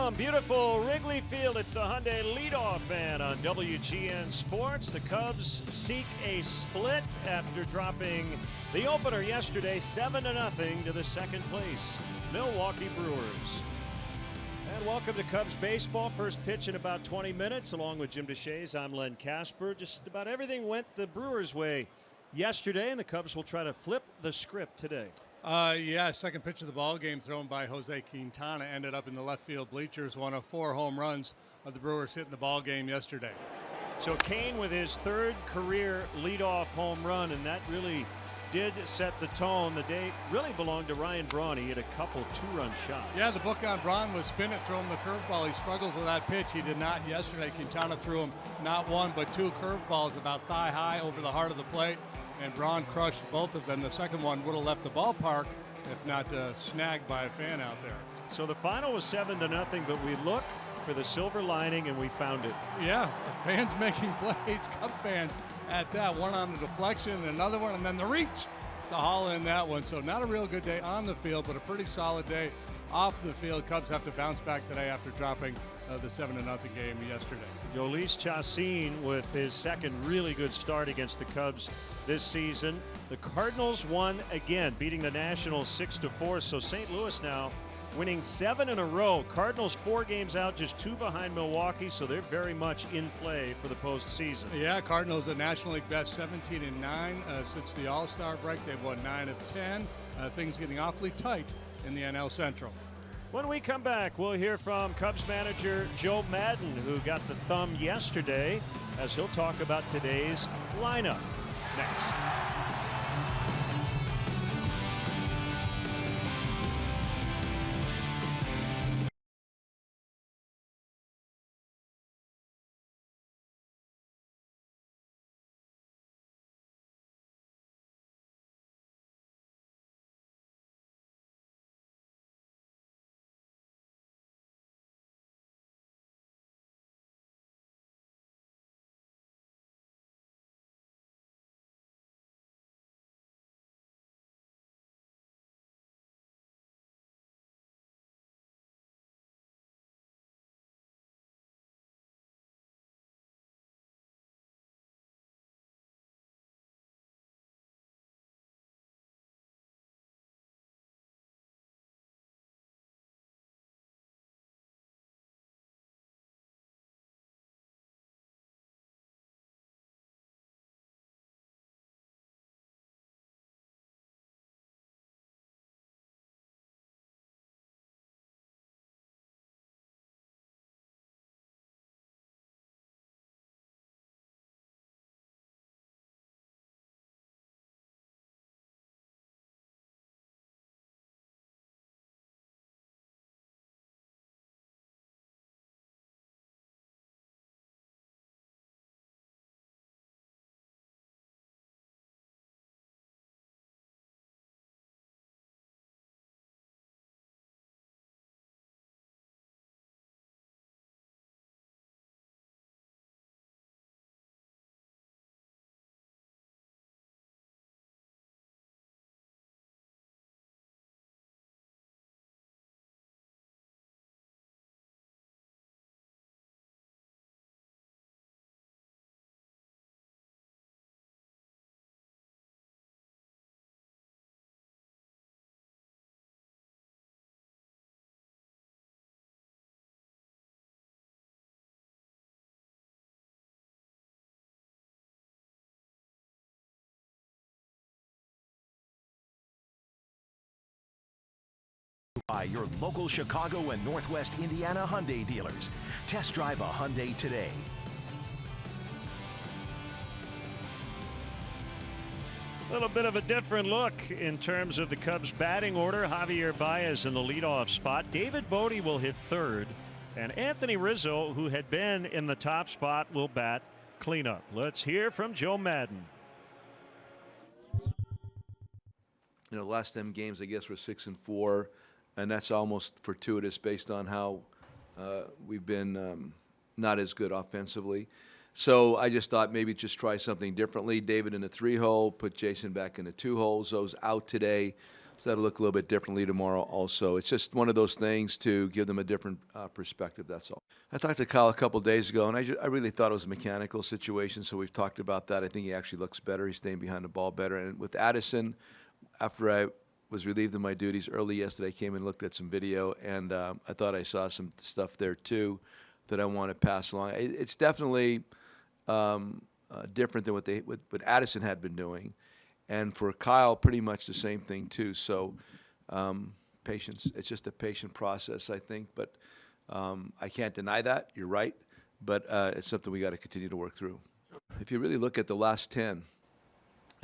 From beautiful Wrigley Field, it's the Hyundai leadoff man on WGN Sports. The Cubs seek a split after dropping the opener yesterday 7-0 to the second place Milwaukee Brewers. And welcome to Cubs baseball. First pitch in about 20 minutes. Along with Jim DeShays, I'm Len Casper. Just about everything went the Brewers' way yesterday, and the Cubs will try to flip the script today. Second pitch of the ball game thrown by Jose Quintana ended up in the left field bleachers. One of 4 home runs of the Brewers hitting the ball game yesterday. So Kane with his 3rd career leadoff home run, and that really did set the tone. The day really belonged to Ryan Braun. He hit a couple 2-run shots. Yeah, the book on Braun was spin it, throw him the curveball. He struggles with that pitch. He did not yesterday. Quintana threw him not 1 but 2 curveballs about thigh high over the heart of the plate, and Braun crushed both of them. The second one would have left the ballpark if not snagged by a fan out there. So the final was 7-0, but we look for the silver lining, and we found it. Yeah, the fans making plays, Cub fans at that. One on the deflection, another one, and then the reach to haul in that one. So not a real good day on the field, but a pretty solid day off the field. Cubs have to bounce back today after dropping the 7-0 game yesterday. Jhoulys Chacín with his 2nd really good start against the Cubs this season. The Cardinals won again, beating the Nationals 6-4. So St. Louis now winning 7 in a row. Cardinals 4 games out, just 2 behind Milwaukee, so they're very much in play for the postseason. Yeah, Cardinals a National League best 17-9 since the All-Star break. They've won 9 of 10. Things getting awfully tight in the NL Central. When we come back, we'll hear from Cubs manager Joe Maddon, who got the thumb yesterday, as he'll talk about today's lineup next. By your local Chicago and Northwest Indiana Hyundai dealers. Test drive a Hyundai today. A little bit of a different look in terms of the Cubs batting order. Javier Baez in the leadoff spot. David Bodie will hit 3rd. And Anthony Rizzo, who had been in the top spot, will bat cleanup. Let's hear from Joe Maddon. You know, last 10 games, I guess, were 6-4. And that's almost fortuitous based on how we've been not as good offensively. So I just thought maybe just try something differently. David in the 3-hole, put Jason back in the 2 holes. Those out today So that'll look a little bit differently tomorrow also. It's just one of those things to give them a different perspective, that's all. I talked to Kyle a couple days ago, and I really thought it was a mechanical situation, so we've talked about that. I think he actually looks better. He's staying behind the ball better. And with Addison, after I was relieved of my duties early yesterday, I came and looked at some video, and I thought I saw some stuff there too that I want to pass along. It's definitely different than what Addison had been doing. And for Kyle, pretty much the same thing too. So patience. It's just a patient process, I think. But I can't deny that. You're right. But it's something we got to continue to work through. If you really look at the last 10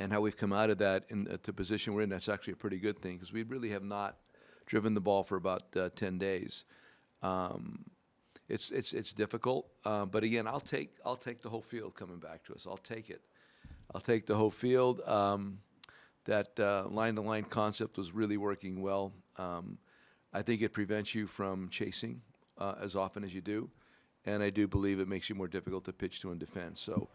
and how we've come out of that to the position we're in, that's actually a pretty good thing because we really have not driven the ball for about 10 days. It's difficult. But again, I'll take the whole field coming back to us. I'll take it. I'll take the whole field. That line-to-line concept was really working well. I think it prevents you from chasing as often as you do, and I do believe it makes you more difficult to pitch to and defend. So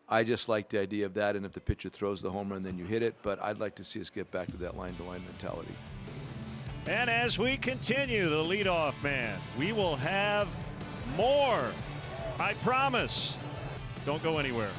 I just like the idea of that, and if the pitcher throws the home run, then you hit it, but I'd like to see us get back to that line-to-line mentality. And as we continue the leadoff man, we will have more. I promise. Don't go anywhere.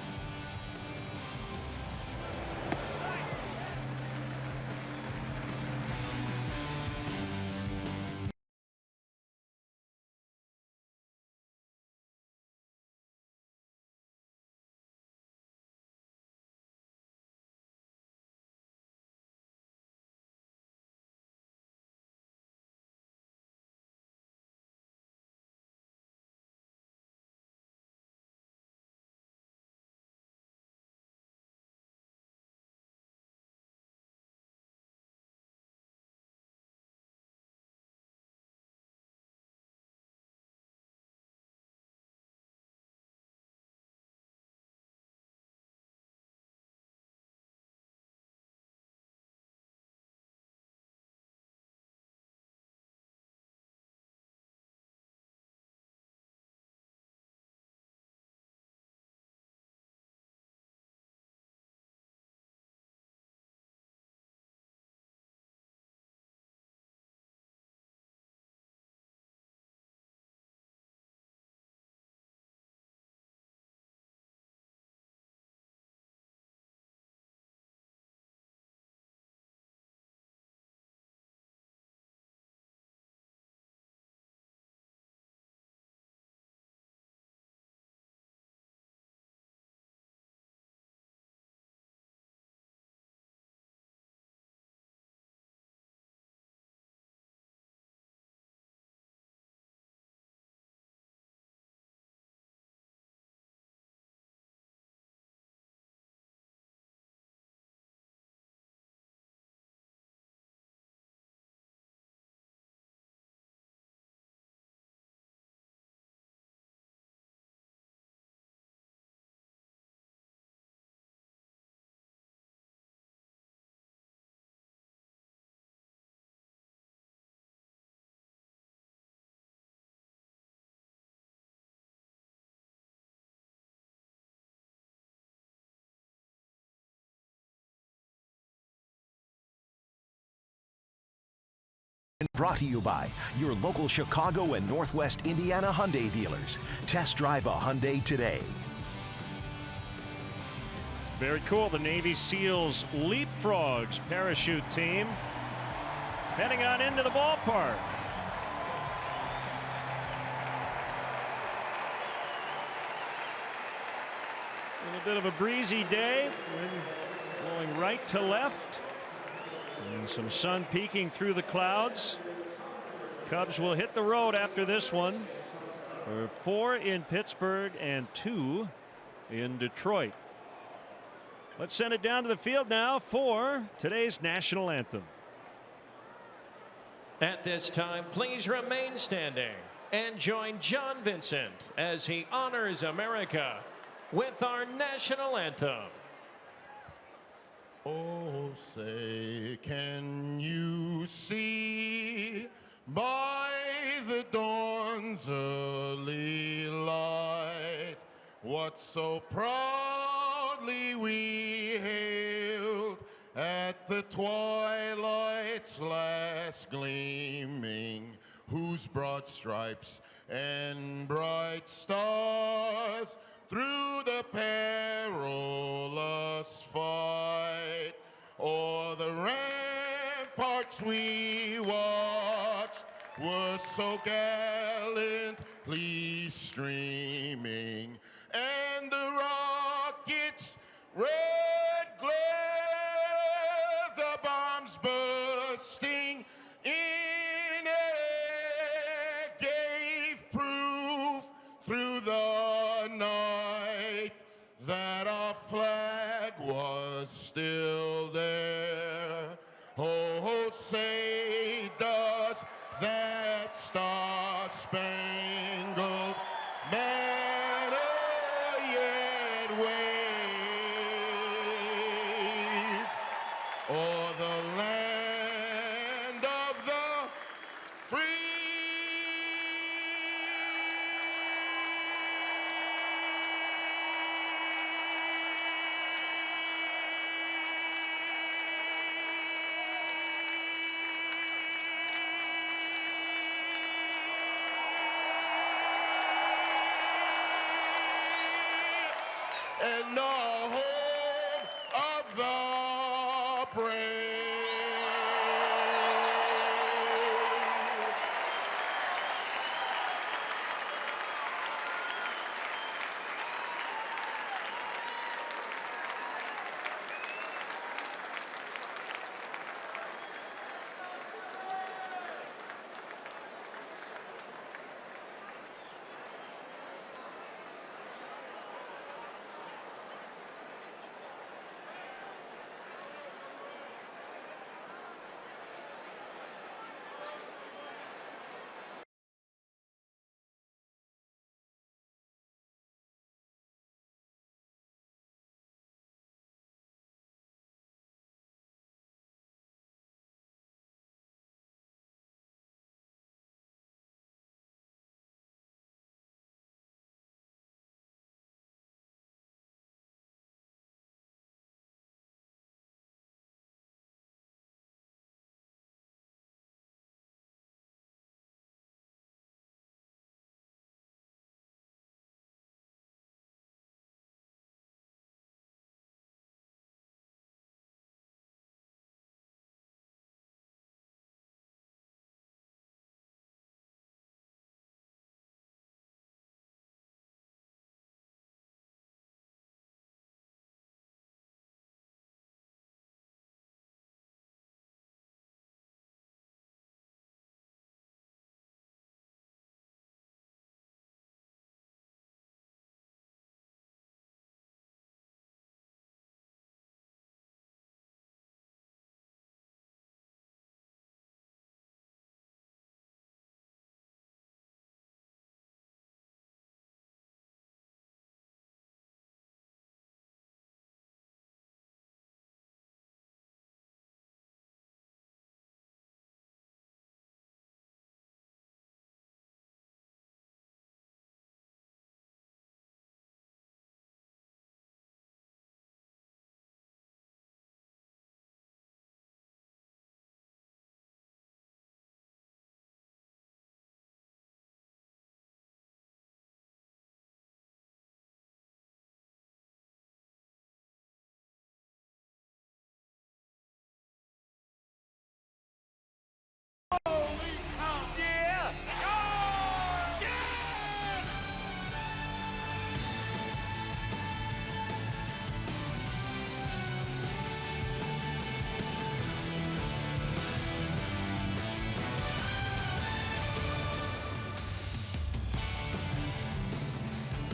Brought to you by your local Chicago and Northwest Indiana Hyundai dealers. Test drive a Hyundai today. Very cool. The Navy SEALs Leapfrogs parachute team heading on into the ballpark. A little bit of a breezy day. Wind blowing right to left. And some sun peeking through the clouds. Cubs will hit the road after this one for 4 in Pittsburgh and 2 in Detroit. Let's send it down to the field now for today's national anthem. At this time, please remain standing and join John Vincent as he honors America with our national anthem. Oh, say, can you see by the dawn's early light what so proudly we hailed at the twilight's last gleaming, whose broad stripes and bright stars through the perilous fight o'er the ramparts we watched were so gallantly streaming, and the rockets' red glare, the bombs bursting in air, gave proof through the night that our flag was still there. Oh, say does that star-spangled banner yet wave o'er the land of the free? And the home of the brave.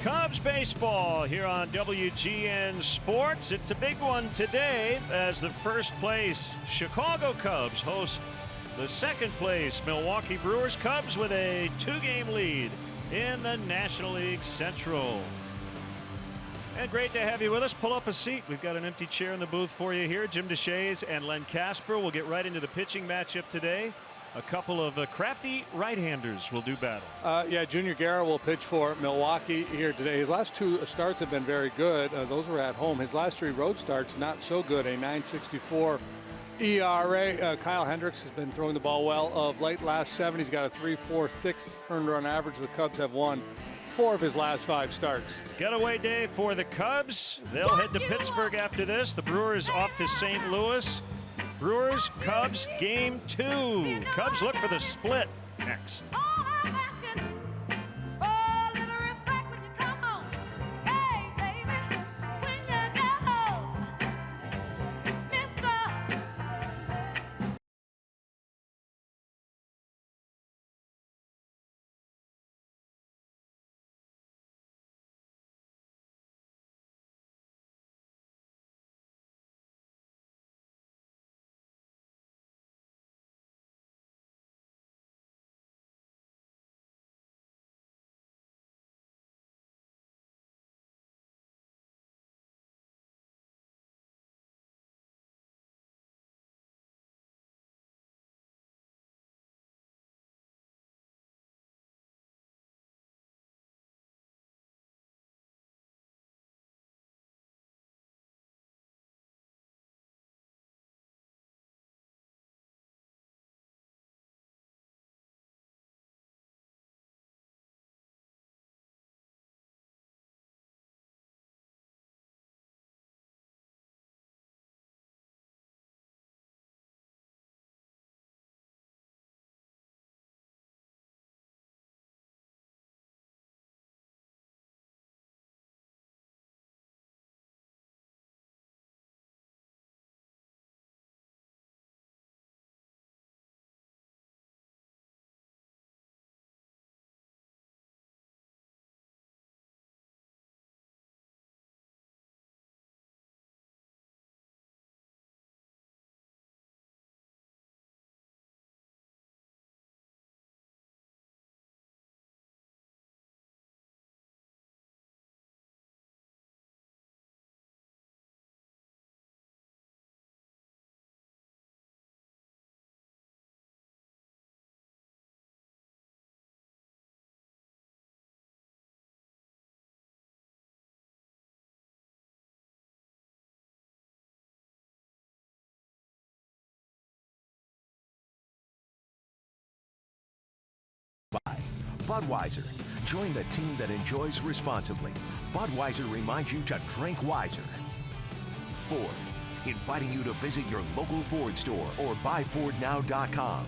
Cubs baseball here on WGN Sports. It's a big one today as the first place Chicago Cubs host the second place Milwaukee Brewers. Cubs with a 2-game lead in the National League Central. And great to have you with us. Pull up a seat. We've got an empty chair in the booth for you here. Jim DeShays and Len Casper. We'll get right into the pitching matchup today. a couple of crafty right-handers will do battle. Yeah, Junior Guerra will pitch for Milwaukee here today. His last 2 starts have been very good. Those were at home. His last 3 road starts, not so good. A 9.64 ERA. Kyle Hendricks has been throwing the ball well of late. Last 7, he's got a 3.46 earned run average. The Cubs have won 4 of his last 5 starts. Getaway day for the Cubs. They'll head to Pittsburgh after this. The Brewers off to St. Louis. Brewers, Cubs, game 2. Cubs look for the split next. Budweiser. Join the team that enjoys responsibly. Budweiser reminds you to drink wiser. Ford, inviting you to visit your local Ford store or buyfordnow.com.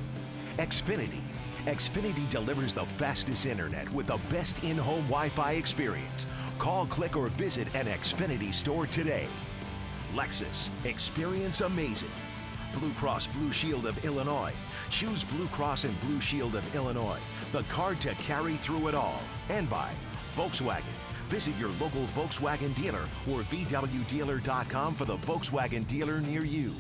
Xfinity. Xfinity delivers the fastest internet with the best in-home Wi-Fi experience. Call, click, or visit an Xfinity store today. Lexus. Experience amazing. Blue Cross Blue Shield of Illinois. Choose Blue Cross and Blue Shield of Illinois, the card to carry through it all. And by Volkswagen. Visit your local Volkswagen dealer or VWDealer.com for the Volkswagen dealer near you.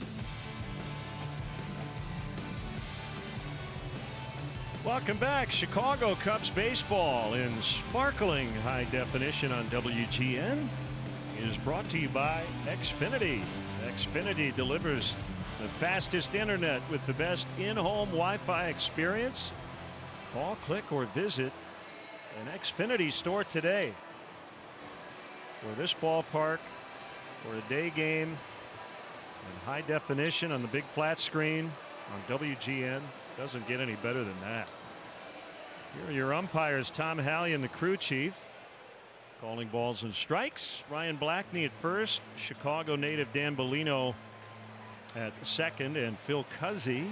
Welcome back. Chicago Cubs baseball in sparkling high definition on WGN is brought to you by Xfinity. Xfinity delivers the fastest internet with the best in-home Wi-Fi experience. Call, click, or visit an Xfinity store today. For this ballpark, for a day game in high definition on the big flat screen on WGN. Doesn't get any better than that. Here are your umpires, Tom Hallion, the crew chief, calling balls and strikes. Ryan Blackney at first, Chicago native Dan Bellino at second, and Phil Cuzzi,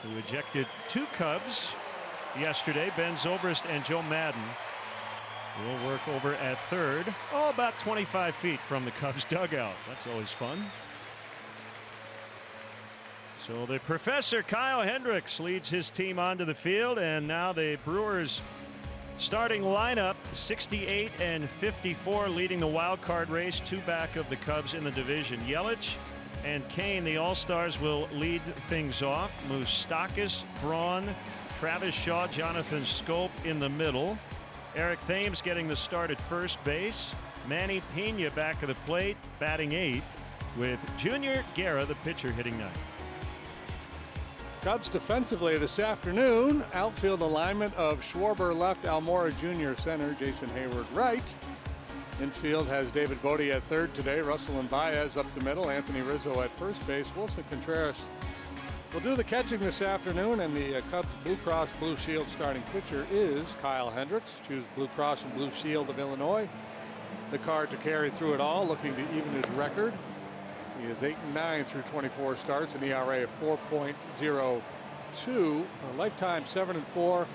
who ejected 2 Cubs yesterday, Ben Zobrist and Joe Madden, will work over at third, about 25 feet from the Cubs dugout. That's always fun. So the Professor Kyle Hendricks leads his team onto the field, and now the Brewers starting lineup 68 and 54 leading the wild card race, 2 back of the Cubs in the division. Yelich and Kane, the All-Stars, will lead things off. Moustakas, Braun, Travis Shaw, Jonathan Scope in the middle. Eric Thames getting the start at first base. Manny Pena back of the plate, batting 8th, with Junior Guerra, the pitcher, hitting 9th. Cubs defensively this afternoon. Outfield alignment of Schwarber left, Almora Jr. center, Jason Hayward right. Infield has David Bodie at third today, Russell and Baez up the middle, Anthony Rizzo at first base. Wilson Contreras will do the catching this afternoon, and the Cubs Blue Cross Blue Shield starting pitcher is Kyle Hendricks. Choose Blue Cross and Blue Shield of Illinois. The card to carry through it all, looking to even his record. He is 8-9 through 24 starts, an ERA of 4.02, a lifetime 7-4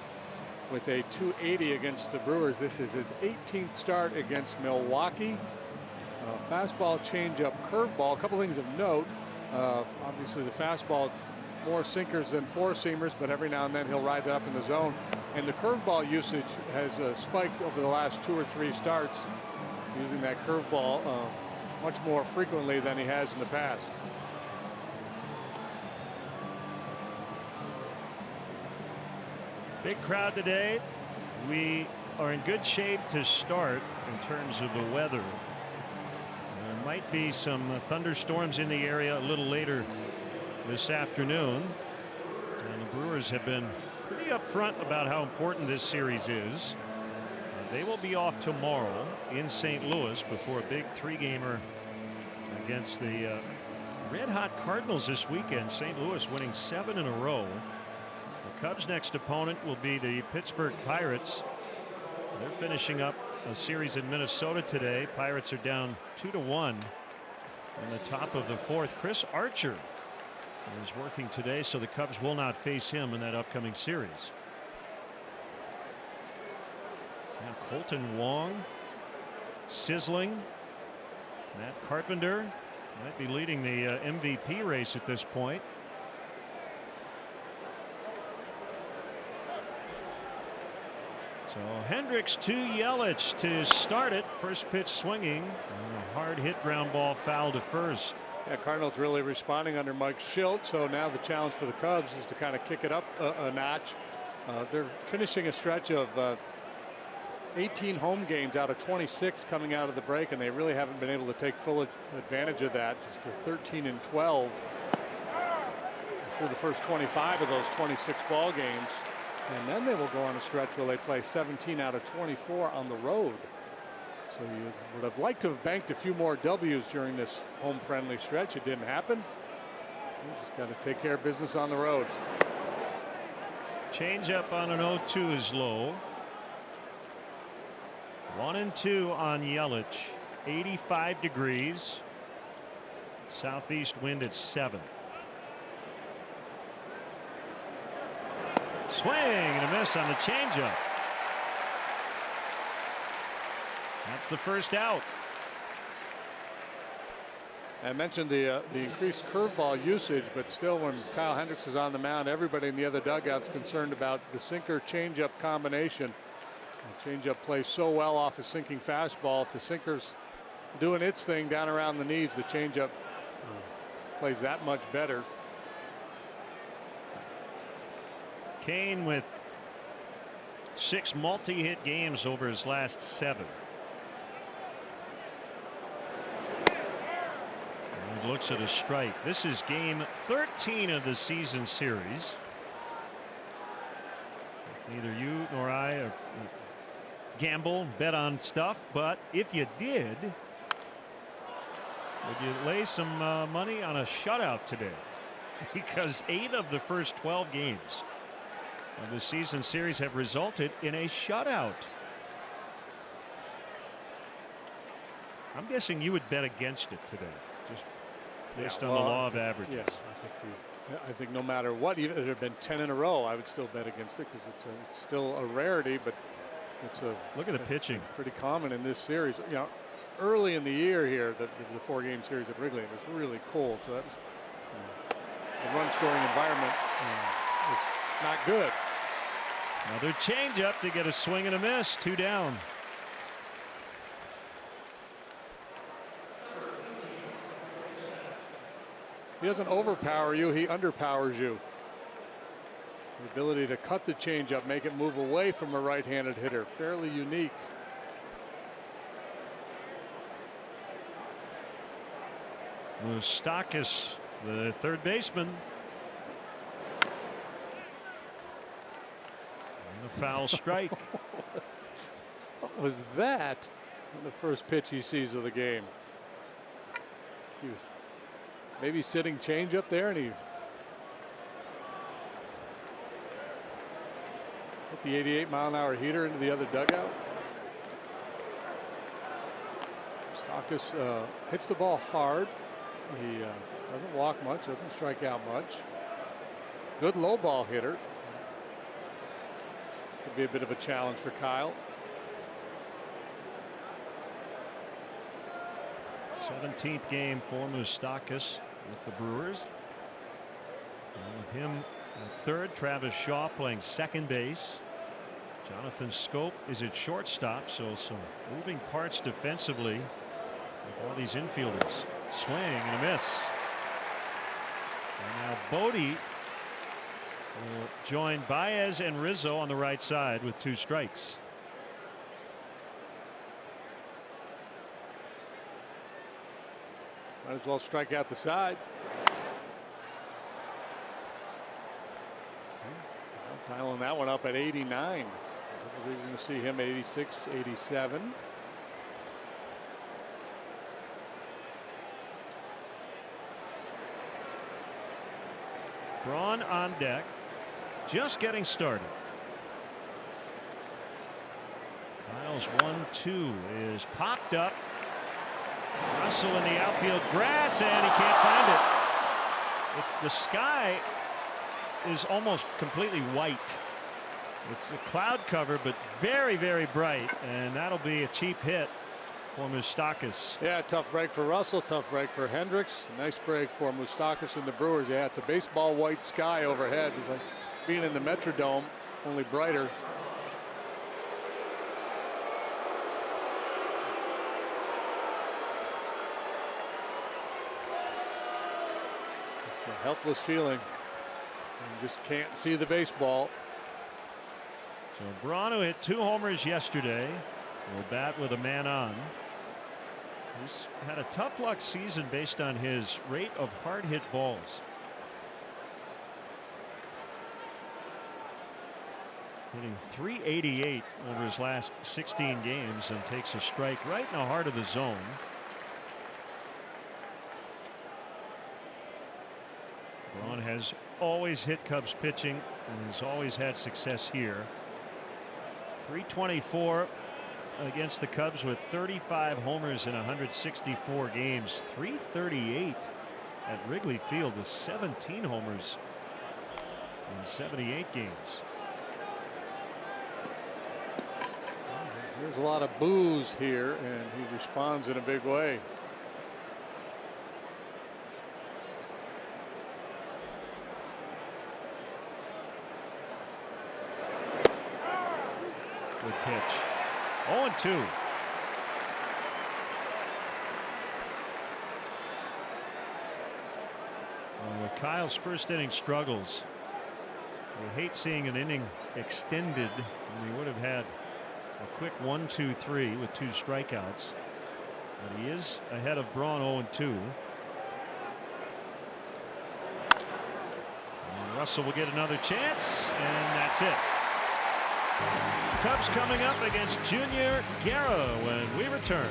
with a 280 against the Brewers. This is his 18th start against Milwaukee. Fastball, changeup, curveball. A couple things of note. Obviously the fastball, more sinkers than four-seamers, but every now and then he'll ride it up in the zone. And the curveball usage has spiked over the last 2 or 3 starts, using that curveball much more frequently than he has in the past. Big crowd today. We are in good shape to start in terms of the weather. There might be some thunderstorms in the area a little later this afternoon. And the Brewers have been pretty upfront about how important this series is. They will be off tomorrow in St. Louis before a big 3-gamer against the red-hot Cardinals this weekend. St. Louis winning 7 in a row. The Cubs' next opponent will be the Pittsburgh Pirates. They're finishing up a series in Minnesota today. Pirates are down 2-1 in the top of the 4th. Chris Archer is working today, so the Cubs will not face him in that upcoming series. Now Colton Wong sizzling. Matt Carpenter might be leading the MVP race at this point. So Hendricks to Yelich to start it. First pitch swinging. A hard hit ground ball foul to first. Yeah, Cardinals really responding under Mike Schilt. So now the challenge for the Cubs is to kind of kick it up a notch. They're finishing a stretch of 18 home games out of 26 coming out of the break, and they really haven't been able to take full advantage of that. Just 13-12 through the first 25 of those 26 ball games. And then they will go on a stretch where they play 17 out of 24 on the road. So you would have liked to have banked a few more W's during this home friendly stretch. It didn't happen. You just got to take care of business on the road. Change up on an 0-2 is low. 1-2 on Yelich. 85 degrees. Southeast wind at 7. Swing and a miss on the changeup. That's the first out. I mentioned the increased curveball usage, but still, when Kyle Hendricks is on the mound, everybody in the other dugout's concerned about the sinker changeup combination. The changeup plays so well off a sinking fastball. If the sinker's doing its thing down around the knees, the changeup plays that much better. Kane with 6 multi-hit games over his last 7. And he looks at a strike. This is game 13 of the season series. Neither you nor I gamble, bet on stuff, but if you did, would you lay some money on a shutout today? Because 8 of the first 12 games of the season series have resulted in a shutout. I'm guessing you would bet against it today, just based on the law of averages. Yes, I think no matter what, even if there have been 10 in a row, I would still bet against it because it's still a rarity, but it's look at the pitching. Pretty common in this series. You know, early in the year here, the 4-game series at Wrigley, it was really cold, so that was the run-scoring environment was not good. Another changeup to get a swing and a miss. 2 down. He doesn't overpower you, he underpowers you. The ability to cut the changeup, make it move away from a right-handed hitter, fairly unique. Moustakas, the third baseman. A foul strike. What was that? The first pitch he sees of the game. He was maybe sitting change up there, and he hit the 88-mile-an-hour heater into the other dugout. Stockus hits the ball hard. He doesn't walk much, doesn't strike out much. Good low ball hitter. Could be a bit of a challenge for Kyle. 17th game for Moustakas with the Brewers. And with him at third, Travis Shaw playing second base. Jonathan Scope is at shortstop, so some moving parts defensively with all these infielders. Swing and a miss. And now Bodie will join Baez and Rizzo on the right side with 2 strikes. Might as well strike out the side. Dialing that one up at 89. We're going to see him 86, 87. Braun on deck, just getting started. Kyle's 1-2 is popped up. Russell in the outfield grass, and he can't find it. The sky is almost completely white. It's a cloud cover, but very, very bright, and that'll be a cheap hit for Moustakas. Yeah, tough break for Russell, tough break for Hendricks. Nice break for Moustakas and the Brewers. Yeah, it's a baseball white sky overhead. It's like being in the Metrodome, only brighter. It's a helpless feeling. You just can't see the baseball. So Braun, who hit 2 homers yesterday, will bat with a man on. He's had a tough luck season based on his rate of hard hit balls. Hitting .388 over his last 16 games and takes a strike right in the heart of the zone. Braun has always hit Cubs pitching and has always had success here. .324 against the Cubs with 35 homers in 164 games. .338 at Wrigley Field with 17 homers in 78 games. There's a lot of boos here, and he responds in a big way. Good pitch. 0-2. With Kyle's first inning struggles, you hate seeing an inning extended when he would have had a quick 1-2-3 with 2 strikeouts. But he is ahead of Braun 0-2. And Russell will get another chance, and that's it. Cubs coming up against Junior Guerra when we return.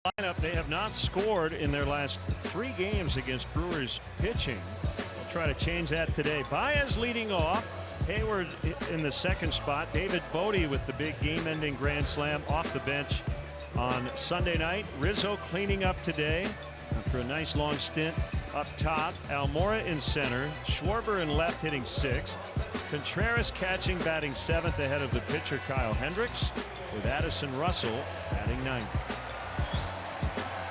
Lineup, they have not scored in their last 3 games against Brewers pitching. They'll try to change that today. Baez leading off. Hayward in the second spot. David Bodie with the big game-ending grand slam off the bench on Sunday night. Rizzo cleaning up today after a nice long stint up top. Almora in center. Schwarber in left hitting 6th. Contreras catching, batting 7th ahead of the pitcher Kyle Hendricks, with Addison Russell batting 9th.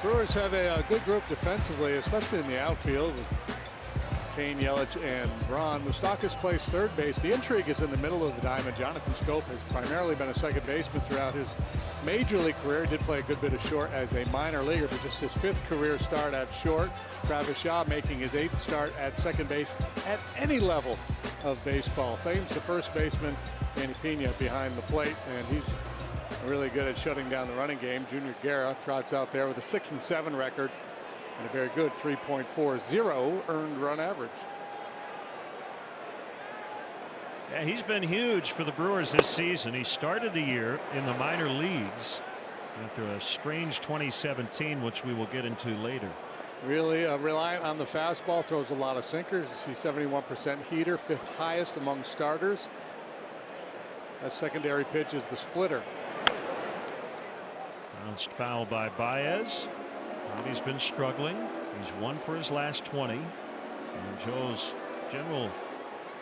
Brewers have a good group defensively, especially in the outfield with Kane, Yelich, and Braun. Moustakas plays third base. The intrigue is in the middle of the diamond. Jonathan Scope has primarily been a second baseman throughout his major league career. He did play a good bit of short as a minor leaguer, but just his 5th career start at short. Travis Shaw making his 8th start at second base at any level of baseball. Thames, the first baseman, Manny Pena behind the plate, and he's really good at shutting down the running game. Junior Guerra trots out there with a 6-7 record and a very good 3.40 earned run average. Yeah, he's been huge for the Brewers this season. He started the year in the minor leagues after a strange 2017, which we will get into later. Really reliant on the fastball, throws a lot of sinkers. You see 71% heater, 5th highest among starters. That secondary pitch is the splitter. Bounced foul by Baez. He's been struggling. He's 1 for his last 20. And Joe's general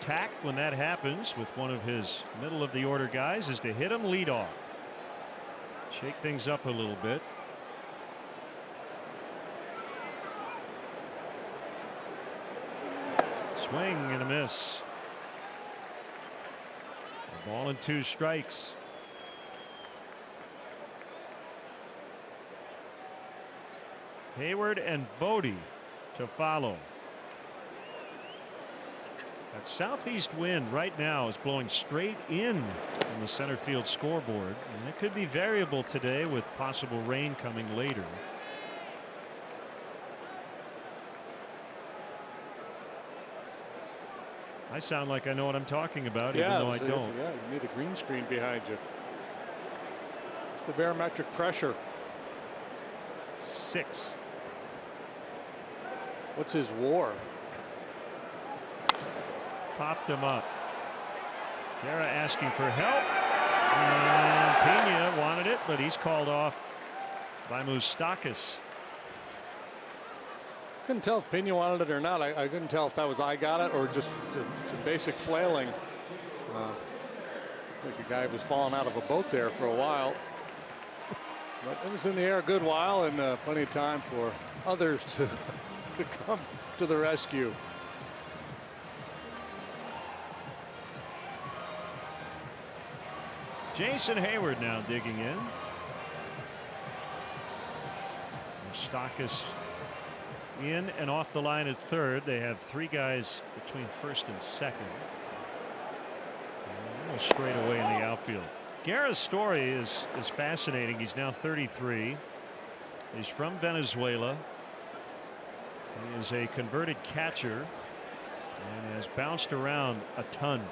tack when that happens with one of his middle of the order guys is to hit him lead off. Shake things up a little bit. Swing and a miss. A ball and 2 strikes. Hayward and Bodie to follow. That southeast wind right now is blowing straight in from the center field scoreboard, and it could be variable today with possible rain coming later. I sound like I know what I'm talking about, even though I don't. Yeah, you need a green screen behind you. It's the barometric pressure. 6. What's his WAR? Popped him up. Guerra asking for help, and Pena wanted it, but he's called off by Moustakas. Couldn't tell if Pena wanted it or not. I couldn't tell if that was I got it or just it's a basic flailing. I think a guy was falling out of a boat there for a while. But it was in the air a good while, and plenty of time for others to come to the rescue. Jason Hayward now digging in. Moustakas in and off the line at third. They have 3 guys between first and second. Almost straight away in the outfield. Guerra's story is fascinating. He's now 33. He's from Venezuela. He is a converted catcher and has bounced around a ton.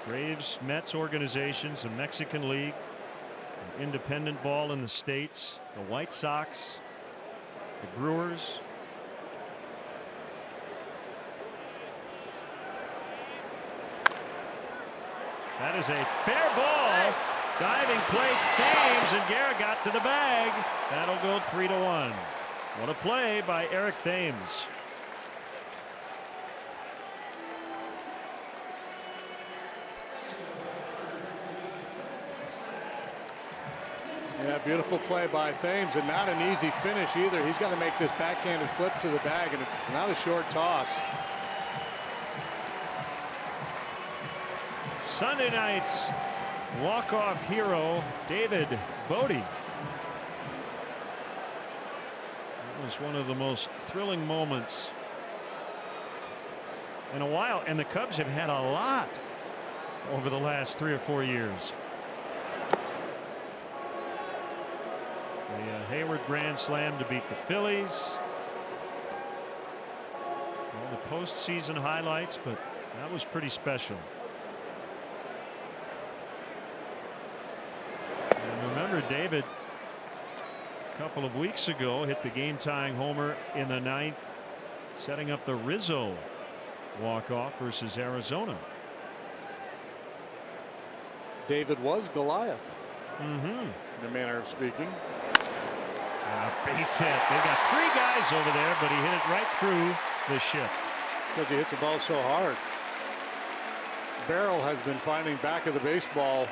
Braves, Mets organizations, the Mexican League, independent ball in the States, the White Sox, the Brewers. That is a fair ball. Diving play, Thames, and Guerra got to the bag. That'll go 3-1. What a play by Eric Thames. Yeah, beautiful play by Thames, and not an easy finish either. He's got to make this backhanded flip to the bag, and it's not a short toss. Sunday night's walk-off hero, David Bodie. That was one of the most thrilling moments in a while, and the Cubs have had a lot over the last 3 or 4 years. The Hayward grand slam to beat the Phillies. All the postseason highlights, but that was pretty special. David a couple of weeks ago hit the game-tying homer in the ninth, setting up the Rizzo walk-off versus Arizona. David was Goliath. In a manner of speaking. Base hit. They got 3 guys over there, but he hit it right through the shift. Because he hits the ball so hard. Barrel has been finding back of the baseball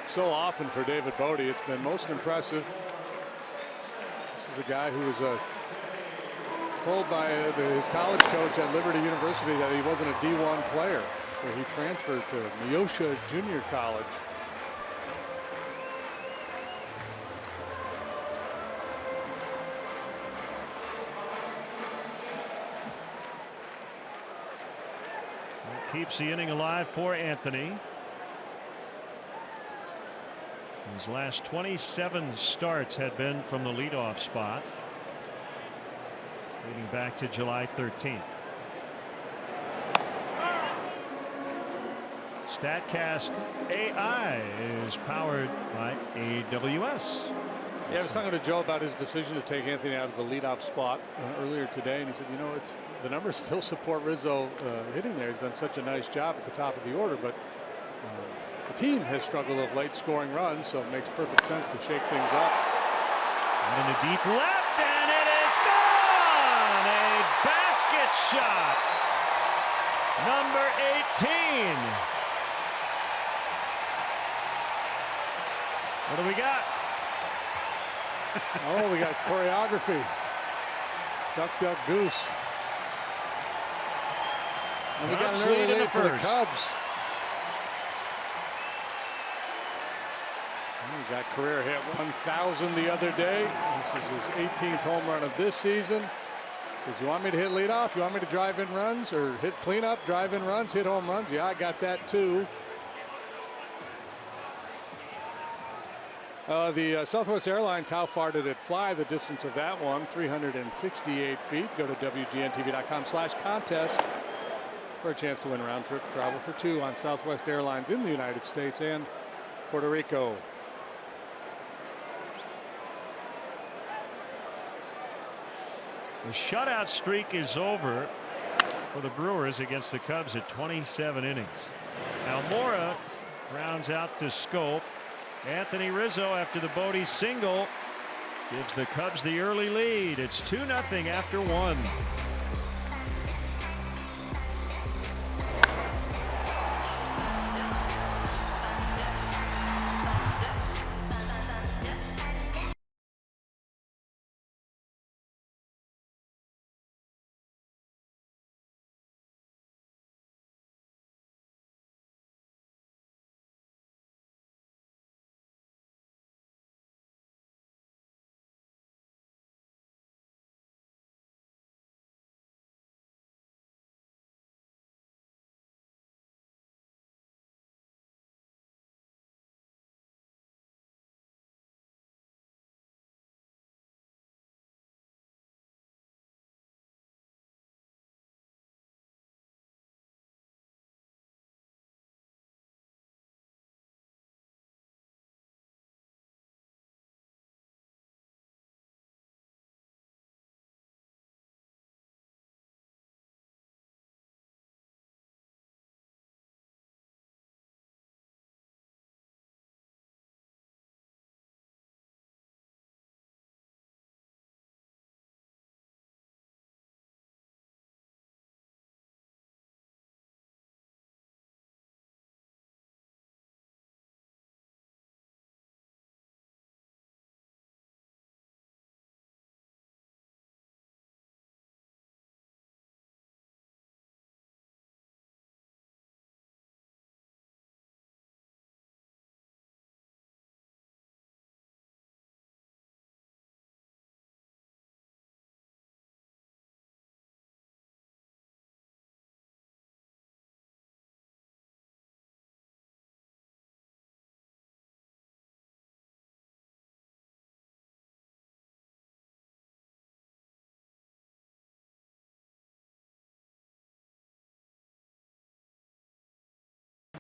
so often for David Bodie. It's been most impressive. This is a guy who was told by his college coach at Liberty University that he wasn't a D1 player. So he transferred to Neosha Junior College. Keeps the inning alive for Anthony. His last 27 starts had been from the leadoff spot, dating back to July 13th. StatCast AI is powered by AWS. Yeah, I was talking to Joe about his decision to take Anthony out of the leadoff spot earlier today, and he said, you know, the numbers still support Rizzo hitting there. He's done such a nice job at the top of the order, but the team has struggled of late scoring runs, so it makes perfect sense to shake things up. And in the deep left, and it is gone! A basket shot. Number 18. What do we got? Oh, we got choreography. Duck, duck, goose. And we got an early lead for the Cubs. And he got career hit 1,000 the other day. This is his 18th home run of this season. Says, you want me to hit leadoff? You want me to drive in runs? Or hit cleanup, drive in runs, hit home runs? Yeah, I got that too. The Southwest Airlines, how far did it fly? The distance of that one, 368 feet. Go to WGNTV.com/contest for a chance to win round trip travel for 2 on Southwest Airlines in the United States and Puerto Rico. The shutout streak is over for the Brewers against the Cubs at 27 innings. Almora rounds out to Scope. Anthony Rizzo, after the Bodie single, gives the Cubs the early lead. It's 2-0 after 1.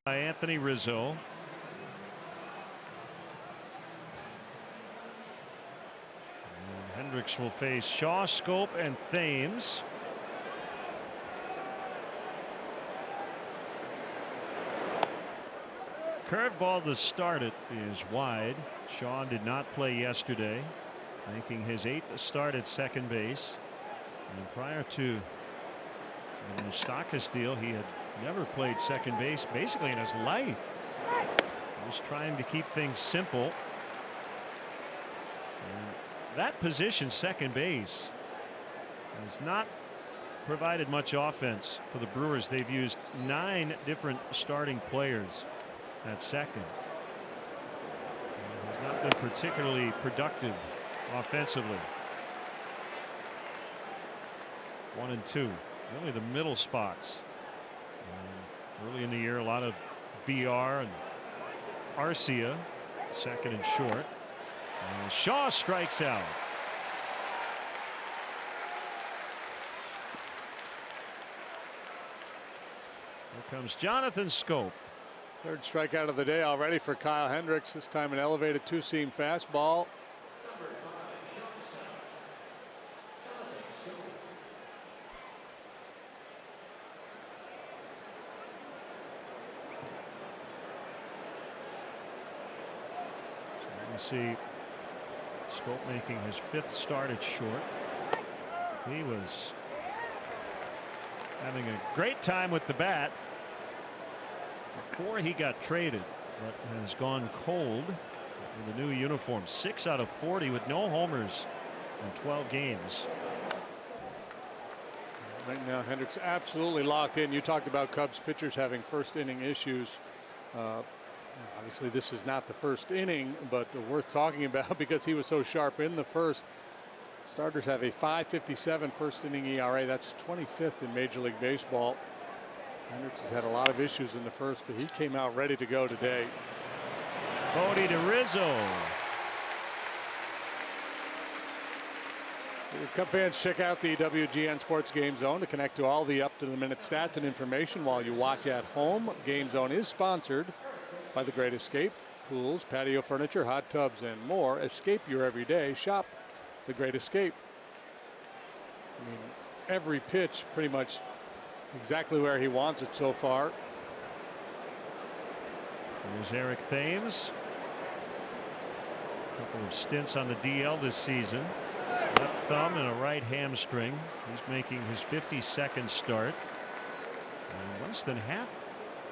By Anthony Rizzo. Hendricks will face Shaw, Scope, and Thames. Curveball to start it is wide. Shaw did not play yesterday, making his 8th start at second base. And prior to the Moustakas deal, he had never played second base basically in his life. Just trying to keep things simple. And that position, second base, has not provided much offense for the Brewers. They've used 9 different starting players at second. Has not been particularly productive offensively. 1 and 2, really the middle spots. Early in the year, a lot of VR and Arcia, second and short. And Shaw strikes out. Here comes Jonathan Scope. 3rd strikeout of the day already for Kyle Hendricks. This time an elevated 2-seam fastball. See Scope making his 5th start at short. He was having a great time with the bat before he got traded, but has gone cold in the new uniform. 6 out of 40 with no homers in 12 games. Right now Hendricks absolutely locked in. You talked about Cubs pitchers having 1st inning issues. Obviously this is not the 1st inning, but worth talking about because he was so sharp in the 1st. Starters have a 5.57 1st inning ERA. That's 25th in Major League Baseball. Hendricks has had a lot of issues in the 1st, but he came out ready to go today. Bodie to Rizzo. Cub fans, check out the WGN Sports Game Zone to connect to all the up-to-the-minute stats and information while you watch at home. Game Zone is sponsored by The Great Escape. Pools, patio furniture, hot tubs, and more. Escape your everyday. Shop The Great Escape. I mean, every pitch pretty much exactly where he wants it so far. There's Eric Thames. A couple of stints on the DL this season. Left thumb and a right hamstring. He's making his 52nd start. And less than half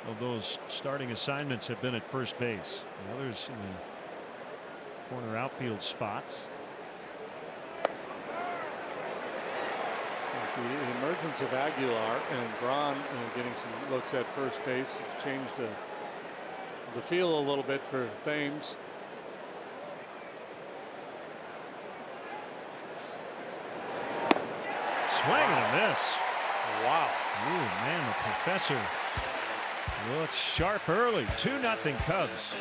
of those starting assignments have been at first base. The others in the corner outfield spots. With the emergence of Aguilar and Braun getting some looks at first base has changed the feel a little bit for Thames. Swing and a miss. Wow. Ooh, man, the professor looks sharp early. 2-0 Cubs.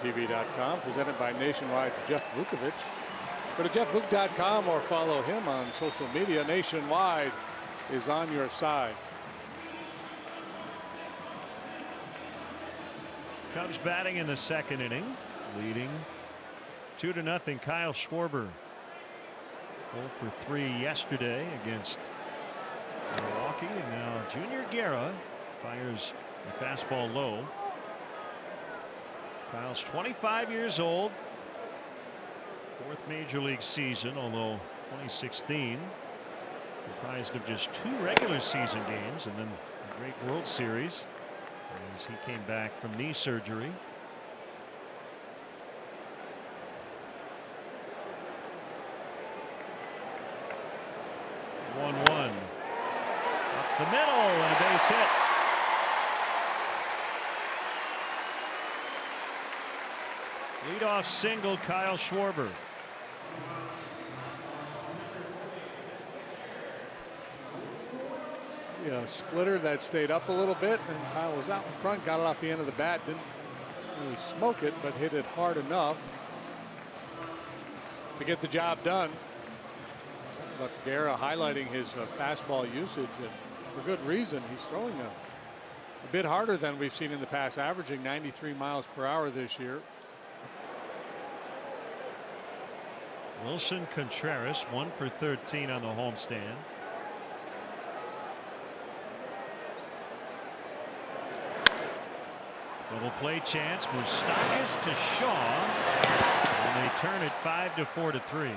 ATCHNTV.com, presented by Nationwide's Jeff Vukovich. Go to jeffvuk.com or follow him on social media. Nationwide is on your side. Cubs batting in the second inning, leading 2-0. Kyle Schwarber 0 for 3 yesterday against Milwaukee, and now Junior Guerra fires a fastball low. Kyle's 25 years old, 4th major league season, although 2016 comprised of just 2 regular season games and then a great World Series as he came back from knee surgery. One up the middle and a base hit. Leadoff single, Kyle Schwarber. Yeah, splitter that stayed up a little bit, and Kyle was out in front, got it off the end of the bat, didn't really smoke it, but hit it hard enough to get the job done. But Guerra highlighting his fastball usage, and for good reason. He's throwing a bit harder than we've seen in the past, averaging 93 miles per hour this year. Wilson Contreras 1 for 13 on the homestand. Double play chance. Moustakas to Shaw, and they turn it 5-4-3.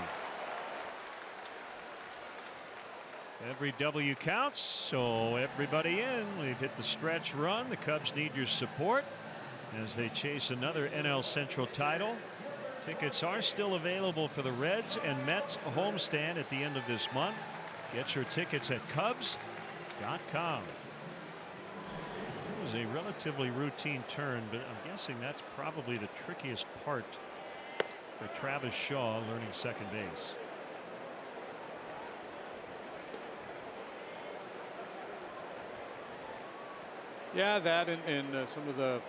Every W counts, so everybody in. We've hit the stretch run. The Cubs need your support as they chase another NL Central title. Tickets are still available for the Reds and Mets homestand at the end of this month. Get your tickets at Cubs.com. It was a relatively routine turn, but I'm guessing that's probably the trickiest part for Travis Shaw, learning second base. Yeah, that and some of the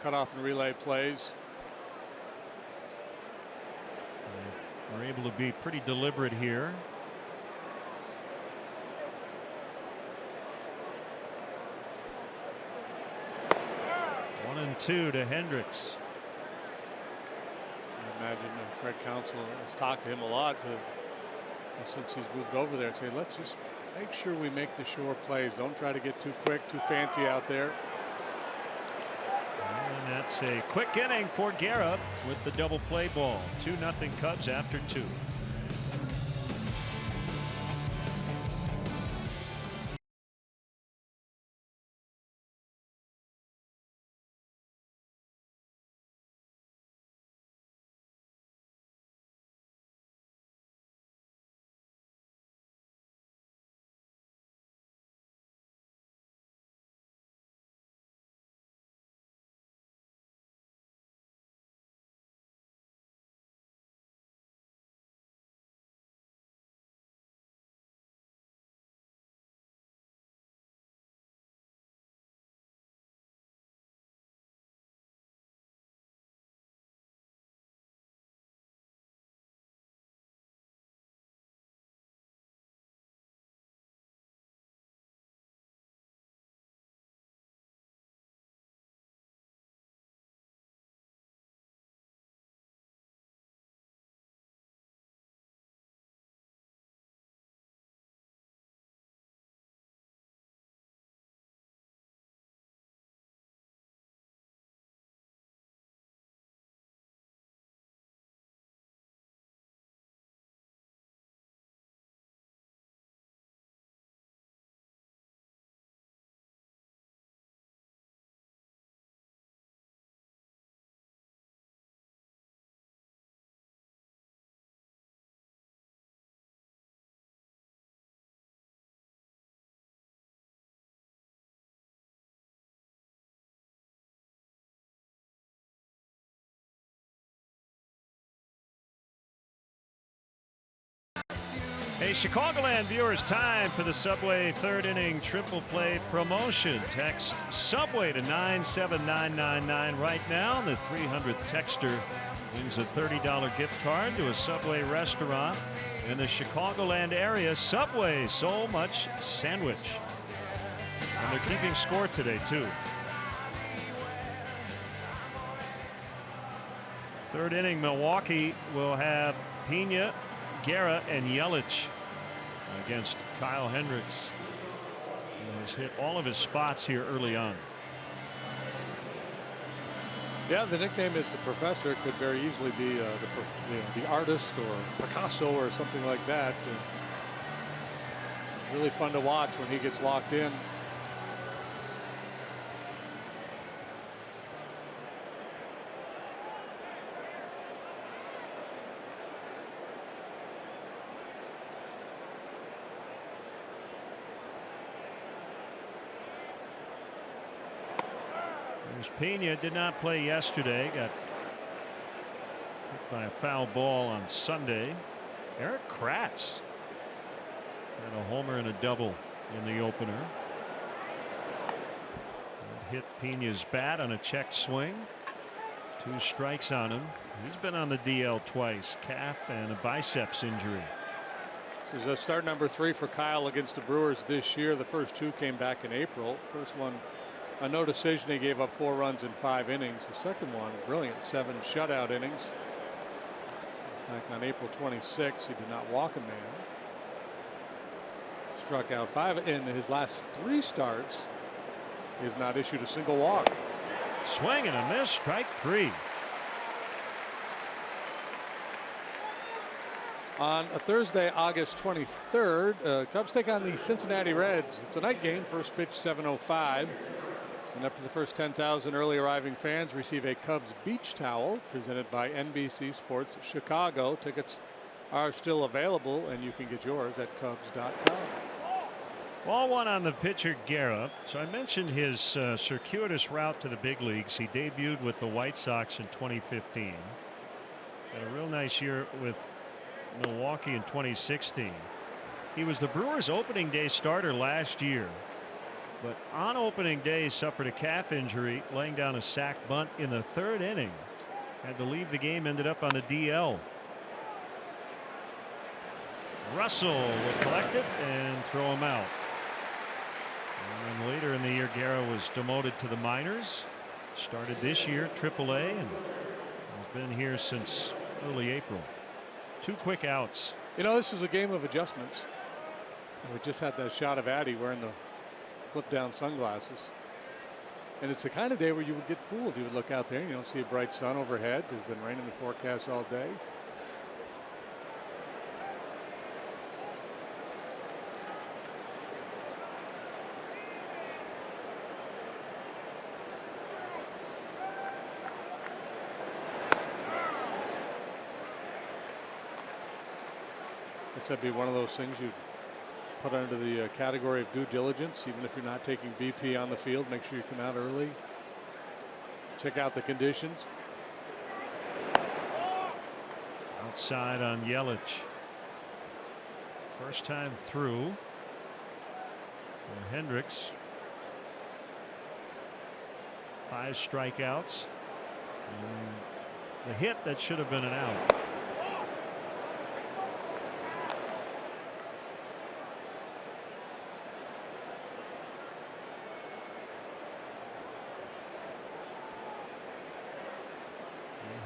cutoff and relay plays. We're able to be pretty deliberate here. One and 2 to Hendricks. I imagine Craig Counsell has talked to him a lot since he's moved over there. Say, let's just make sure we make the sure plays. Don't try to get too quick, too fancy out there. And that's a quick inning for Guerra with the double play ball. 2-0 Cubs after 2. Hey, Chicagoland viewers, time for the Subway third inning triple play promotion. Text Subway to 97999 right now. The 300th texter wins a $30 gift card to a Subway restaurant in the Chicagoland area. Subway, so much sandwich. And they're keeping score today, too. Third inning, Milwaukee will have Pena, Guerra, and Yelich against Kyle Hendricks. He has hit all of his spots here early on. Yeah, the nickname is the Professor. It could very easily be the artist or Picasso or something like that. It's really fun to watch when he gets locked in. Pena did not play yesterday. Got hit by a foul ball on Sunday. Eric Kratz had a homer and a double in the opener. Hit Pena's bat on a check swing. 2 strikes on him. He's been on the DL twice. Calf and a biceps injury. This is start number 3 for Kyle against the Brewers this year. The first 2 came back in April. First one, a no decision. He gave up 4 runs in 5 innings. The second one, brilliant 7 shutout innings. Back on April 26, he did not walk a man. Struck out 5 in his last 3 starts. He has not issued a single walk. Swing and a miss, strike 3. On a Thursday, August 23rd, Cubs take on the Cincinnati Reds. It's a night game. First pitch 7:05. And up to the first 10,000 early arriving fans receive a Cubs beach towel presented by NBC Sports Chicago. Tickets are still available, and you can get yours at Cubs.com. Ball 1 on the pitcher, Guerra. So I mentioned his circuitous route to the big leagues. He debuted with the White Sox in 2015. Had a real nice year with Milwaukee in 2016. He was the Brewers' opening day starter last year. But on opening day suffered a calf injury, laying down a sac bunt in the 3rd inning. Had to leave the game, ended up on the DL. Russell will collect it and throw him out. And then later in the year, Guerra was demoted to the minors. Started this year at AAA and has been here since early April. 2 quick outs. You know, this is a game of adjustments. We just had that shot of Addy wearing the flip down sunglasses, and it's the kind of day where you would get fooled. You would look out there and you don't see a bright sun overhead. There's been rain in the forecast all day. This would be one of those things you put under the category of due diligence. Even if you're not taking BP on the field, make sure you come out early. Check out the conditions. Outside on Yelich. First time through for Hendricks. 5 strikeouts. And the hit that should have been an out.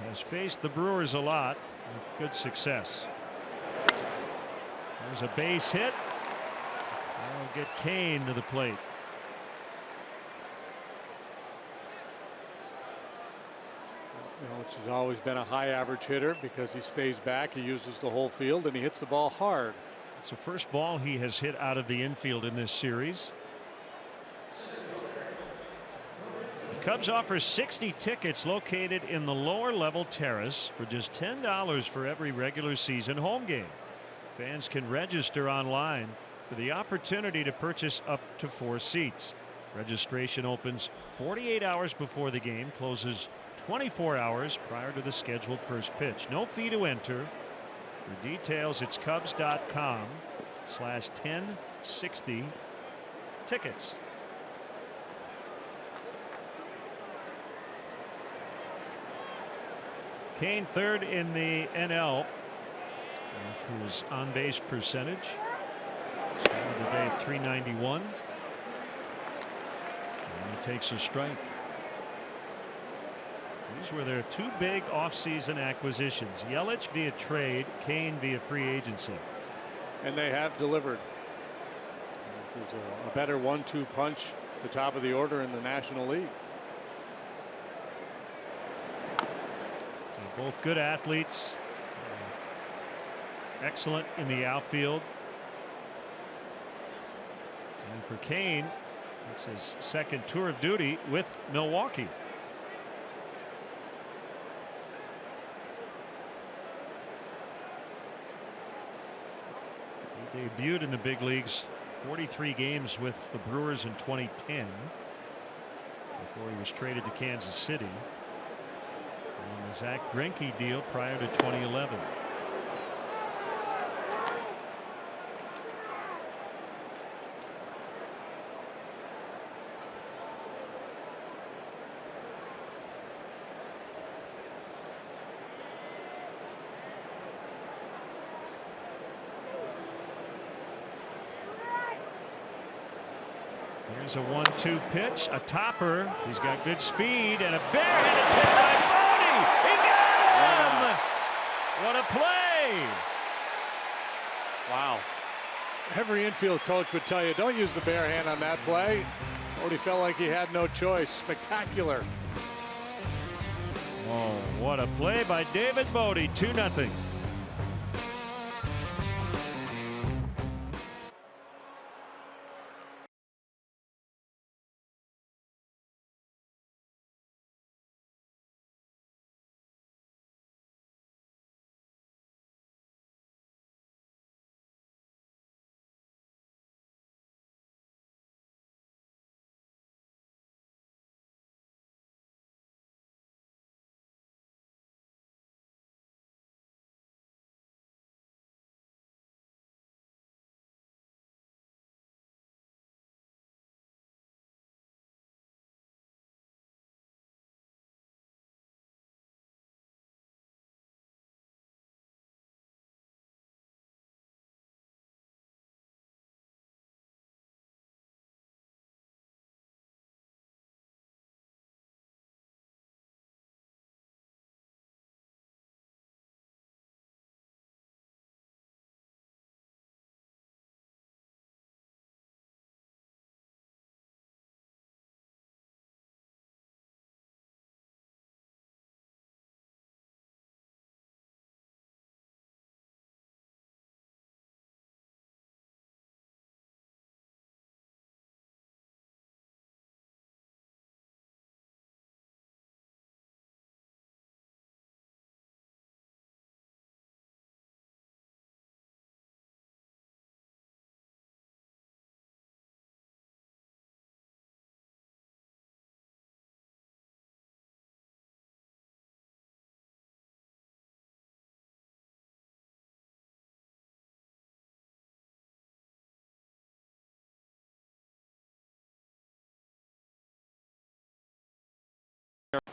Has faced the Brewers a lot with good success. There's a base hit. That'll get Kane to the plate. Which has always been a high average hitter because he stays back, he uses the whole field, and he hits the ball hard. It's the first ball he has hit out of the infield in this series. Cubs offer 60 tickets located in the lower level terrace for just $10 for every regular season home game. Fans can register online for the opportunity to purchase up to 4 seats. Registration opens 48 hours before the game, closes 24 hours prior to the scheduled first pitch. No fee to enter. For details, it's Cubs.com/1060 tickets. Kane third in the NL for his on base percentage. Started the day 391. And he takes a strike. These were their two big offseason acquisitions. Yelich via trade, Kane via free agency. And they have delivered. There's a better 1-2 punch at the top of the order in the National League. Both good athletes. Excellent in the outfield. And for Kane, it's his second tour of duty with Milwaukee. He debuted in the big leagues, 43 games with the Brewers in 2010 before he was traded to Kansas City. And the Zach Greinke deal prior to 2011. Here's a 1-2 pitch, a topper. He's got good speed and a barehanded pitch by Bodie. He got him! What a play! Wow. Every infield coach would tell you, don't use the bare hand on that play. Bodie felt like he had no choice. Spectacular. Oh, what a play by David Bodie. 2-0.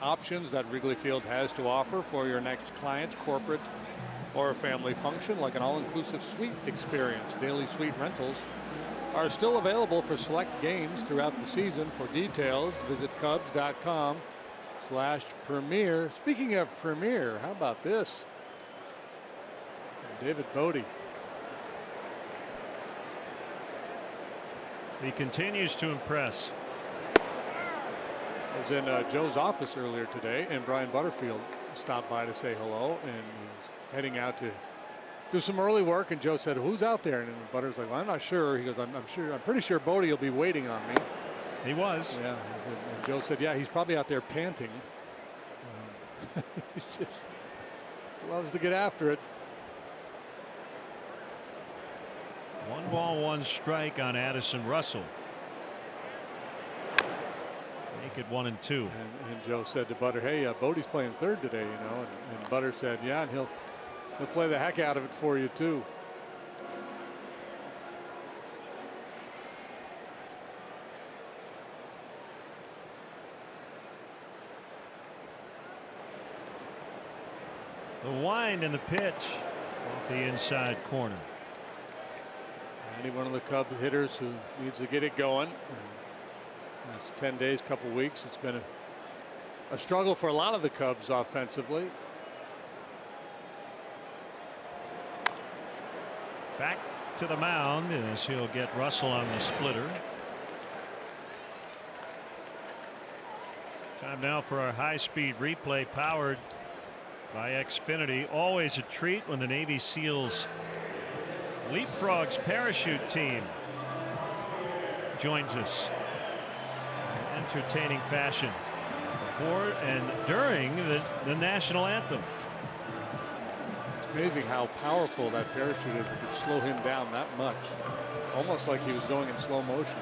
Options that Wrigley Field has to offer for your next client, corporate, or family function, like an all-inclusive suite experience. Daily suite rentals are still available for select games throughout the season. For details, visit Cubs.com/premier. Speaking of premier, how about this? David Bodie. He continues to impress. I was in Joe's office earlier today, and Brian Butterfield stopped by to say hello, and he was heading out to do some early work. And Joe said, "Who's out there?" And Butter's like, "Well, I'm not sure." He goes, "I'm pretty sure Bodie will be waiting on me." He was. Yeah. And Joe said, "Yeah, he's probably out there panting." He just loves to get after it. 1 ball, 1 strike on Addison Russell. Make it 1-2. And Joe said to Butter, "Hey, Bodie's playing third today, you know." And Butter said, "Yeah, and He'll play the heck out of it for you too. The wind and the pitch off the inside corner. Any one of the Cub hitters who needs to get it going. Last 10 days, couple weeks, it's been a struggle for a lot of the Cubs offensively. Back to the mound as he'll get Russell on the splitter. Time now for our high-speed replay powered by Xfinity. Always a treat when the Navy SEALs Leapfrogs parachute team joins us in entertaining fashion before and during the national anthem. It's amazing how powerful that parachute is. It could slow him down that much, almost like he was going in slow motion.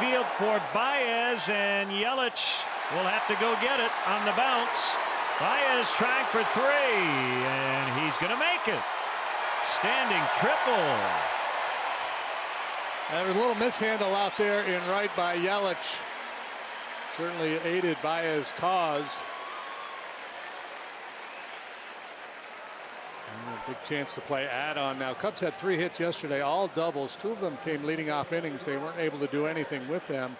Field for Baez, and Yelich will have to go get it on the bounce. Baez trying for 3, and he's going to make it. Standing triple. There was a little mishandle out there in right by Yelich. Certainly aided Baez's cause. And a big chance to play add-on now. Cubs had 3 hits yesterday, all doubles. 2 of them came leading off innings. They weren't able to do anything with them.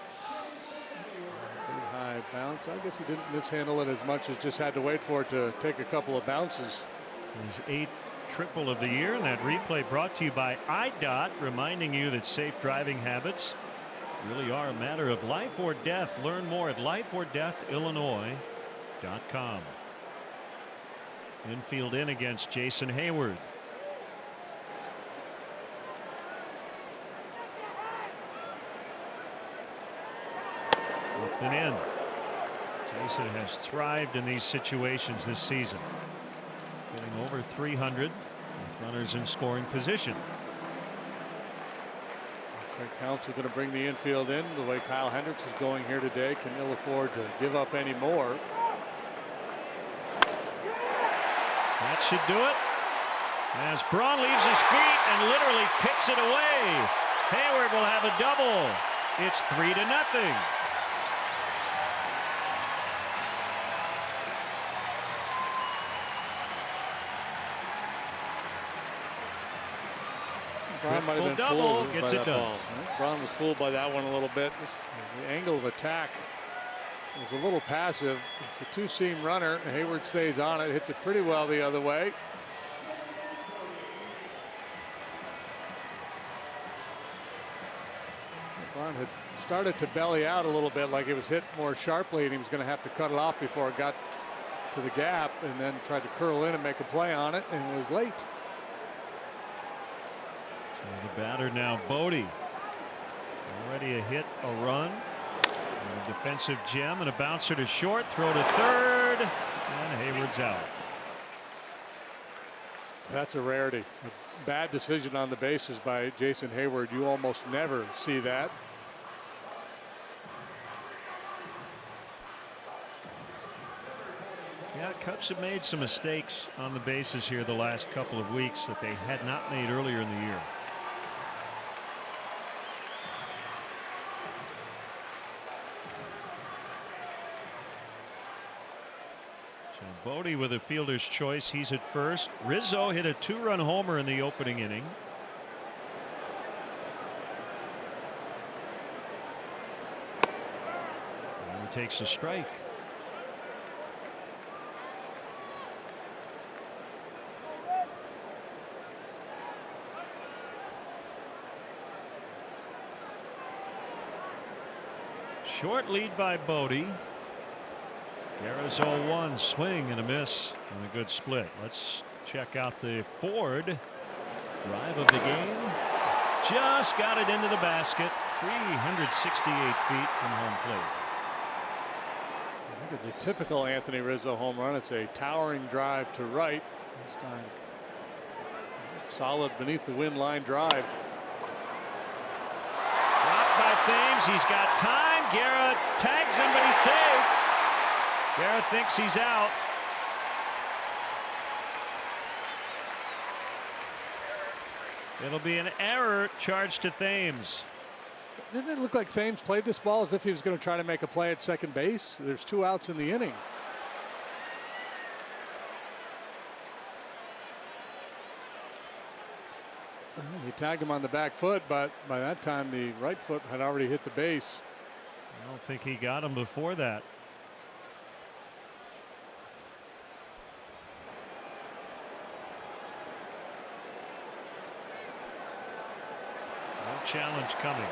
Big high bounce. I guess he didn't mishandle it as much as just had to wait for it to take a couple of bounces. His 8th triple of the year, and that replay brought to you by IDOT, reminding you that safe driving habits really are a matter of life or death. Learn more at lifeordeathillinois.com. Infield in against Jason Hayward. Up and in. Jason has thrived in these situations this season, getting over 300 with runners in scoring position. Craig Counsell going to bring the infield in. The way Kyle Hendricks is going here today, can ill afford to give up any more. That should do it, as Braun leaves his feet and literally kicks it away. Hayward will have a double. It's 3-0. Braun might have been double fooled gets by it that done. ball. Braun was fooled by that one a little bit. The angle of attack was a little passive. It's a 2-seam runner. Hayward stays on it, hits it pretty well the other way. Braun had started to belly out a little bit, like it was hit more sharply, and he was going to have to cut it off before it got to the gap, and then tried to curl in and make a play on it, and was late. So the batter now, Bodie. Already a hit, a run. A defensive gem and a bouncer to short, throw to third, and Hayward's out. That's a rarity. A bad decision on the bases by Jason Hayward. You almost never see that. Yeah, Cubs have made some mistakes on the bases here the last couple of weeks that they had not made earlier in the year. Bodie with a fielder's choice. He's at first. Rizzo hit a 2-run homer in the opening inning. And he takes a strike. Short lead by Bodie. Garrett's 0-1, swing and a miss, and a good split. Let's check out the Ford drive of the game. Just got it into the basket, 368 feet from home plate. Look at the typical Anthony Rizzo home run. It's a towering drive to right. This time solid beneath the wind line drive. Dropped by Thames. He's got time. Guerra tags him, but he's safe. Guerra thinks he's out. It'll be an error charged to Thames. Didn't it look like Thames played this ball as if he was going to try to make a play at second base? There's 2 outs in the inning. He tagged him on the back foot, but by that time the right foot had already hit the base. I don't think he got him before that. No challenge coming.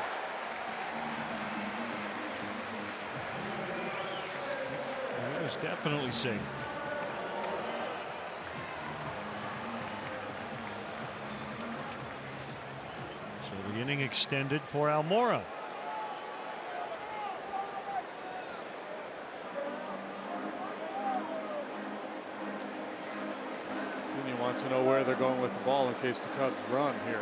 It was definitely safe. So the inning extended for Almora. And he wants to know where they're going with the ball in case the Cubs run here.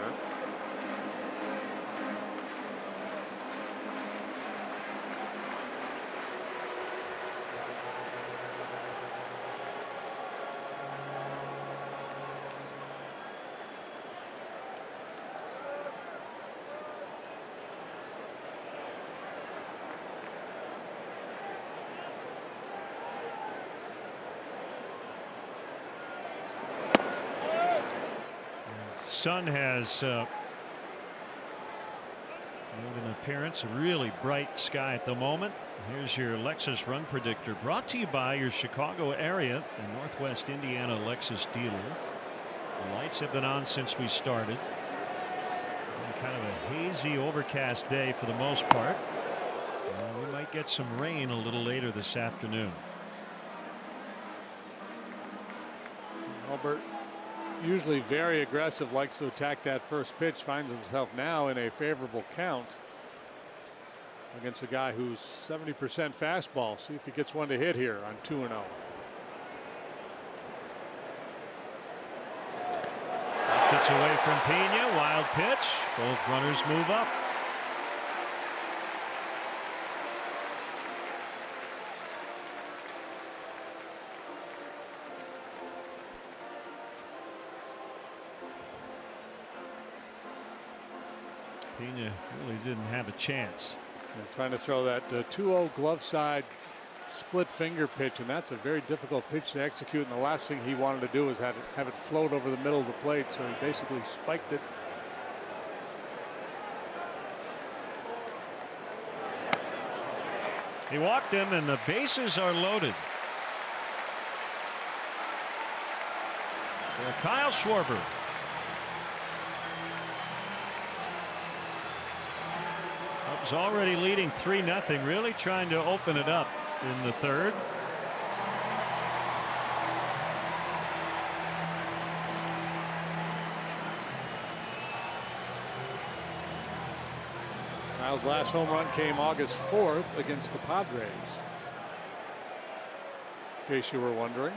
Sun has made an appearance. A really bright sky at the moment. Here's your Lexus run predictor, brought to you by your Chicago area and Northwest Indiana Lexus dealer. The lights have been on since we started. Kind of a hazy, overcast day for the most part. We might get some rain a little later this afternoon. Albert, usually very aggressive, likes to attack that first pitch, finds himself now in a favorable count against a guy who's 70% fastball. See if he gets one to hit here on 2-0. Gets away from Pena. Wild pitch. Both runners move up. Pena really didn't have a chance. Trying to throw that 2-0 glove side split finger pitch, and that's a very difficult pitch to execute, and the last thing he wanted to do was have it float over the middle of the plate, so he basically spiked it. He walked him, and the bases are loaded. For Kyle Schwarber. Cubs already leading 3-0, really trying to open it up in the third. Kyle's last home run came August 4th against the Padres, in case you were wondering.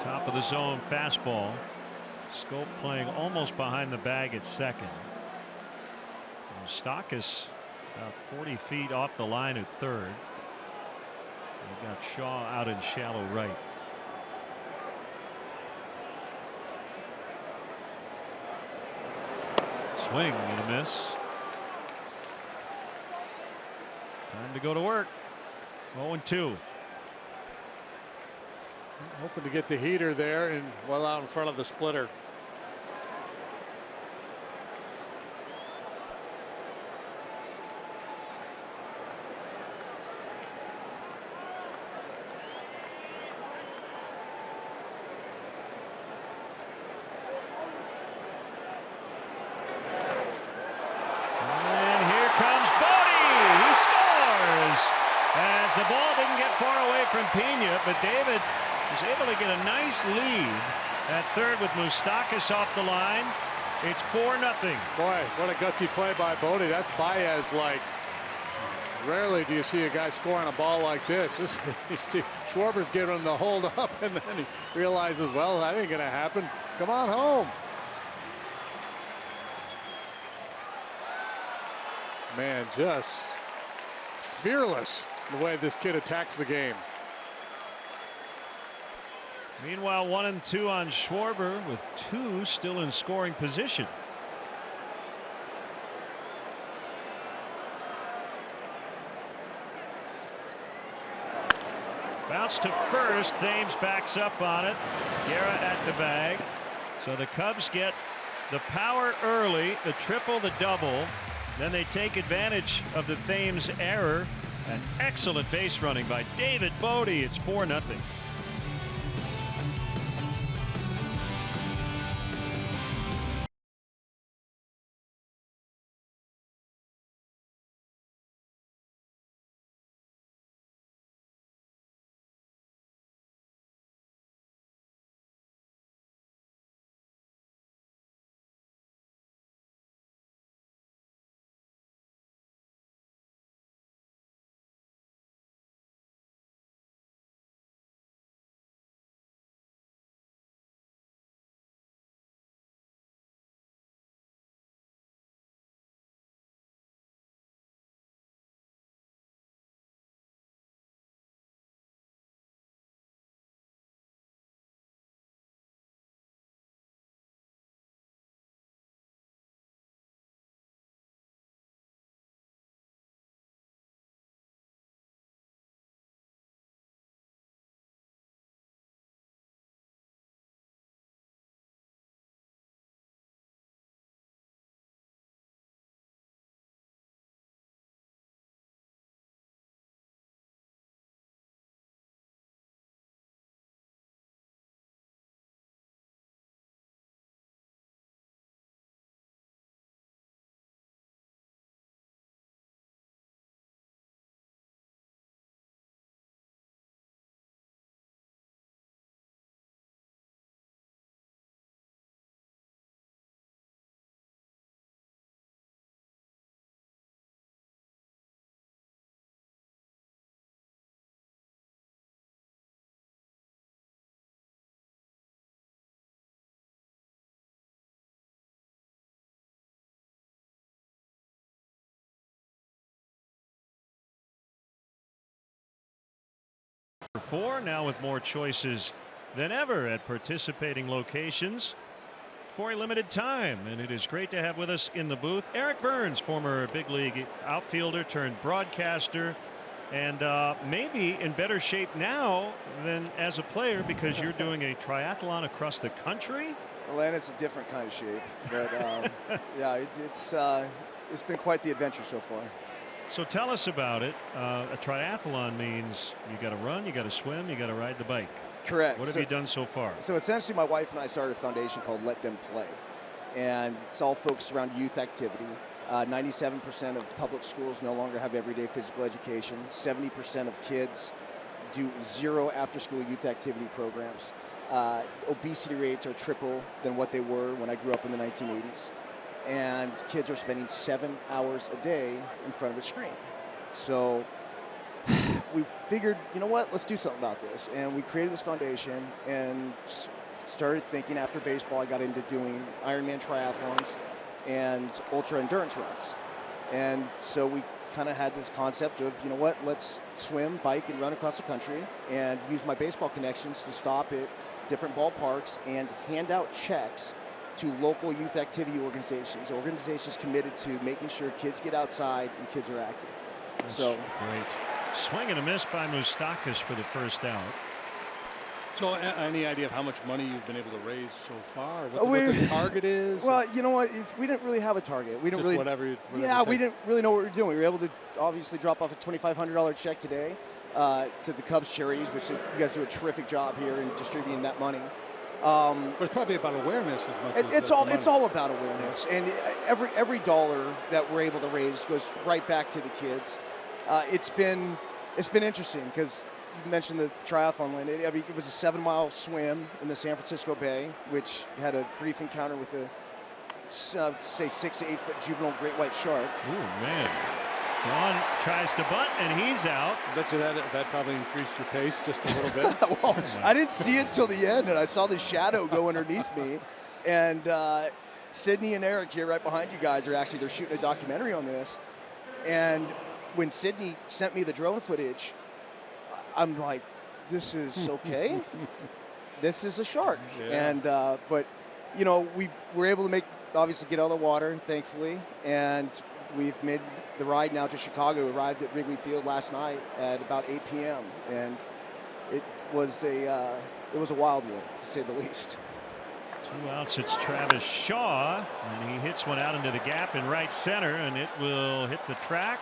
Top of the zone fastball. Scope playing almost behind the bag at second. Stockus about 40 feet off the line at third. We've got Shaw out in shallow right. Swing and a miss. Time to go to work. 0-2. Hoping to get the heater there and well out in front of the splitter. And here comes Bodie. He scores as the ball didn't get far away from Pena, but David was able to get a nice lead at third with Moustakas off the line. It's 4-0. Boy, what a gutsy play by Bodie. That's Baez like Rarely do you see a guy score on a ball like this. You see Schwarber's giving him the hold up, and then he realizes, well, that ain't going to happen. Come on home. Man, just fearless the way this kid attacks the game. Meanwhile, 1-2 on Schwarber with 2 still in scoring position. Bounce to first. Thames backs up on it. Guerra at the bag. So the Cubs get the power early, the triple, the double. Then they take advantage of the Thames error. An excellent base running by David Bodie. It's 4-0. Four now with more choices than ever at participating locations for a limited time, and it is great to have with us in the booth Eric Burns, former big league outfielder turned broadcaster, and maybe in better shape now than as a player because you're doing a triathlon across the country. Well, and it's a different kind of shape, but yeah, it's been quite the adventure so far. So tell us about it. A triathlon means you got to run, you got to swim, you got to ride the bike. Correct. What have you done so far? So essentially, my wife and I started a foundation called Let Them Play, and it's all focused around youth activity. 97% of public schools no longer have everyday physical education. 70% of kids do 0 after-school youth activity programs. Obesity rates are triple than what they were when I grew up in the 1980s. And kids are spending 7 hours a day in front of a screen. So we figured, you know what, let's do something about this. And we created this foundation and started thinking after baseball, I got into doing Ironman triathlons and ultra endurance runs. And so we kind of had this concept of, you know what, let's swim, bike, and run across the country and use my baseball connections to stop at different ballparks and hand out checks to local youth activity organizations committed to making sure kids get outside and kids are active. That's so great. Swing and a miss by Moustakas for the first out. So any idea of how much money you've been able to raise so far? What the target is? Well, you know what? We didn't really have a target. We didn't Just really. whatever we didn't really know what we were doing. We were able to obviously drop off a $2,500 check today to the Cubs charities, which you guys do a terrific job here in distributing that money. But it's probably about awareness as much as it's all about awareness, and every dollar that we're able to raise goes right back to the kids. It's been interesting because you mentioned the triathlon lane. It was a 7-mile swim in the San Francisco Bay, which had a brief encounter with a say 6 to 8 foot juvenile great white shark. Ooh, man. Vaughn tries to bunt, and he's out. I bet you that probably increased your pace just a little bit. Well, I didn't see it till the end, and I saw the shadow go underneath me. And Sydney and Eric here right behind you guys they're shooting a documentary on this. And when Sydney sent me the drone footage, I'm like, this is okay. This is a shark. Yeah. And but you know, we were able to obviously get out of the water, thankfully, and we've made the ride now to Chicago. We arrived at Wrigley Field last night at about 8 p.m. and it was a wild one, to say the least. 2 outs. It's Travis Shaw, and he hits one out into the gap in right center, and it will hit the track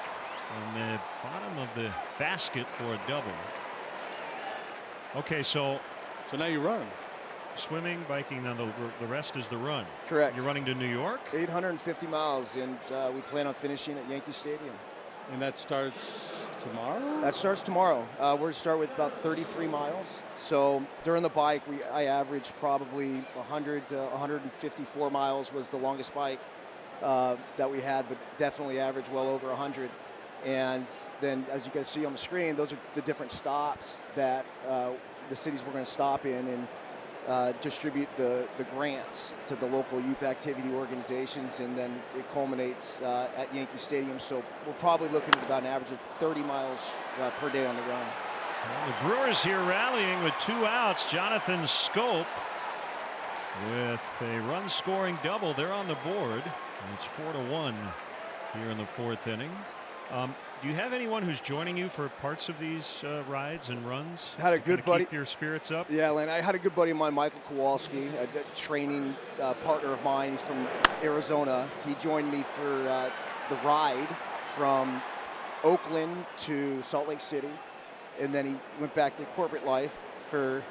on the bottom of the basket for a double. Okay, so now you run. Swimming, biking, now the rest is the run. Correct. You're running to New York? 850 miles, and we plan on finishing at Yankee Stadium. And that starts tomorrow? That starts tomorrow. We're going to start with about 33 miles. So during the bike, I averaged probably 100 to 154 miles was the longest bike that we had, but definitely averaged well over 100. And then, as you guys see on the screen, those are the different stops that the cities we're going to stop in and distribute the grants to the local youth activity organizations, and then it culminates at Yankee Stadium. So we're probably looking at about an average of 30 miles per day on the run. Well, the Brewers here rallying with 2 outs. Jonathan Scope with a run-scoring double. They're on the board. And it's 4-1 here in the 4th inning. Do you have anyone who's joining you for parts of these rides and runs? Had a good buddy. Keep your spirits up? Yeah, Len, I had a good buddy of mine, Michael Kowalski, a training partner of mine. He's from Arizona. He joined me for the ride from Oakland to Salt Lake City, and then he went back to corporate life for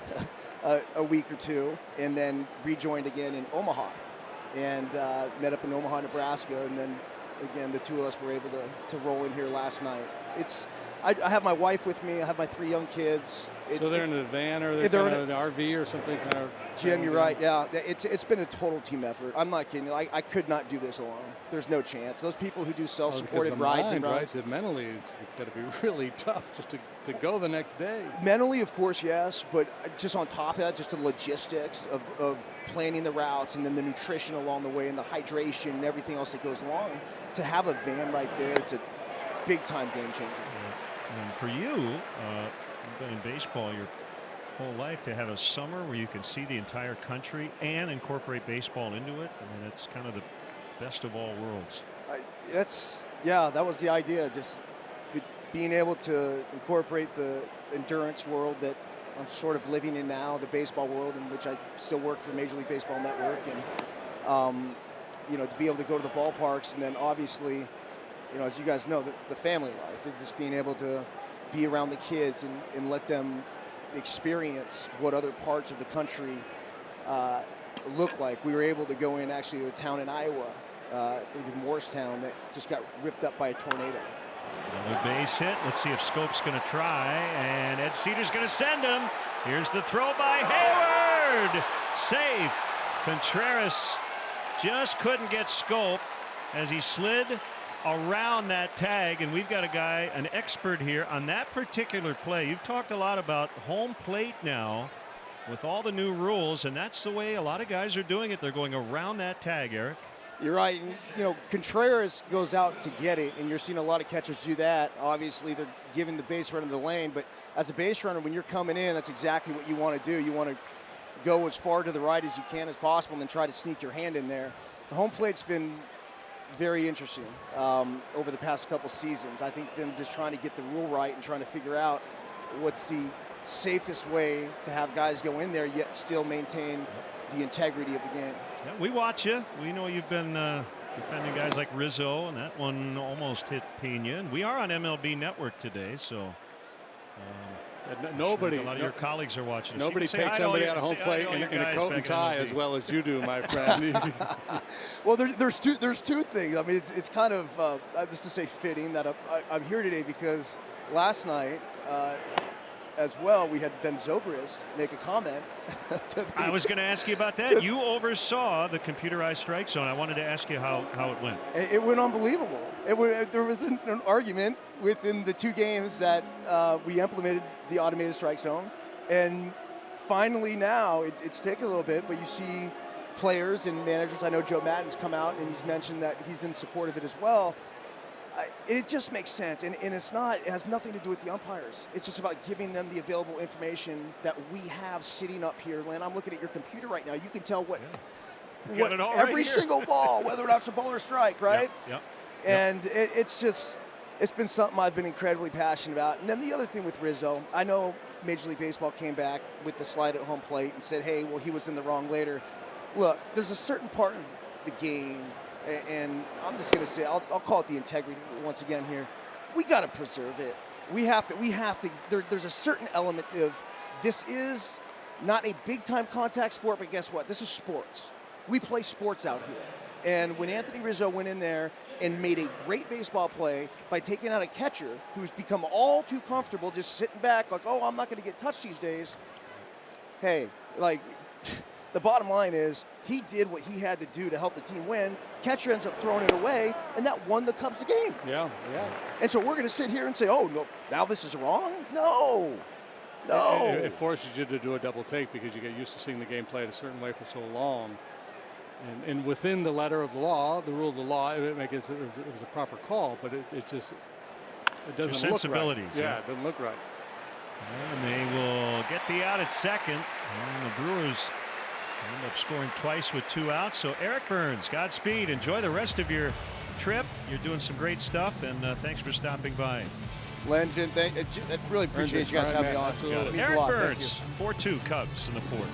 a week or two, and then rejoined again in Omaha, and met up in Omaha, Nebraska, and then again, the two of us were able to roll in here last night. I have my wife with me. I have my 3 young kids. So they're in a van or they're in an RV or something? Jim, you're right. Yeah, it's been a total team effort. I'm not kidding. I could not do this alone. There's no chance. Those people who do self-supported rides and runs. Right? Mentally, it's got to be really tough just to go the next day. Mentally, of course, yes. But just on top of that, just the logistics of planning the routes and then the nutrition along the way and the hydration and everything else that goes along. To have a van right there, it's a big-time game changer. And for you, you've been in baseball your whole life, to have a summer where you can see the entire country and incorporate baseball into it. I mean, it's kind of the best of all worlds. That was the idea, just being able to incorporate the endurance world that I'm sort of living in now, the baseball world, in which I still work for Major League Baseball Network, and to be able to go to the ballparks, and then obviously, as you guys know, the family life, and just being able to be around the kids and let them experience what other parts of the country look like. We were able to go in actually to a town in Iowa, Morristown, that just got ripped up by a tornado. Another base hit. Let's see if Scope's going to try, and Ed Cedar's going to send him. Here's the throw by Hayward. Safe. Contreras just couldn't get Scope as he slid around that tag, and we've got a guy, an expert here on that particular play. You've talked a lot about home plate now with all the new rules, and that's the way a lot of guys are doing it. They're going around that tag, Eric. You're right. Contreras goes out to get it, and you're seeing a lot of catchers do that. Obviously, they're giving the base runner the lane, but as a base runner, when you're coming in, that's exactly what you want to do. You want to go as far to the right as you can as possible and then try to sneak your hand in there. The home plate's been very interesting over the past couple seasons. I think them just trying to get the rule right and trying to figure out what's the safest way to have guys go in there yet still maintain the integrity of the game. Yeah, we watch you. We know you've been defending guys like Rizzo, and that one almost hit Pena. And we are on MLB Network today, so nobody, a lot of your colleagues are watching. Nobody takes somebody out of home plate in a coat and tie as well as you do, my friend. Well, there's two things. I mean, it's kind of just to say fitting that I'm here today because last night as well, we had Ben Zobrist make a comment. I was going to ask you about that. You oversaw the computerized strike zone. I wanted to ask you how it went. It went unbelievable. There was an argument within the 2 games that we implemented the automated strike zone, and finally now it's taken a little bit, but you see players and managers. I know Joe Madden's come out and he's mentioned that he's in support of it as well. It just makes sense, and it has nothing to do with the umpires. It's just about giving them the available information that we have sitting up here. Len, I'm looking at your computer right now. You can tell what every single ball, whether or not it's a ball or a strike, right? Yep. And it's been something I've been incredibly passionate about. And then the other thing with Rizzo, I know Major League Baseball came back with the slide at home plate and said, hey, well, he was in the wrong later. Look, there's a certain part of the game, and I'm just going to say, I'll call it the integrity once again here. We got to preserve it. We have to. There's a certain element of this is not a big-time contact sport, but guess what? This is sports. We play sports out here. And when Anthony Rizzo went in there and made a great baseball play by taking out a catcher who's become all too comfortable just sitting back like, oh, I'm not going to get touched these days. Hey, like, the bottom line is he did what he had to do to help the team win. Catcher ends up throwing it away, and that won the Cubs the game. Yeah. And so we're going to sit here and say, oh, no, now this is wrong? No. It forces you to do a double take because you get used to seeing the game played a certain way for so long. And within the letter of the law, the rule of the law, it was a proper call, but it doesn't look right. Yeah, it doesn't look right. And they will get the out at second. And the Brewers end up scoring twice with 2 outs. So Eric Burns, Godspeed. Enjoy the rest of your trip. You're doing some great stuff, and thanks for stopping by. Len, Jim, I really appreciate you guys having me on. Eric Burns, 4-2 Cubs in the 4th.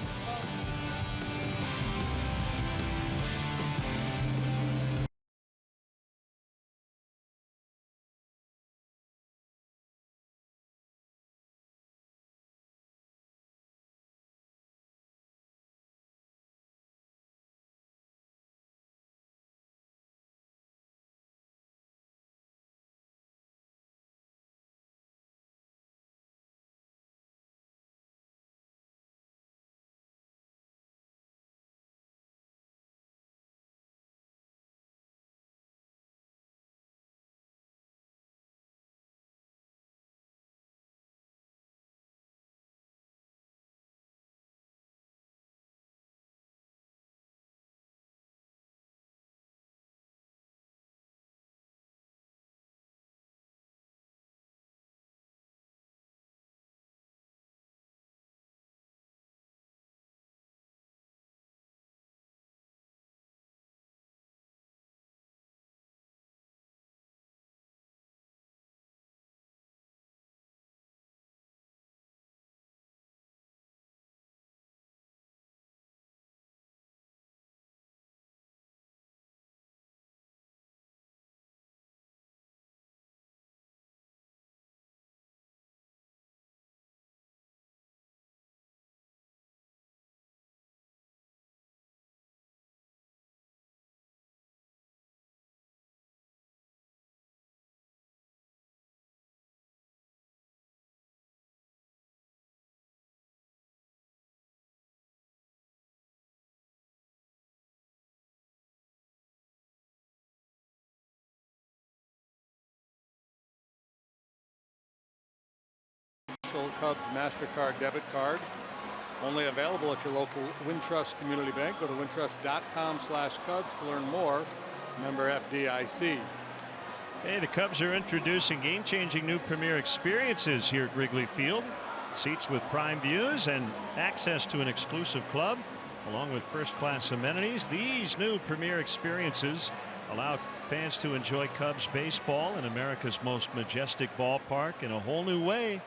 Cubs MasterCard debit card. Only available at your local Wintrust Community Bank. Go to wintrust.com/Cubs to learn more. Member FDIC. Hey, the Cubs are introducing game-changing new premier experiences here at Wrigley Field. Seats with prime views and access to an exclusive club, along with first-class amenities. These new premier experiences allow fans to enjoy Cubs baseball in America's most majestic ballpark in a whole new way.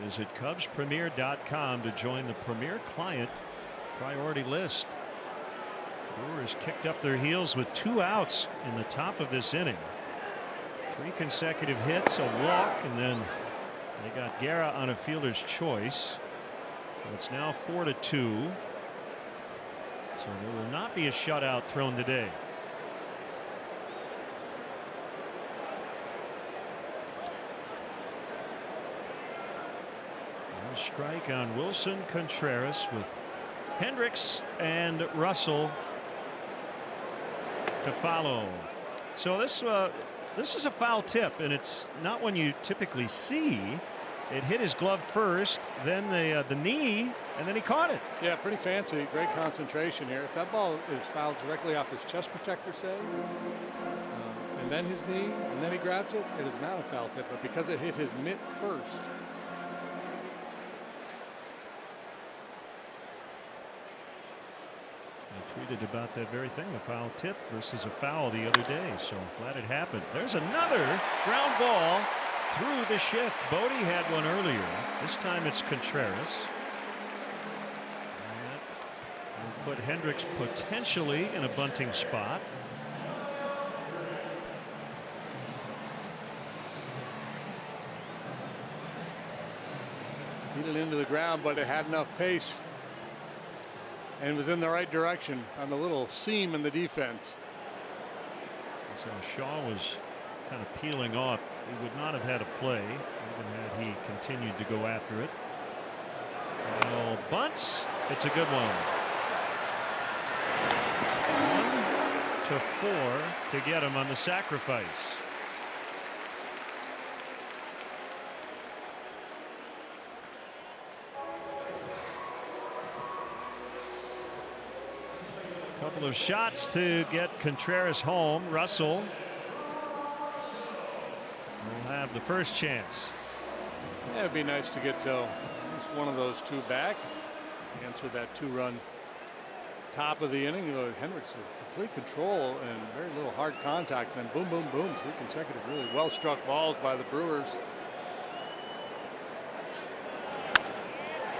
Visit CubsPremier.com to join the Premier Client priority list. Brewers kicked up their heels with 2 outs in the top of this inning. 3 consecutive hits, a walk, and then they got Guerra on a fielder's choice. It's now 4-2. So there will not be a shutout thrown today. strike on Wilson Contreras with Hendricks and Russell to follow. So this is a foul tip, and it's not one you typically see. It hit his glove first, then the knee, and then he caught it. Yeah, pretty fancy. Great concentration here. If that ball is fouled directly off his chest protector, say, and then his knee, and then he grabs it, it is not a foul tip. But because it hit his mitt first. I tweeted about that very thing, a foul tip versus a foul the other day. So glad it happened. There's another ground ball through the shift. Bodie had one earlier. This time it's Contreras. That will put Hendricks potentially in a bunting spot. Hit it into the ground, but it had enough pace and was in the right direction. Found a little seam in the defense. So Shaw was kind of peeling off. He would not have had a play even had he continued to go after it. Oh, bunts. It's a good one. 1-4 to get him on the sacrifice. Couple of shots to get Contreras home. Russell will have the first chance. Yeah, it'd be nice to get just one of those two back. Answer that 2-run top of the inning. Hendricks with complete control and very little hard contact. Then boom, boom, boom. 3 consecutive really well struck balls by the Brewers.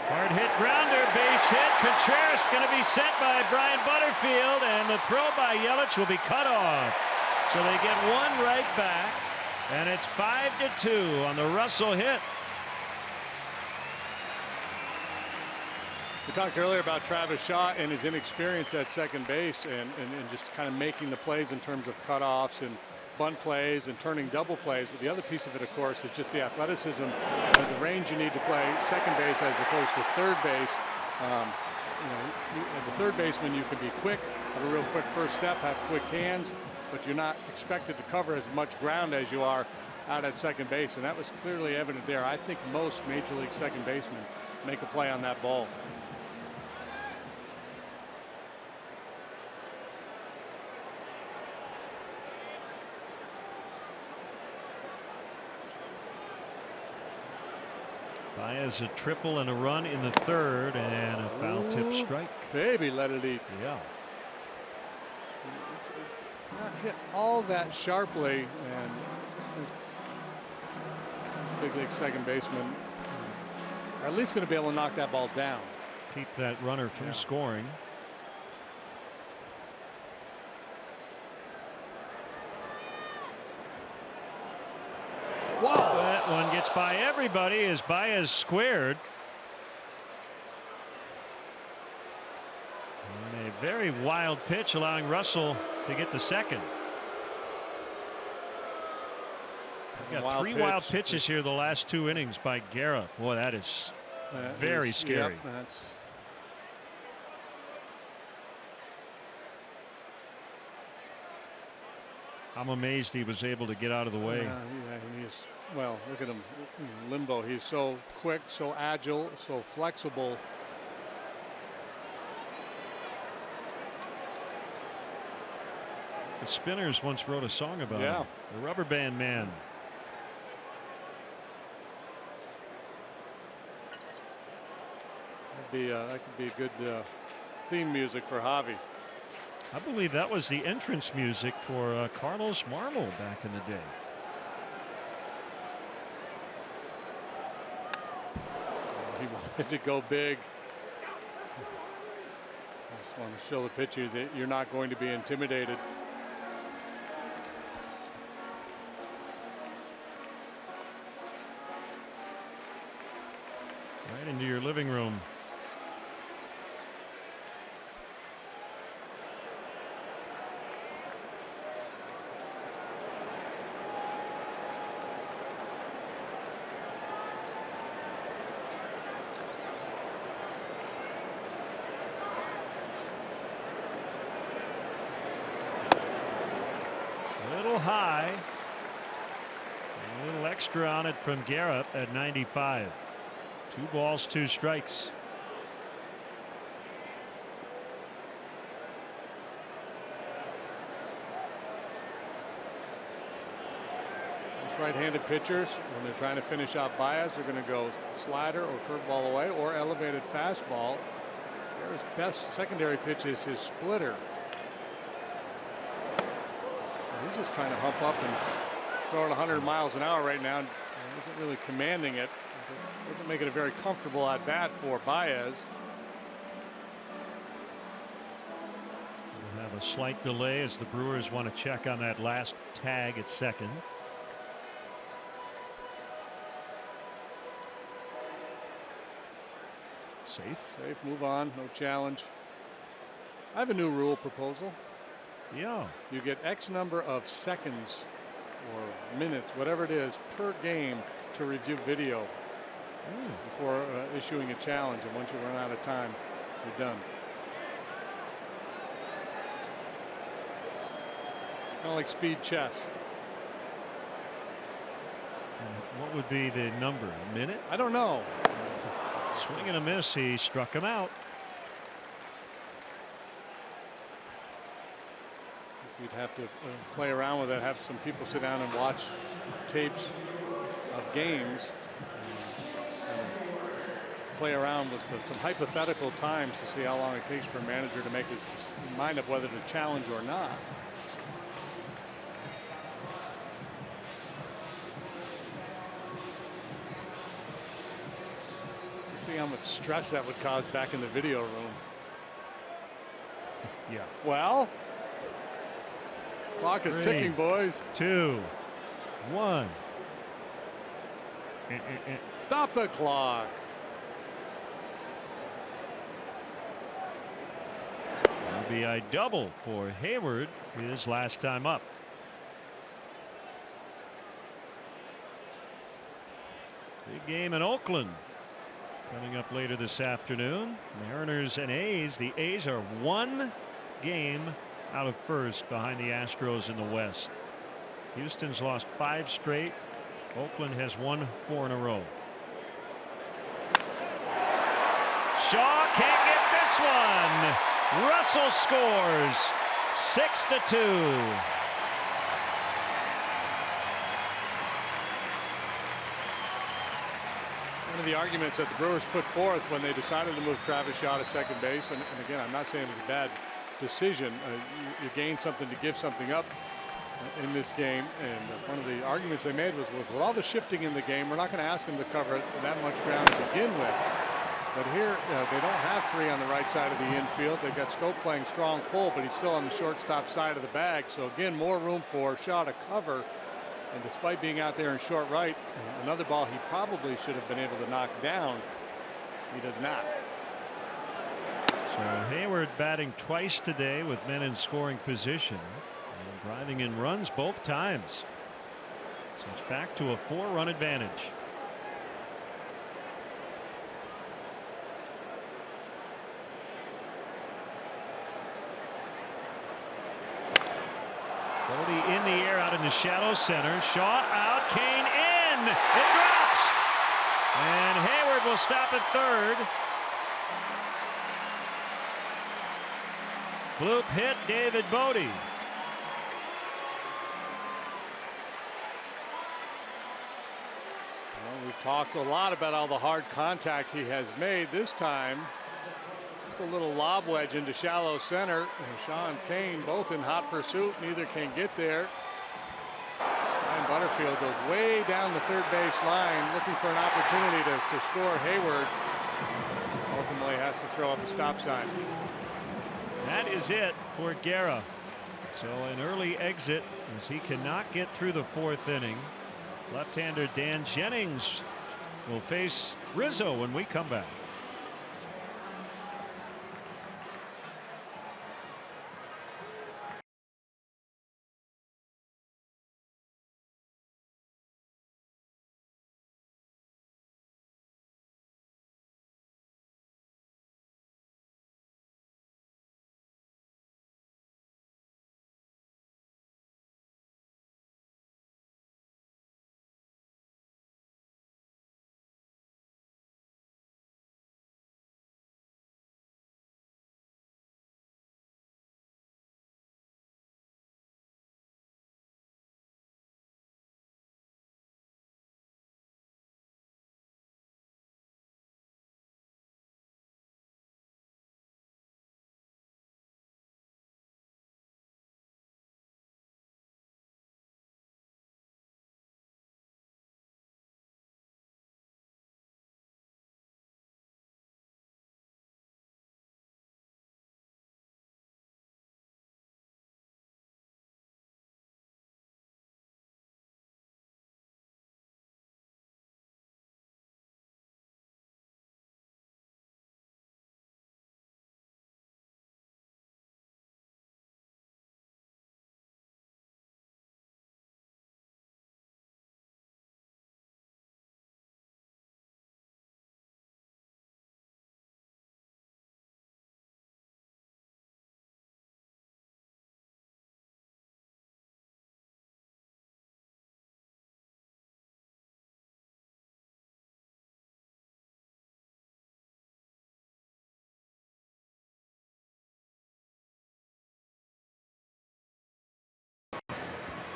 Hard hit grounder, base hit. Contreras going to be sent by Brian Butterfield, and the throw by Yelich will be cut off. So they get one right back, and it's 5-2 on the Russell hit. We talked earlier about Travis Shaw and his inexperience at second base and just kind of making the plays in terms of cutoffs and bunt plays and turning double plays. But the other piece of it, of course, is just the athleticism and the range you need to play second base as opposed to third base. As a third baseman, you can be quick, have a real quick first step, have quick hands, but you're not expected to cover as much ground as you are out at second base. And that was clearly evident there. I think most Major League second basemen make a play on that ball. Baez a triple and a run in the third, and a foul tip strike. Baby, let it eat. Yeah. It's not hit all that sharply, and just the big league second baseman are at least going to be able to knock that ball down. Keep that runner from scoring. Wow. That one gets by everybody as Baez squared. And a very wild pitch allowing Russell to get to second. We've got three wild pitches here the last 2 innings by Guerra. Boy, that is very scary. Yep, that's I'm amazed he was able to get out of the way. Well, look at him in limbo. He's so quick, so agile, so flexible. The Spinners once wrote a song about him. The Rubber Band Man. That could be a good theme music for Javi. I believe that was the entrance music for Carlos Marmol back in the day. He wanted to go big. I just want to show the pitcher that you're not going to be intimidated. Right into your living room. A little high. A little extra on it from Garrett at 95. 2 balls, 2 strikes. Most right-handed pitchers, when they're trying to finish off Baez, they're going to go slider or curveball away or elevated fastball. Garrett's best secondary pitch is his splitter. So he's just trying to hump up and throw it 100 miles an hour right now. And isn't really commanding it. Doesn't make it a very comfortable at bat for Baez. We'll have a slight delay as the Brewers want to check on that last tag at second. Safe, move on, no challenge. I have a new rule proposal. Yeah. You get X number of seconds or minutes, whatever it is, per game to review video before issuing a challenge. And once you run out of time, you're done. Kind of like speed chess. And what would be the number? A minute? I don't know. Swing and a miss. He struck him out. We'd have to play around with it, have some people sit down and watch tapes of games, and play around with some hypothetical times to see how long it takes for a manager to make his mind up whether to challenge or not. See how much stress that would cause back in the video room. Yeah. Well, clock is 3, ticking, boys. 2, 1. Stop the clock. RBI double for Hayward, his last time up. Big game in Oakland coming up later this afternoon. Mariners and A's. The A's are 1 game out of first behind the Astros in the West. Houston's lost 5 straight. Oakland has won 4 in a row. Shaw can't get this one. Russell scores 6-2. One of the arguments that the Brewers put forth when they decided to move Travis Shaw to second base, and again, I'm not saying it was a bad decision. You gain something to give something up in this game, and one of the arguments they made was with all the shifting in the game, we're not going to ask him to cover that much ground to begin with. But here they don't have 3 on the right side of the infield. They've got Scope playing strong pull, but he's still on the shortstop side of the bag. So again, more room for Shaw to cover. And despite being out there in short right, another ball he probably should have been able to knock down, he does not. So Hayward batting twice today with men in scoring position and driving in runs both times. So it's back to a 4-run advantage. Bodie in the air out in the shallow center. Shaw out. Kane in. It drops. And Hayward will stop at third. Bloop hit David Bodie. Well, we've talked a lot about all the hard contact he has made. This time, just a little lob wedge into shallow center. And Shaw and Kane both in hot pursuit. Neither can get there. Ryan Butterfield goes way down the third base line looking for an opportunity to score. Hayward ultimately has to throw up a stop sign. That is it for Guerra. So an early exit as he cannot get through the 4th inning. Left-hander Dan Jennings will face Rizzo when we come back.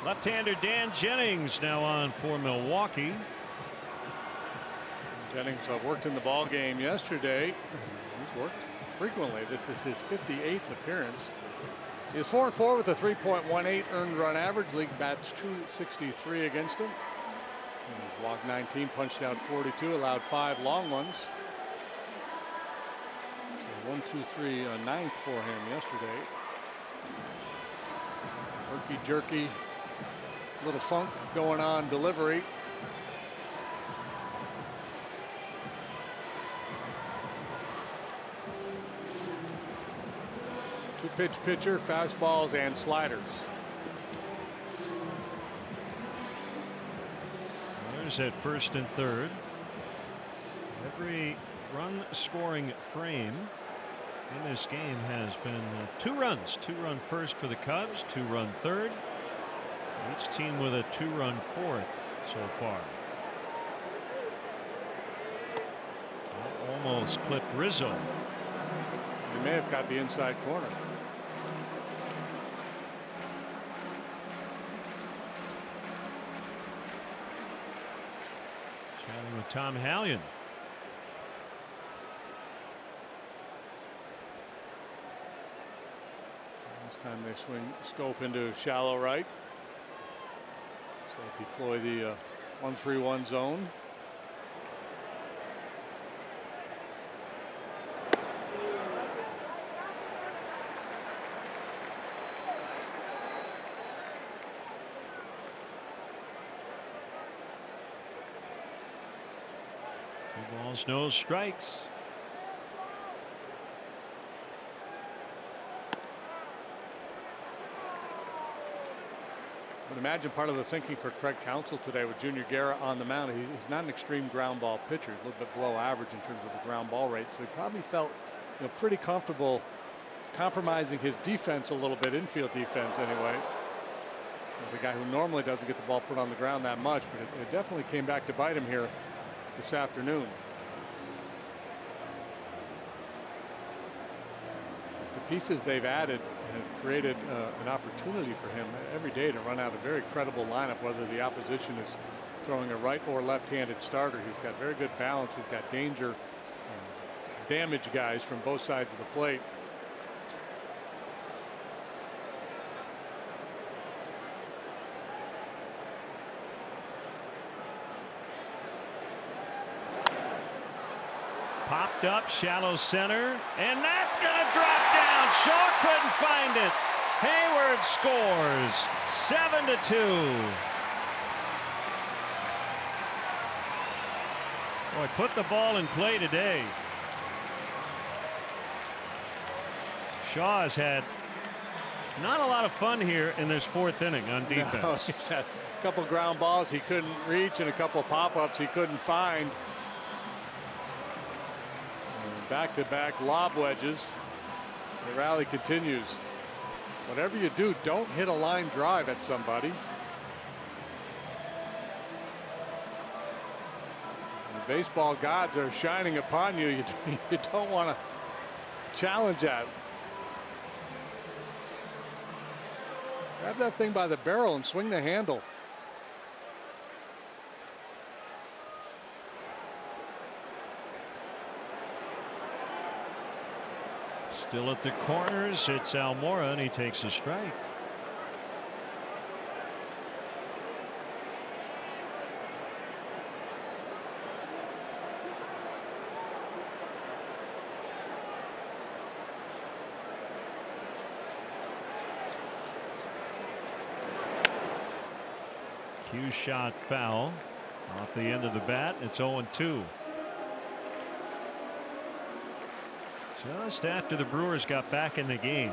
Left-hander Dan Jennings now on for Milwaukee. Jennings worked in the ball game yesterday. He's worked frequently. This is his 58th appearance. He is 4-4 with a 3.18 earned run average. League bats .263 against him. He's walked 19, punched out 42, allowed 5 long ones. So 1, 2, 3, a ninth for him yesterday. Herky jerky, little funk going on delivery. Two-pitch pitcher, fastballs and sliders. Runners at first and third. Every run scoring frame in this game has been 2 runs. 2-run first for the Cubs, 2-run third. Each team with a 2-run fourth so far. Almost clipped Rizzo. He may have got the inside corner. Chatting with Tom Hallion. This time they swing scope into shallow right. So they deploy the 1-3-1 zone. No strikes. I would imagine part of the thinking for Craig Counsell today with Junior Guerra on the mound. He's not an extreme ground ball pitcher. He's a little bit below average in terms of the ground ball rate. So he probably felt pretty comfortable compromising his defense a little bit, infield defense anyway. He's a guy who normally doesn't get the ball put on the ground that much, but it definitely came back to bite him here this afternoon. The pieces they've added have created an opportunity for him every day to run out a very credible lineup, whether the opposition is throwing a right or left-handed starter. He's got very good balance. He's got danger, damage guys from both sides of the plate. Popped up, shallow center, and that's going to drop down. Shaw couldn't find it. Hayward scores 7-2. Boy, put the ball in play today. Shaw has had not a lot of fun here in this 4th inning on defense. No, he's had a couple ground balls he couldn't reach and a couple pop-ups he couldn't find. Back-to-back lob wedges. The rally continues. Whatever you do, don't hit a line drive at somebody. The baseball gods are shining upon you. You don't want to challenge that. Grab that thing by the barrel and swing the handle. Still at the corners, it's Almora, and he takes a strike. Cue shot foul off the end of the bat. It's 0-2. Just after the Brewers got back in the game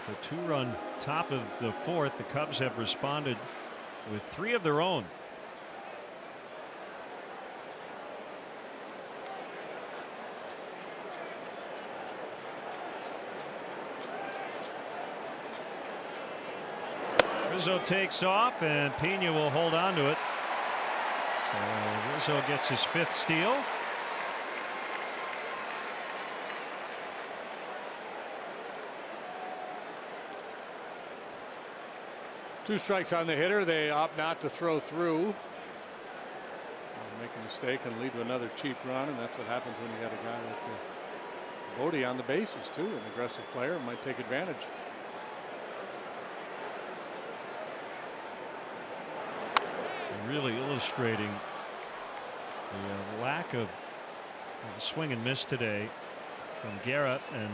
with a 2-run top of the 4th, the Cubs have responded with 3 of their own. Rizzo takes off, and Pena will hold on to it. So Rizzo gets his 5th steal. 2 strikes on the hitter. They opt not to throw through. Make a mistake and lead to another cheap run, and that's what happens when you got a guy like Bodie on the bases too. An aggressive player might take advantage. Really illustrating the lack of swing and miss today from Guerra, and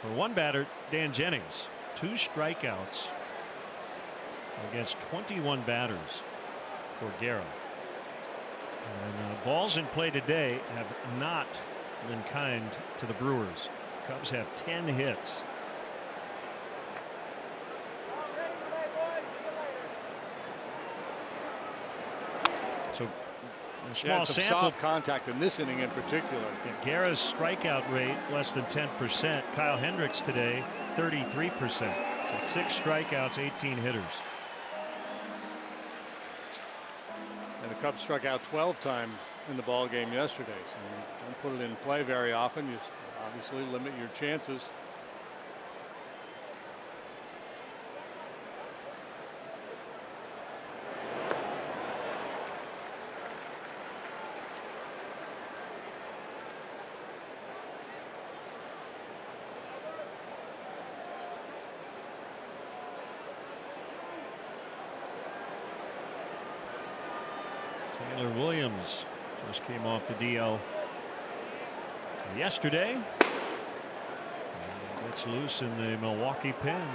for one batter, Dan Jennings, 2 strikeouts against 21 batters for Guerra. And balls in play today have not been kind to the Brewers. Cubs have 10 hits. So a small some sample. soft contact in this inning in particular. Guerra's strikeout rate less than 10%. Kyle Hendricks today 33%. So 6 strikeouts, 18 hitters. And the Cubs struck out 12 times in the ball game yesterday. So you don't put it in play very often. You obviously limit your chances. Taylor Williams just came off the DL yesterday. And gets loose in the Milwaukee pen.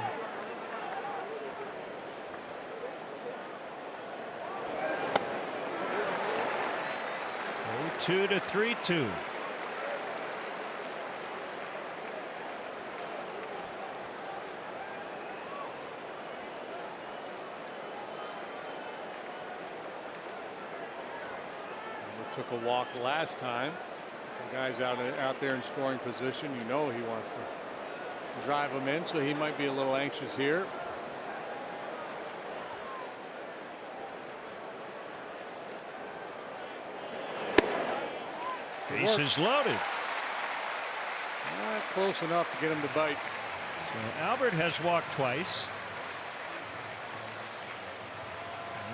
Two to 3-2. Took a walk last time. The guy's out there in scoring position. You know he wants to drive him in, so he might be a little anxious here. Bases loaded. Not close enough to get him to bite. So Albert has walked twice.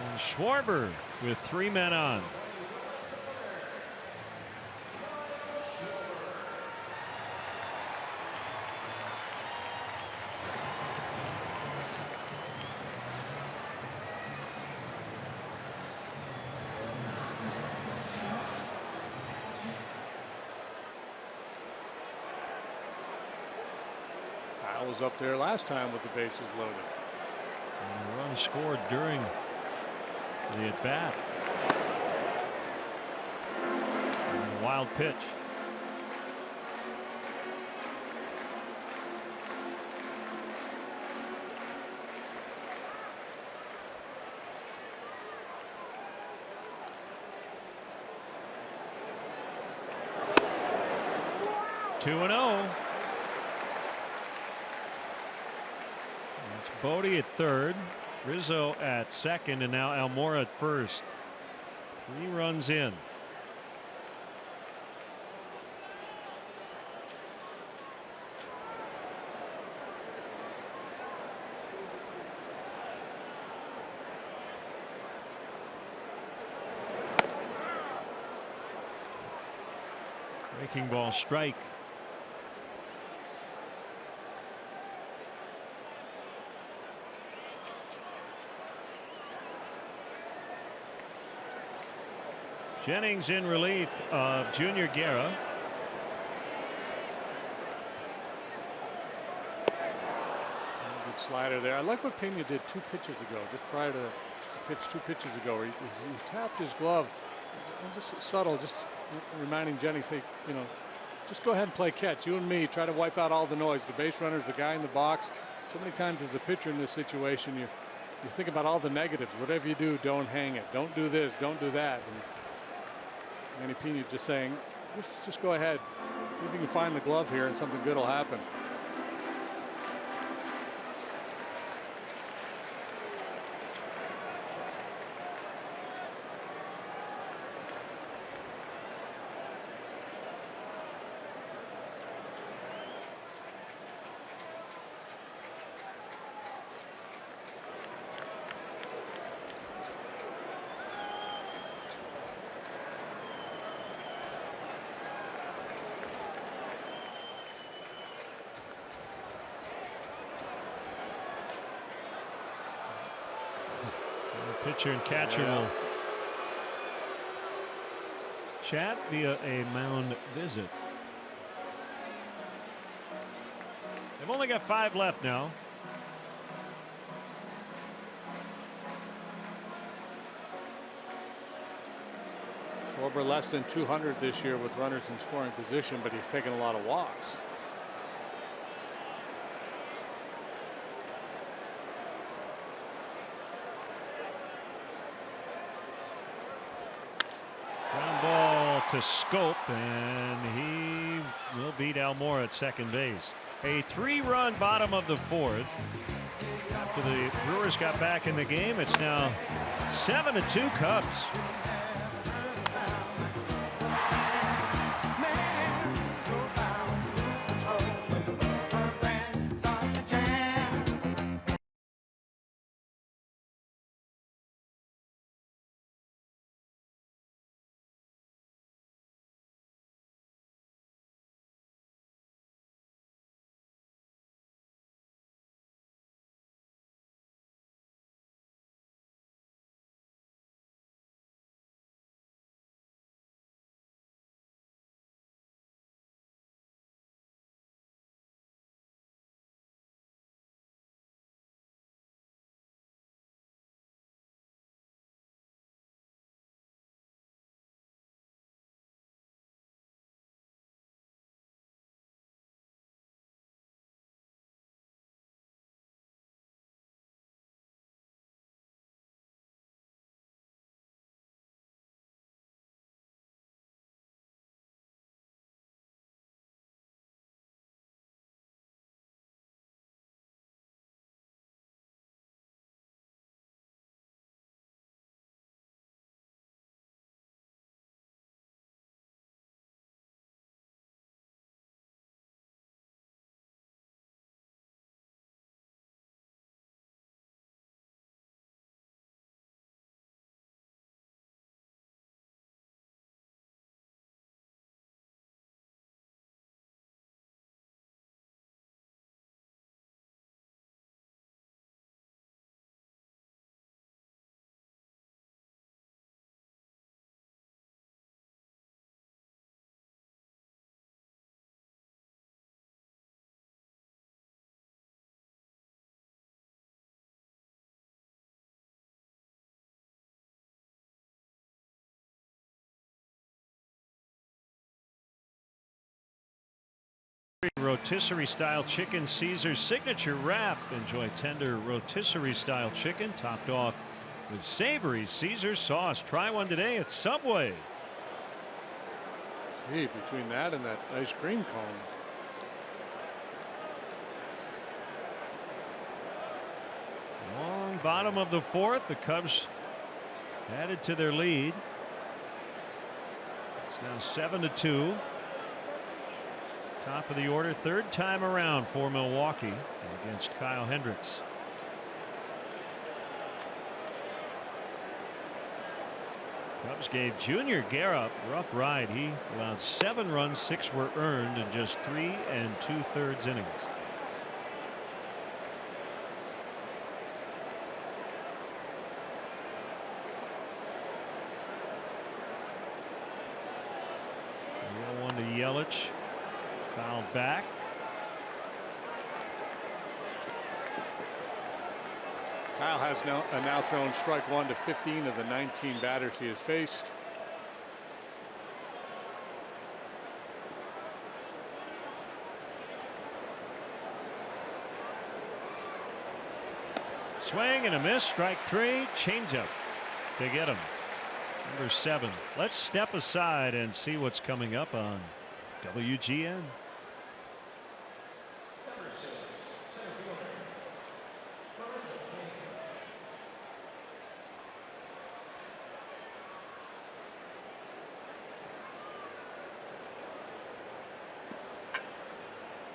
And Schwarber with 3 men on. Was up there last time with the bases loaded. And a run scored during the at bat. And a wild pitch. Two and 0. Bodie at third, Rizzo at second, and now Almora at first. 3 runs in. Breaking ball strike. Jennings in relief of Junior Guerra. Good slider there. I like what Pena did 2 pitches ago, just prior to the pitch 2 pitches ago, where he tapped his glove, just subtle, just reminding Jennings, hey, you know, just go ahead and play catch. You and me, try to wipe out all the noise. The base runner's the guy in the box. So many times as a pitcher in this situation, you think about all the negatives. Whatever you do, don't hang it. Don't do this. Don't do that. And Manny Pena just saying, just go ahead, see if you can find the glove here and something good will happen. Pitcher and catcher will chat via a mound visit. They've only got 5 left now. Schwarber less than 200 this year with runners in scoring position, but he's taken a lot of walks. Ground ball to Scope, and he will beat Almora at second base. A 3-run bottom of the 4th. After the Brewers got back in the game, it's now 7-2 Cubs. Rotisserie style chicken Caesar's signature wrap. Enjoy tender rotisserie style chicken topped off with savory Caesar sauce. Try one today at Subway. Gee, between that and that ice cream cone. Long bottom of the 4th. The Cubs added to their lead. It's now 7-2. Top of the order, 3rd time around for Milwaukee against Kyle Hendricks. Cubs gave Junior Guerra a rough ride. He allowed 7 runs, 6 were earned in just 3 2/3 innings. One to Yelich. Fouled back. Kyle has now thrown strike 1 to 15 of the 19 batters he has faced. Swing and a miss. Strike 3. Changeup to get him. Number 7. Let's step aside and see what's coming up on WGN.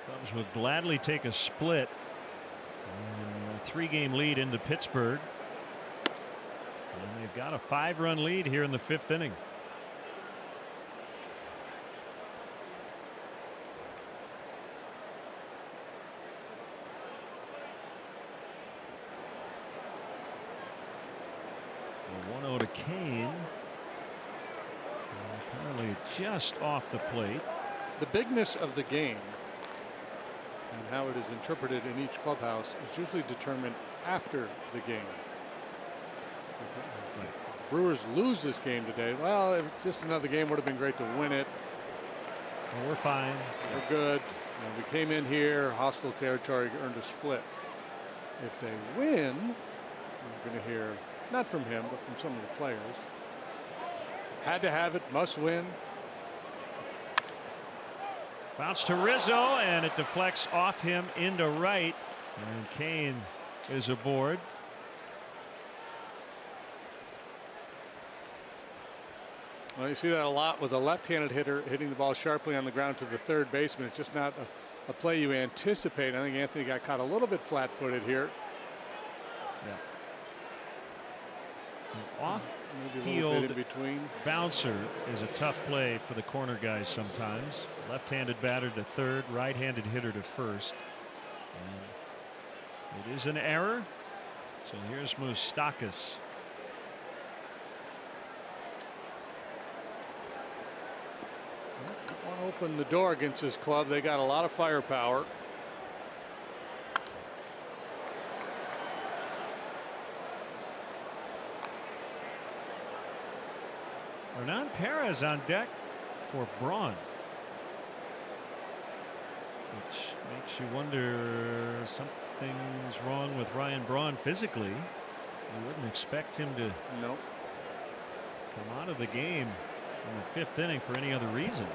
Cubs would gladly take a split. A 3-game lead into Pittsburgh. And they've got a 5-run lead here in the 5th inning. 1-0 to Kane. Apparently just off the plate. The bigness of the game and how it is interpreted in each clubhouse is usually determined after the game. If the Brewers lose this game today, well, if just another game would have been great to win it. Well, we're fine. We're good. We came in here, hostile territory, earned a split. If they win, we're going to hear, not from him, but from some of the players. Had to have it, must win. Bounce to Rizzo, and it deflects off him into right. And Kane is aboard. Well, you see that a lot with a left-handed hitter hitting the ball sharply on the ground to the third baseman. It's just not a play you anticipate. I think Anthony got caught a little bit flat-footed here. Yeah. Off-field bouncer is a tough play for the corner guys sometimes. Left-handed batter to third, right-handed hitter to first. And it is an error. So here's Moustakas. Want to open the door against this club. They got a lot of firepower. Hernan Perez on deck for Braun, which makes you wonder something's wrong with Ryan Braun physically. You wouldn't expect him to come out of the game in the fifth inning for any other reason.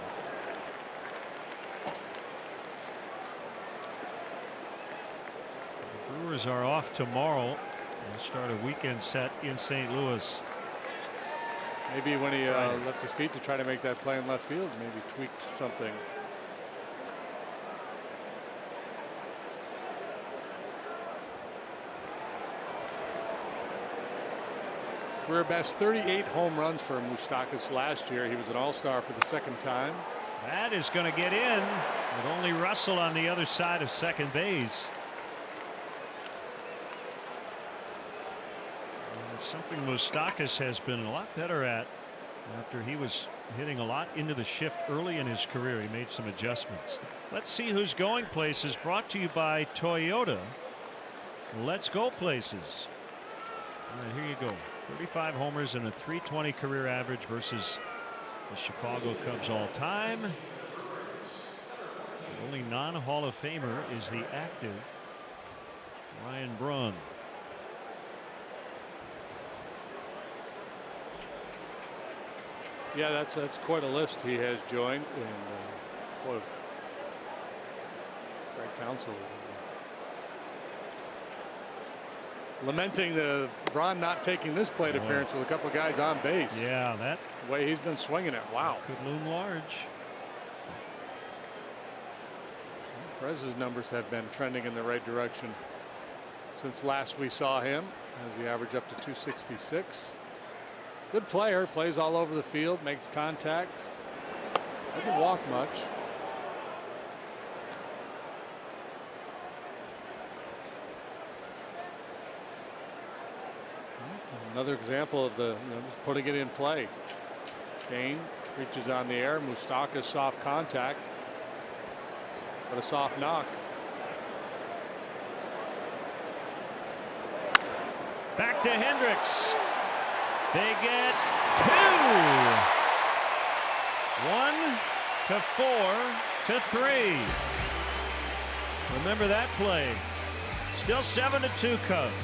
The Brewers are off tomorrow. They'll start a weekend set in St. Louis. Maybe when he left his feet to try to make that play in left field, maybe tweaked something. Career best 38 home runs for Moustakas last year. He was an all-star for the second time. That is going to get in with only Russell on the other side of second base. Something Moustakas has been a lot better at after he was hitting a lot into the shift early in his career. He made some adjustments. Let's see who's going places. Brought to you by Toyota. Let's go places. All right, here you go. 35 homers and a .320 career average versus the Chicago Cubs all time. The only non-Hall of Famer is the active Ryan Braun. Yeah, that's quite a list he has joined. And boy, great counsel. Lamenting the Braun not taking this plate appearance with a couple of guys on base. Yeah, that the way he's been swinging it. Wow. Could loom large. Perez's numbers have been trending in the right direction since last we saw him, as he averaged up to 266. Good player, plays all over the field, makes contact, doesn't walk much. Another example of the just putting it in play. Kane reaches on the air. Moustakas soft contact, but a soft knock. Back to Hendricks. They get 2. 1 to 4 to 3. Remember that play. Still 7-2 Cubs.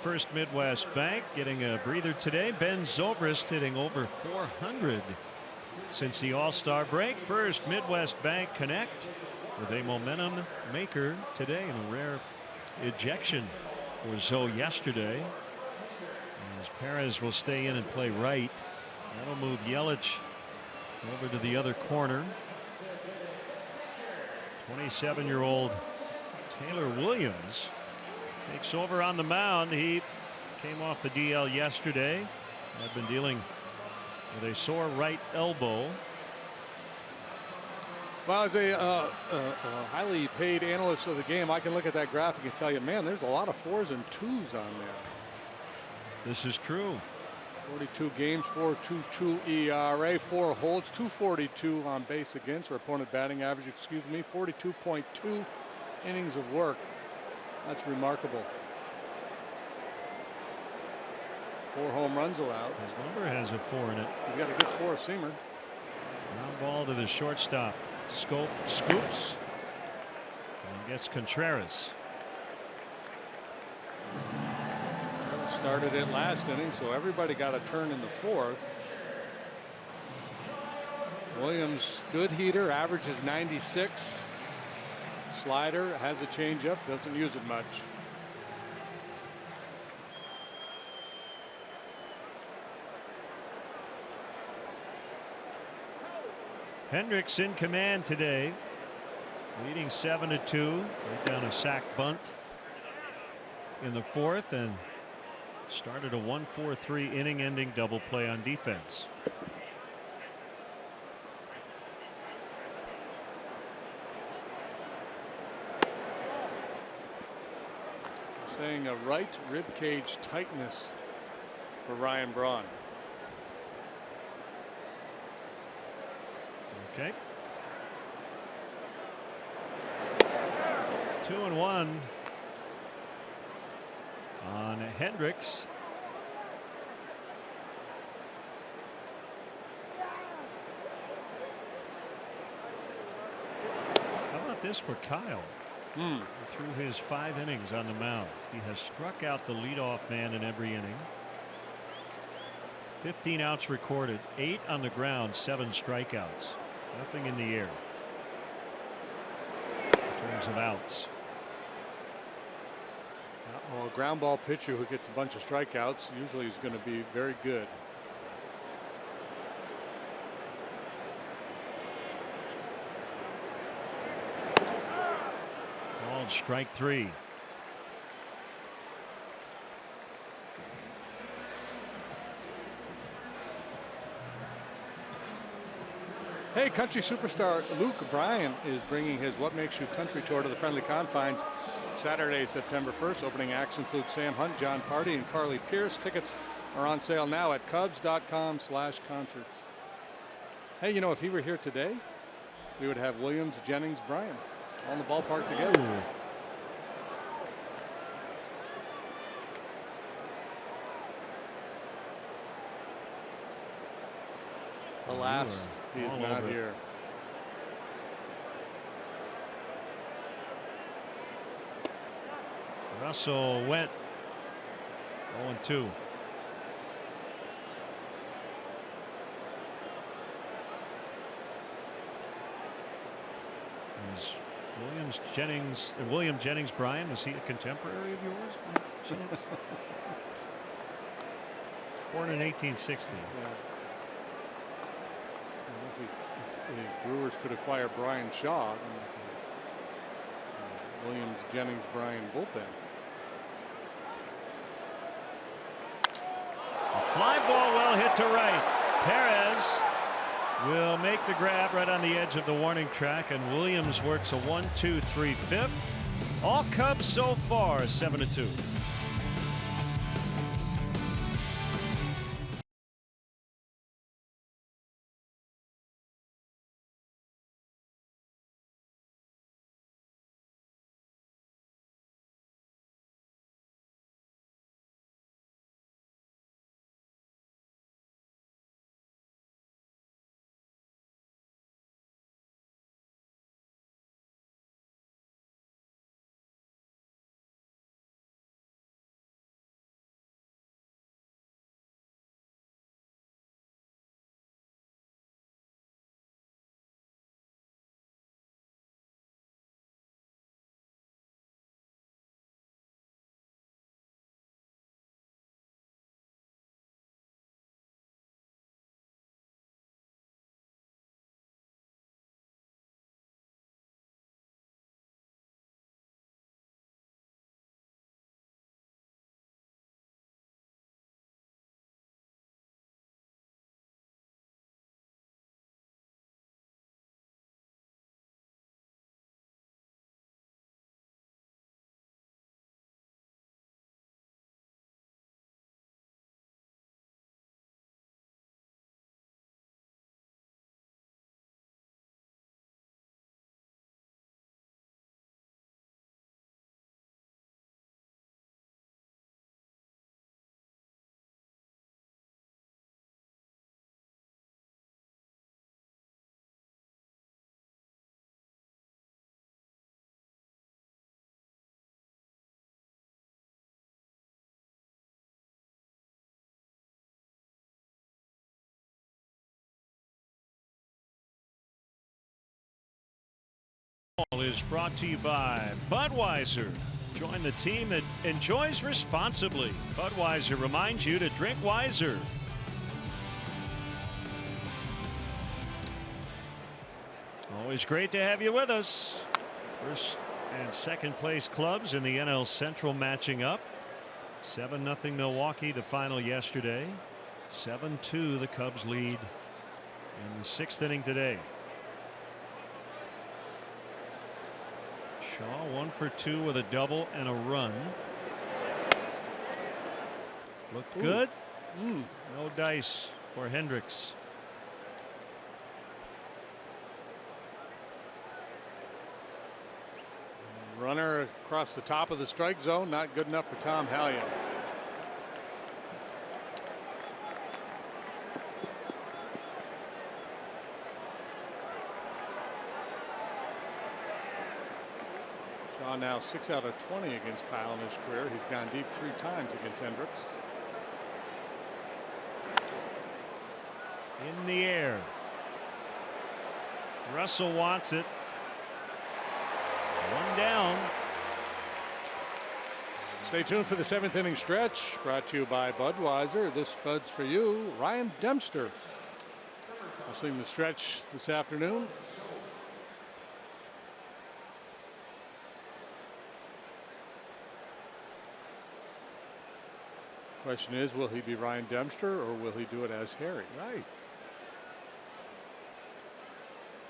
First Midwest Bank getting a breather today. Ben Zobrist hitting over 400 since the All-Star break. First Midwest Bank connect with a momentum maker today, and a rare ejection for Zoe yesterday. As Perez will stay in and play right. That'll move Yelich over to the other corner. 27-year-old Taylor Williams takes over on the mound. He came off the DL yesterday. Had been dealing with a sore right elbow. Well, as a highly paid analyst of the game, I can look at that graphic and tell you, man, there's a lot of 4s and 2s on there. This is true. 42 games, 4.22 ERA, 4 holds, 242 on base against, or opponent batting average, excuse me, 42.2 innings of work. That's remarkable. 4 home runs allowed. His number has a 4 in it. He's got a good 4-seamer. Ground ball to the shortstop. Scoops and gets Contreras. Started it last inning, so everybody got a turn in the 4th. Williams, good heater, averages 96. Slider, has a changeup, doesn't use it much. Hendricks in command today, leading 7-2. Right down a sac bunt in the 4th, and started a 1-4-3 inning-ending double play on defense. Saying a right rib cage tightness for Ryan Braun. Okay. 2-1 on Hendricks. How about this for Kyle? Through his 5 innings on the mound, he has struck out the leadoff man in every inning. 15 outs recorded, 8 on the ground, 7 strikeouts. Nothing in the air in terms of outs. Well, a ground ball pitcher who gets a bunch of strikeouts usually is going to be very good. Called strike 3. Hey, country superstar Luke Bryan is bringing his What Makes You Country tour to the Friendly Confines Saturday, September 1st. Opening acts include Sam Hunt, John Party, and Carly Pierce. Tickets are on sale now at Cubs.com/concerts. Hey, you know, if he were here today, we would have Williams, Jennings, Bryan all in the ballpark together. Ooh. Alas, he is not here. Russell went 0-2. William Jennings Bryan, was he a contemporary of yours? Born in 1860. Yeah. If the Brewers could acquire Brian Shaw, Williams, Jennings, Bryan bullpen. A fly ball well hit to right. Perez will make the grab right on the edge of the warning track, and Williams works a 1-2-3-5. All Cubs so far, 7-2. is brought to you by Budweiser. Join the team that enjoys responsibly. Budweiser reminds you to drink wiser. Always great to have you with us. First and second place clubs in the NL Central matching up. 7-0 Milwaukee, the final yesterday. 7-2 the Cubs lead in the 6th inning today. Shaw 1 for 2 with a double and a run. Looked good. No dice for Hendricks. Runner across the top of the strike zone, not good enough for Tom Hallion. Shaw now 6 out of 20 against Kyle in his career. He's gone deep 3 times against Hendricks. In the air. Russell wants it. 1 down. Stay tuned for the 7th inning stretch, brought to you by Budweiser. This Bud's for you, Ryan Dempster. Hustling the stretch this afternoon. Question is, will he be Ryan Dempster or will he do it as Harry? Right.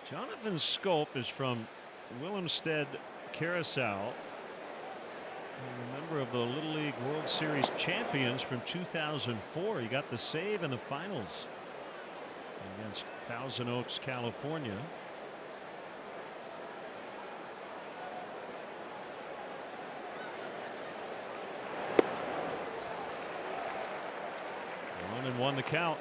Jonathan Scope is from Willemstad, Curacao. A member of the Little League World Series champions from 2004. He got the save in the finals against Thousand Oaks, California. One and one the count.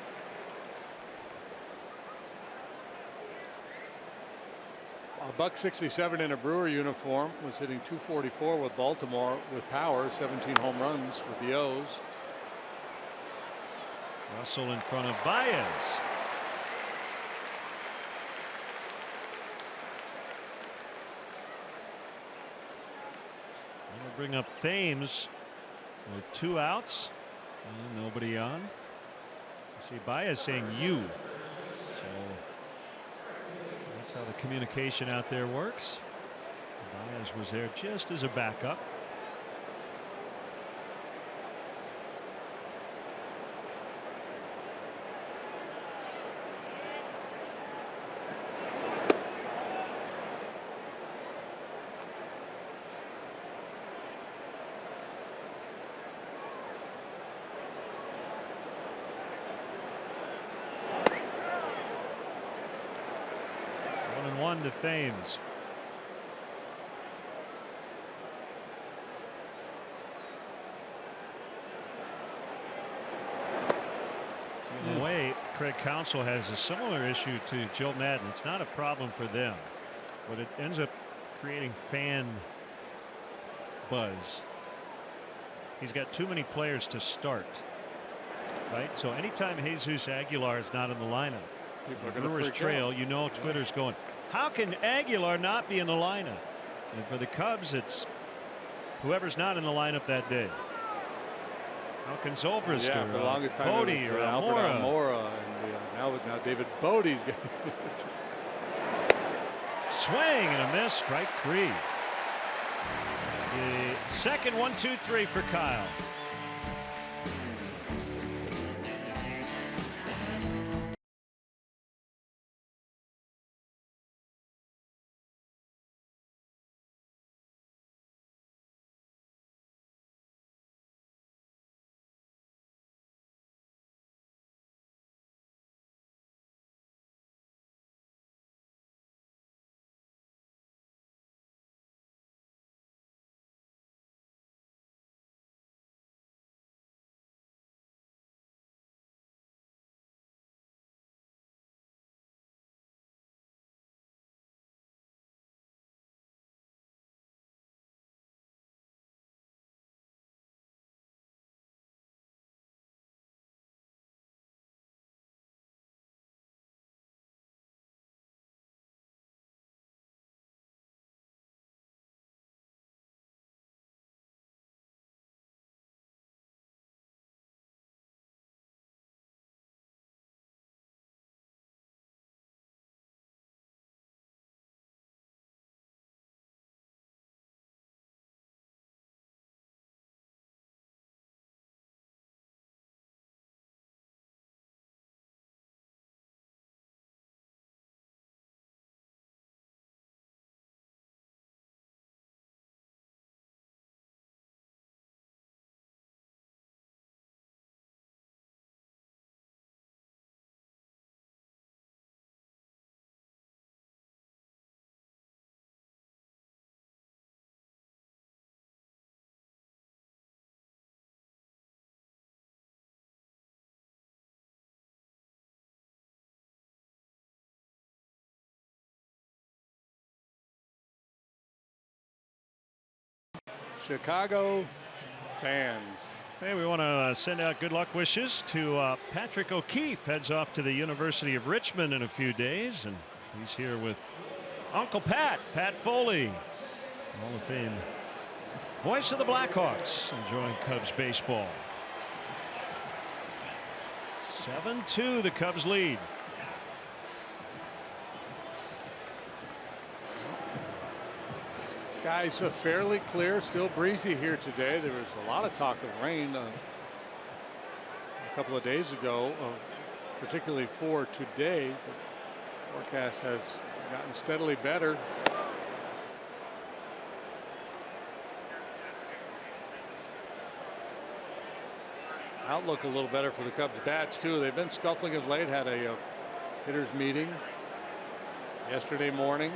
$167 in a Brewer uniform, was hitting .244 with Baltimore with power, 17 home runs with the O's. Russell in front of Baez. We'll bring up Thames with 2 outs and nobody on. See Baez saying you. So that's how the communication out there works. Baez was there just as a backup. One to Thames. In a way, Craig Counsell has a similar issue to Joe Madden. It's not a problem for them, but it ends up creating fan buzz. He's got too many players to start, right? So anytime Jesus Aguilar is not in the lineup, Brewers trail, you know, Twitter's going, how can Aguilar not be in the lineup? And for the Cubs, it's whoever's not in the lineup that day. How can Zobrist for the longest time Bodie or Albert Almora? And now David Bodie's Swing and a miss, strike 3. The second 1-2-3 for Kyle. Chicago fans. Hey, we want to send out good luck wishes to Patrick O'Keefe. Heads off to the University of Richmond in a few days, and he's here with Uncle Pat Foley, Hall of Fame voice of the Blackhawks, enjoying Cubs baseball. 7-2, the Cubs lead. Skies fairly clear, still breezy here today. There was a lot of talk of rain a couple of days ago, particularly for today. The forecast has gotten steadily better. Outlook a little better for the Cubs bats too. They've been scuffling of late. Had a hitters meeting yesterday morning.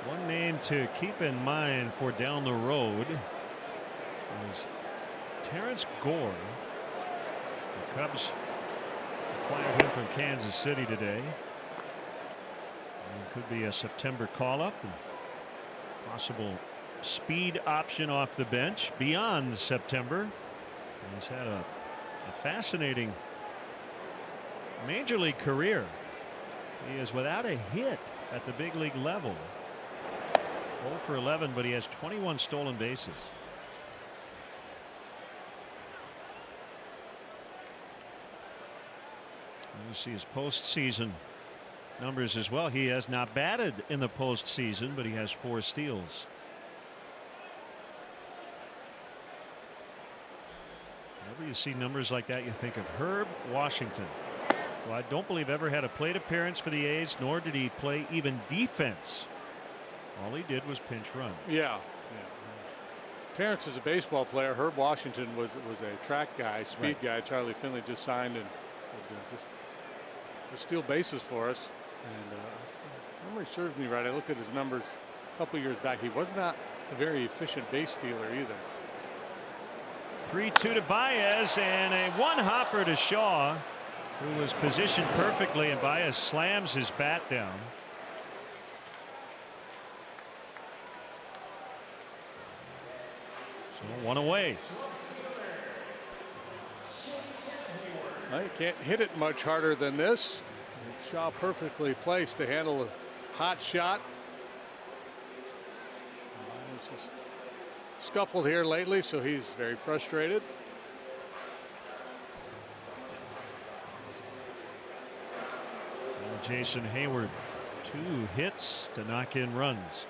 One name to keep in mind for down the road is Terrence Gore. The Cubs acquired him from Kansas City today. And it could be a September call-up and possible speed option off the bench beyond September. And he's had a fascinating major league career. He is without a hit at the big league level. 0 for 11, but he has 21 stolen bases. You see his postseason numbers as well. He has not batted in the postseason, but he has 4 steals. Whenever you see numbers like that, you think of Herb Washington, who I don't believe ever had a plate appearance for the A's, nor did he play even defense. All he did was pinch run. Yeah. Terrence is a baseball player. Herb Washington was a track guy, speed guy. Charlie Finley just signed and just steal bases for us. And memory serves me right. I looked at his numbers a couple years back. He was not a very efficient base stealer either. 3-2 to Baez, and a one-hopper to Shaw, who was positioned perfectly, and Baez slams his bat down. So 1 away. Well, you can't hit it much harder than this. Shaw perfectly placed to handle a hot shot. He's scuffled here lately, so he's very frustrated. Jason Hayward, 2 hits to knock in runs.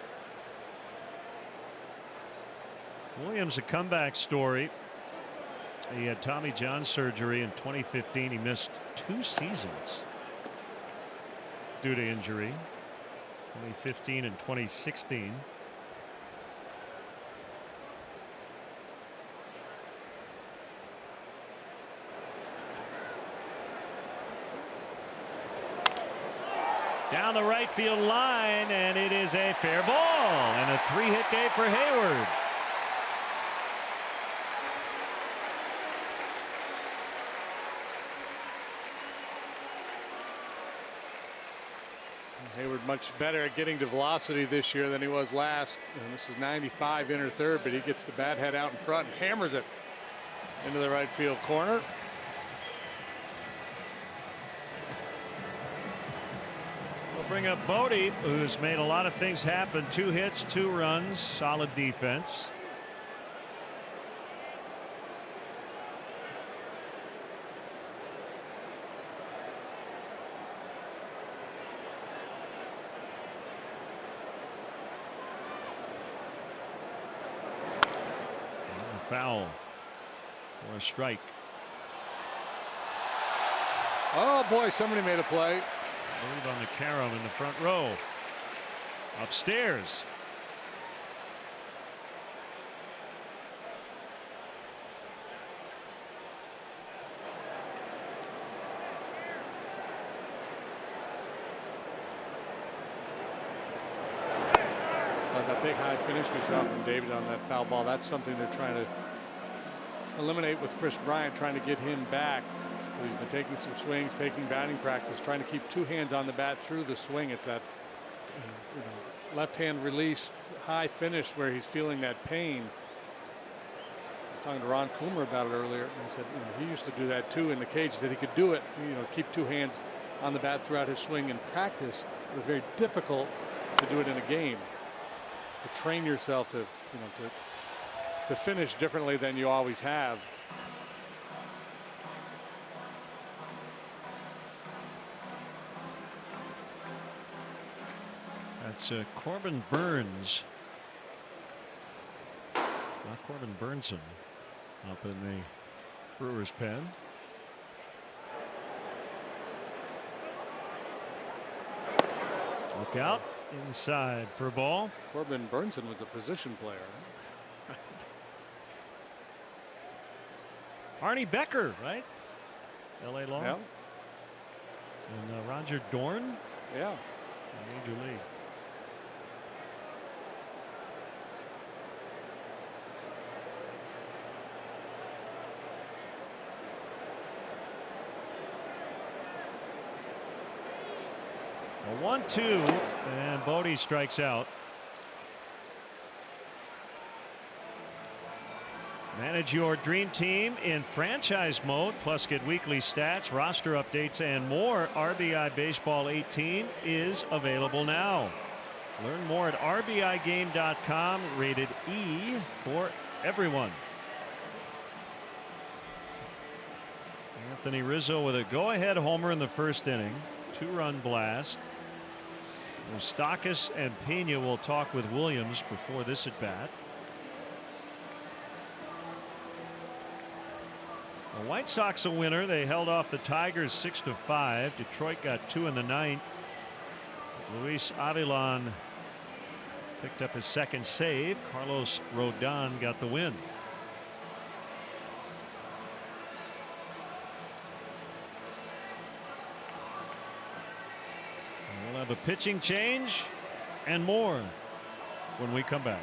Williams, a comeback story. He had Tommy John surgery in 2015. He missed 2 seasons due to injury, 2015 and 2016. Down the right field line, and it is a fair ball, and a 3-hit day for Hayward. Hayward much better at getting to velocity this year than he was last. And this is 95 inner third, but he gets the bat head out in front and hammers it into the right field corner. We'll bring up Bodie, who's made a lot of things happen. 2 hits, 2 runs, solid defense. Foul or a strike. Oh boy, somebody made a play. Move on the carom in the front row. Upstairs. That big high finish we saw from David on that foul ball, that's something they're trying to eliminate with Chris Bryant, trying to get him back. He's been taking some swings, taking batting practice, trying to keep two hands on the bat through the swing. It's that left hand release, high finish where he's feeling that pain. I was talking to Ron Coomer about it earlier, and he said he used to do that too in the cage. He said he could do it, keep two hands on the bat throughout his swing in practice. It was very difficult to do it in a game. To train yourself to finish differently than you always have. That's Corbin Burns, not Corbin Burnson, up in the Brewers pen. Look out inside for a ball. Corbin Burnson was a position player. Arnie Becker, right? L.A. Law. Yeah. And Roger Dorn. Yeah. Major League. A 1-2, and Bodie strikes out. Manage your dream team in franchise mode, plus get weekly stats, roster updates, and more. RBI Baseball 18 is available now. Learn more at rbigame.com. Rated E for everyone. Anthony Rizzo with a go-ahead homer in the first inning. 2-run blast. Moustakas and Pena will talk with Williams before this at bat. The White Sox a winner. They held off the Tigers 6-5. Detroit got 2 in the ninth. Luis Avilan picked up his second save. Carlos Rodon got the win. We'll have a pitching change and more when we come back.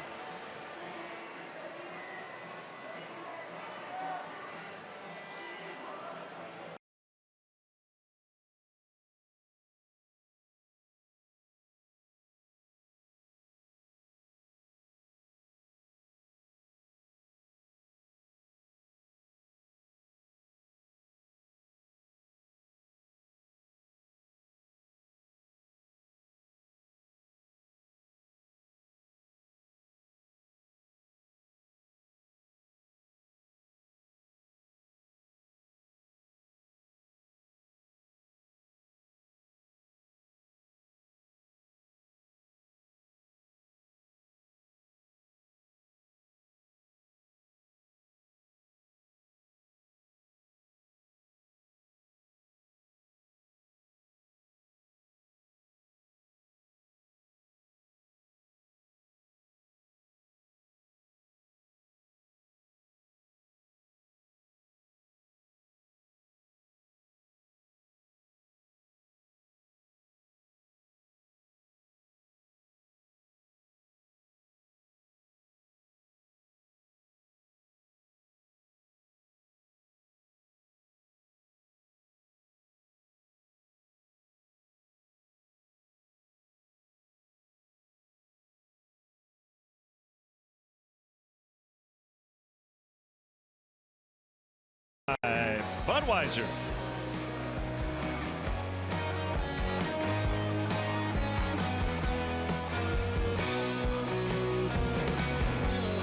Budweiser.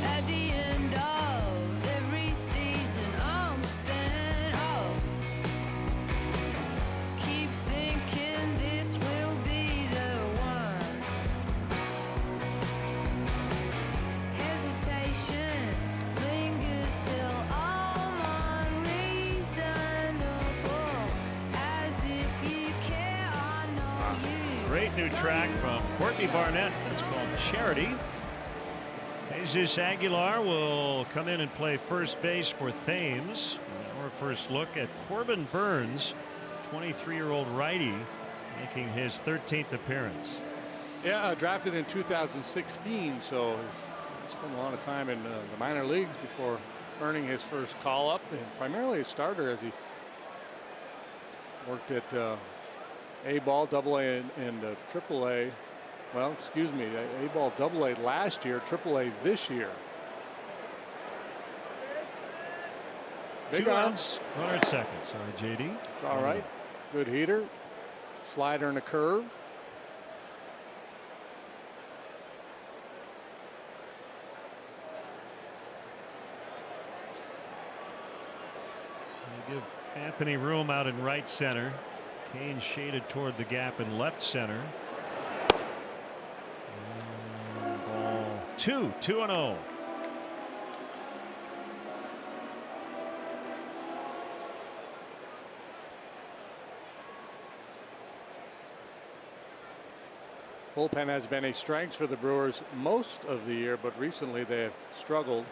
At the end of every season, I'm spent off. Keep thinking this will be the one. Hesitation lingers till I'm unreasonable. As if you care, I know you. Great new track from Courtney Barnett. It's called Charity. Jesus Aguilar will come in and play first base for Thames. Our first look at Corbin Burns, 23-year-old righty, making his 13th appearance. Yeah, drafted in 2016, so he spent a lot of time in the minor leagues before earning his first call up, and primarily a starter as he worked at A-ball, AA, and AAA. Well, excuse me, A-ball, AA last year, AAA this year. Big 2 arm. outs, runner at second. Sorry, JD. All right. Good heater. Slider and a curve. They give Anthony room out in right center. Kane shaded toward the gap in left center. And ball 2-0. Bullpen has been a strength for the Brewers most of the year, but recently they have struggled.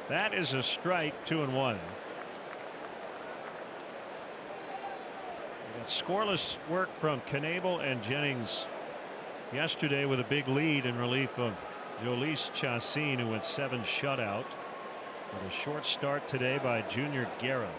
That is a strike, 2-1. We got scoreless work from Knebel and Jennings yesterday with a big lead in relief of Jhoulys Chacín, who went 7 shutout. With a short start today by Junior Guerra.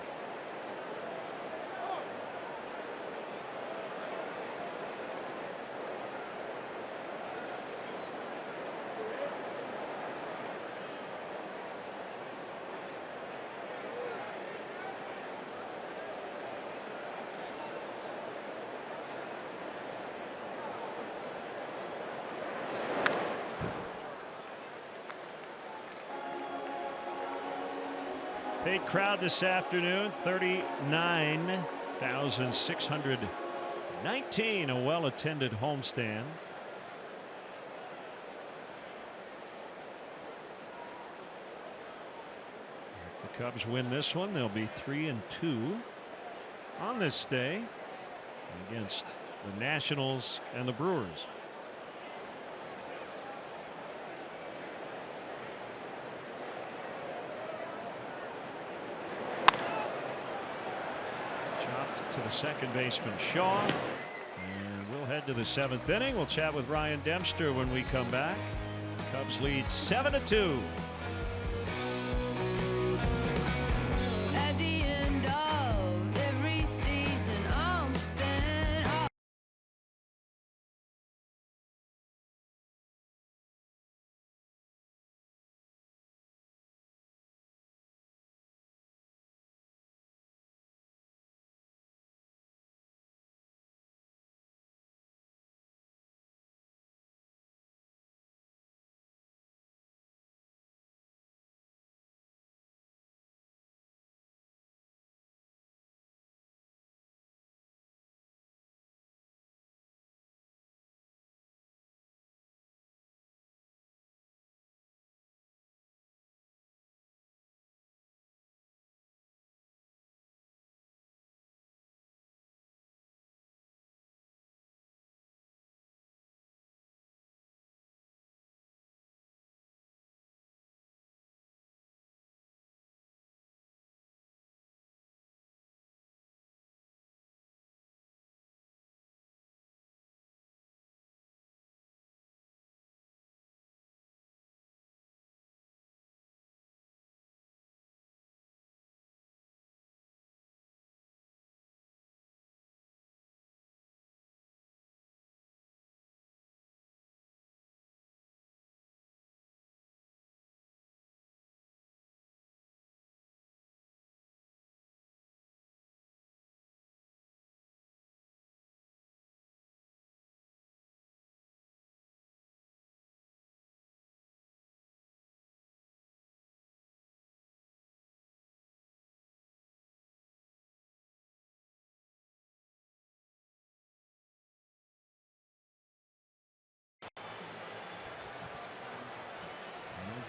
Big crowd this afternoon, 39,619, a well-attended homestand. If the Cubs win this one, they'll be 3-2 on this day against the Nationals and the Brewers. To the second baseman Shaw, and we'll head to the 7th inning. We'll chat with Ryan Dempster when we come back. Cubs lead 7-2. At the end of every season, I'm spent.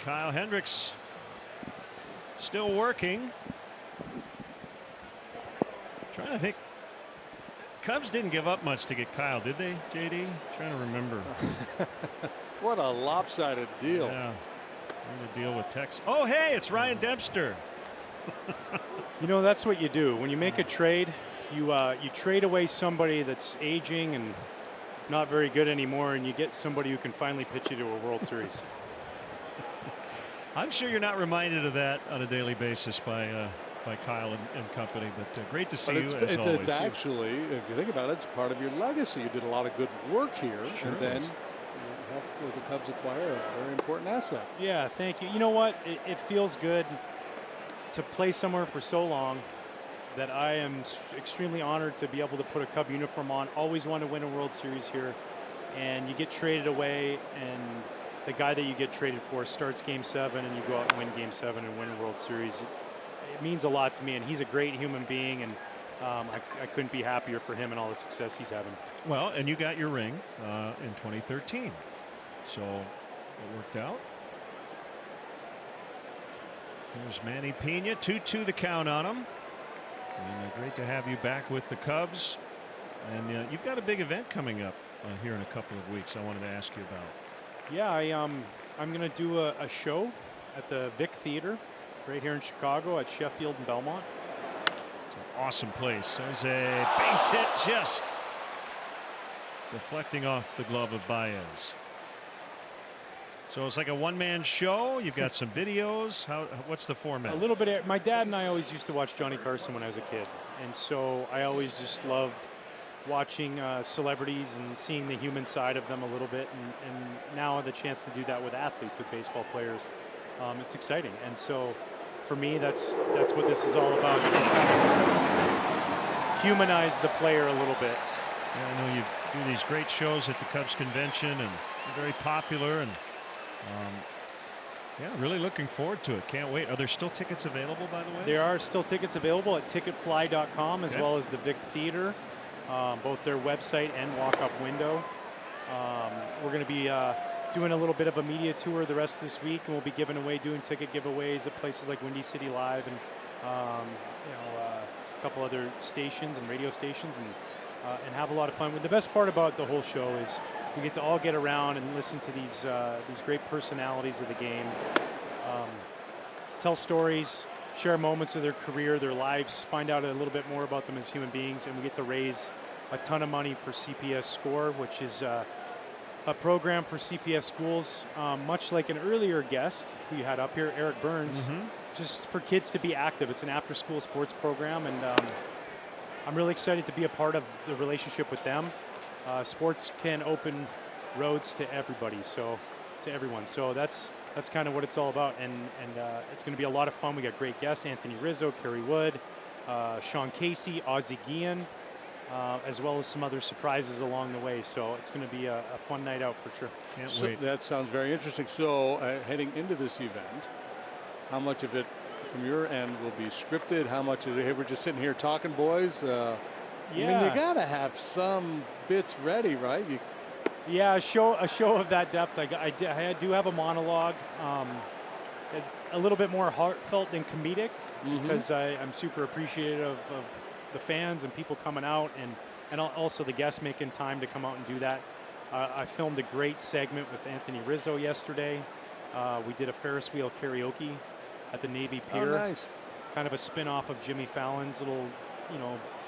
Kyle Hendricks still working. Trying to think. Cubs didn't give up much to get Kyle, did they, JD? Trying to remember. What a lopsided deal. Yeah. Trying to deal with Texas. Oh, hey, it's Ryan Dempster. You know, that's what you do when you make a trade. You trade away somebody that's aging and not very good anymore, and you get somebody who can finally pitch you to a World Series. I'm sure you're not reminded of that on a daily basis by Kyle and company, but great to see you as always. It's actually, if you think about it, it's part of your legacy. You did a lot of good work here, Sure and then you helped the Cubs acquire a very important asset. Yeah, thank you. You know what? It feels good to play somewhere for so long that I am extremely honored to be able to put a Cub uniform on. Always want to win a World Series here, and you get traded away, and the guy that you get traded for starts Game 7, and you go out and win Game 7 and win a World Series. It means a lot to me, and he's a great human being, and I couldn't be happier for him and all the success he's having. Well, and you got your ring in 2013, so it worked out. Here's Manny Pena, 2-2 the count on him. And great to have you back with the Cubs. And you've got a big event coming up here in a couple of weeks I wanted to ask you about. Yeah, I'm going to do a show at the Vic Theater right here in Chicago at Sheffield and Belmont. It's an awesome place. There's a base hit just deflecting off the glove of Baez. So it's like a one-man show. You've got some videos. What's the format? A little bit. My dad and I always used to watch Johnny Carson when I was a kid, and so I always just loved watching celebrities and seeing the human side of them a little bit, and now the chance to do that with athletes, with baseball players, it's exciting. And so for me, that's what this is all about, to kind of humanize the player a little bit. Yeah, I know you do these great shows at the Cubs convention, and you're very popular, and yeah, really looking forward to it. Can't wait. Are there still tickets available, by the way? There are still tickets available at ticketfly.com, as well as the Vic Theater, both their website and walk-up window. We're going to be doing a little bit of a media tour the rest of this week, and we'll be doing ticket giveaways at places like Windy City Live and a couple other stations and radio stations, and have a lot of fun. The best part about the whole show is we get to all get around and listen to these great personalities of the game, tell stories, share moments of their career, their lives, find out a little bit more about them as human beings, and we get to raise a ton of money for CPS Score, which is a program for CPS schools, much like an earlier guest who you had up here, Eric Burns, just for kids to be active. It's an after-school sports program, and I'm really excited to be a part of the relationship with them. Sports can open roads to everybody, to everyone. So that's kind of what it's all about, and it's going to be a lot of fun. We got great guests: Anthony Rizzo, Kerry Wood, Sean Casey, Ozzie Guillen, as well as some other surprises along the way. So it's going to be a fun night out for sure. Can't wait. That sounds very interesting. So heading into this event, how much of it from your end will be scripted? How much is it, hey, we're just sitting here talking, boys? I mean, you gotta have some bits ready, right? Yeah, a show of that depth. I do have a monologue, a little bit more heartfelt than comedic, because I'm super appreciative of the fans and people coming out, and also the guests making time to come out and do that. I filmed a great segment with Anthony Rizzo yesterday. We did a Ferris wheel karaoke at the Navy Pier. Oh, nice. Kind of a spin-off of Jimmy Fallon's little,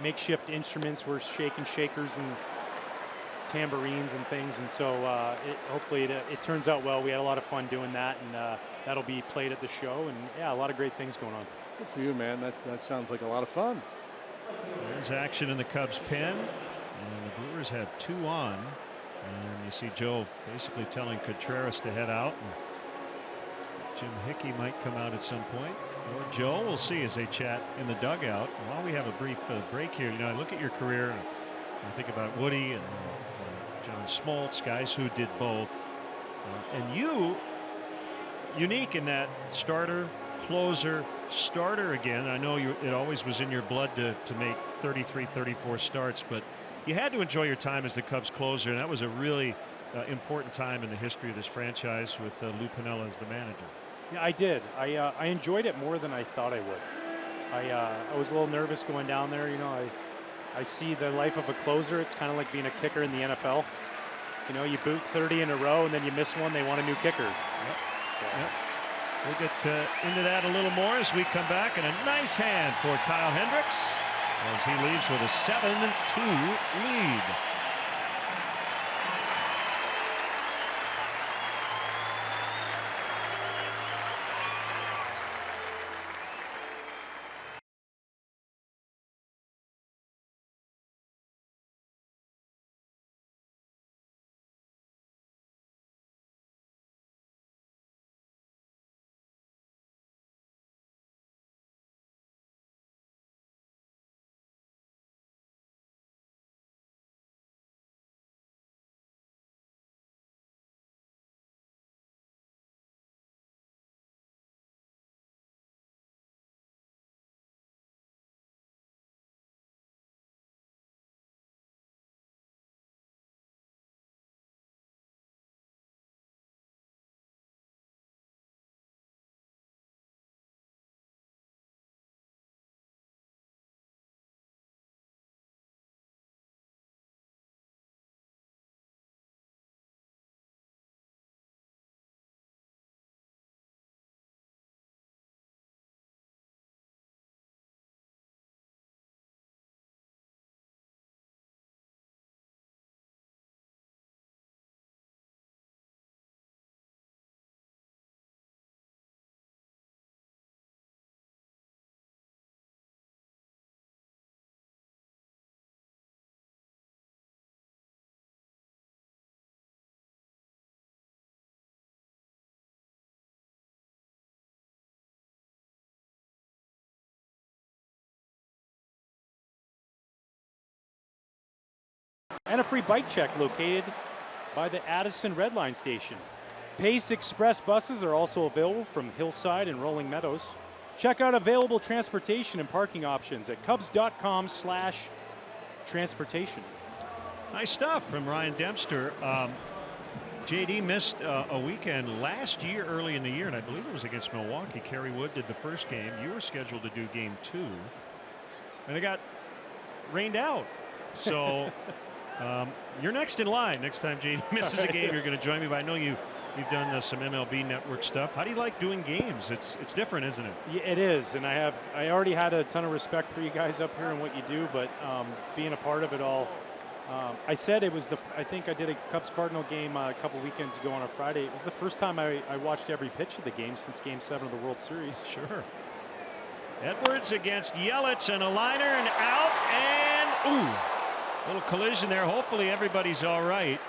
makeshift instruments. We're shaking shakers and tambourines and things, and so hopefully it turns out well. We had a lot of fun doing that, and that'll be played at the show, and yeah, a lot of great things going on. Good for you, man. That sounds like a lot of fun. There's action in the Cubs pen, and the Brewers have 2 on, and you see Joe basically telling Contreras to head out, and Jim Hickey might come out at some point, or Joe. We'll see as they chat in the dugout. While we have a brief break here, I look at your career and I think about Woody and John Smoltz, guys who did both, and you, unique in that starter, closer, starter again. I know it always was in your blood to make 33, 34 starts, but you had to enjoy your time as the Cubs closer, and that was a really important time in the history of this franchise with Lou Piniella as the manager. Yeah, I did. I enjoyed it more than I thought I would. I was a little nervous going down there. I see the life of a closer. It's kind of like being a kicker in the NFL. You boot 30 in a row and then you miss one, they want a new kicker. Yep. We'll get into that a little more as we come back, and a nice hand for Kyle Hendricks as he leaves with a 7-2 lead. and a free bike check located by the Addison Red Line station. Pace Express buses are also available from Hillside and Rolling Meadows. Check out available transportation and parking options at cubs.com/transportation. Nice stuff from Ryan Dempster. JD missed a weekend last year, early in the year, and I believe it was against Milwaukee. Kerry Wood did the first game. You were scheduled to do game 2, and it got rained out. So you're next in line. Next time JD misses a game, you're going to join me. But I know you've done some MLB Network stuff. How do you like doing games? It's different, isn't it? Yeah, it is, and I already had a ton of respect for you guys up here and what you do, but being a part of it all. I said it was I think I did a Cubs-Cardinal game a couple weekends ago on a Friday. It was the first time I watched every pitch of the game since Game 7 of the World Series. Sure. Edwards against Yelich, and a liner, and out, and ooh, little collision there. Hopefully everybody's all right,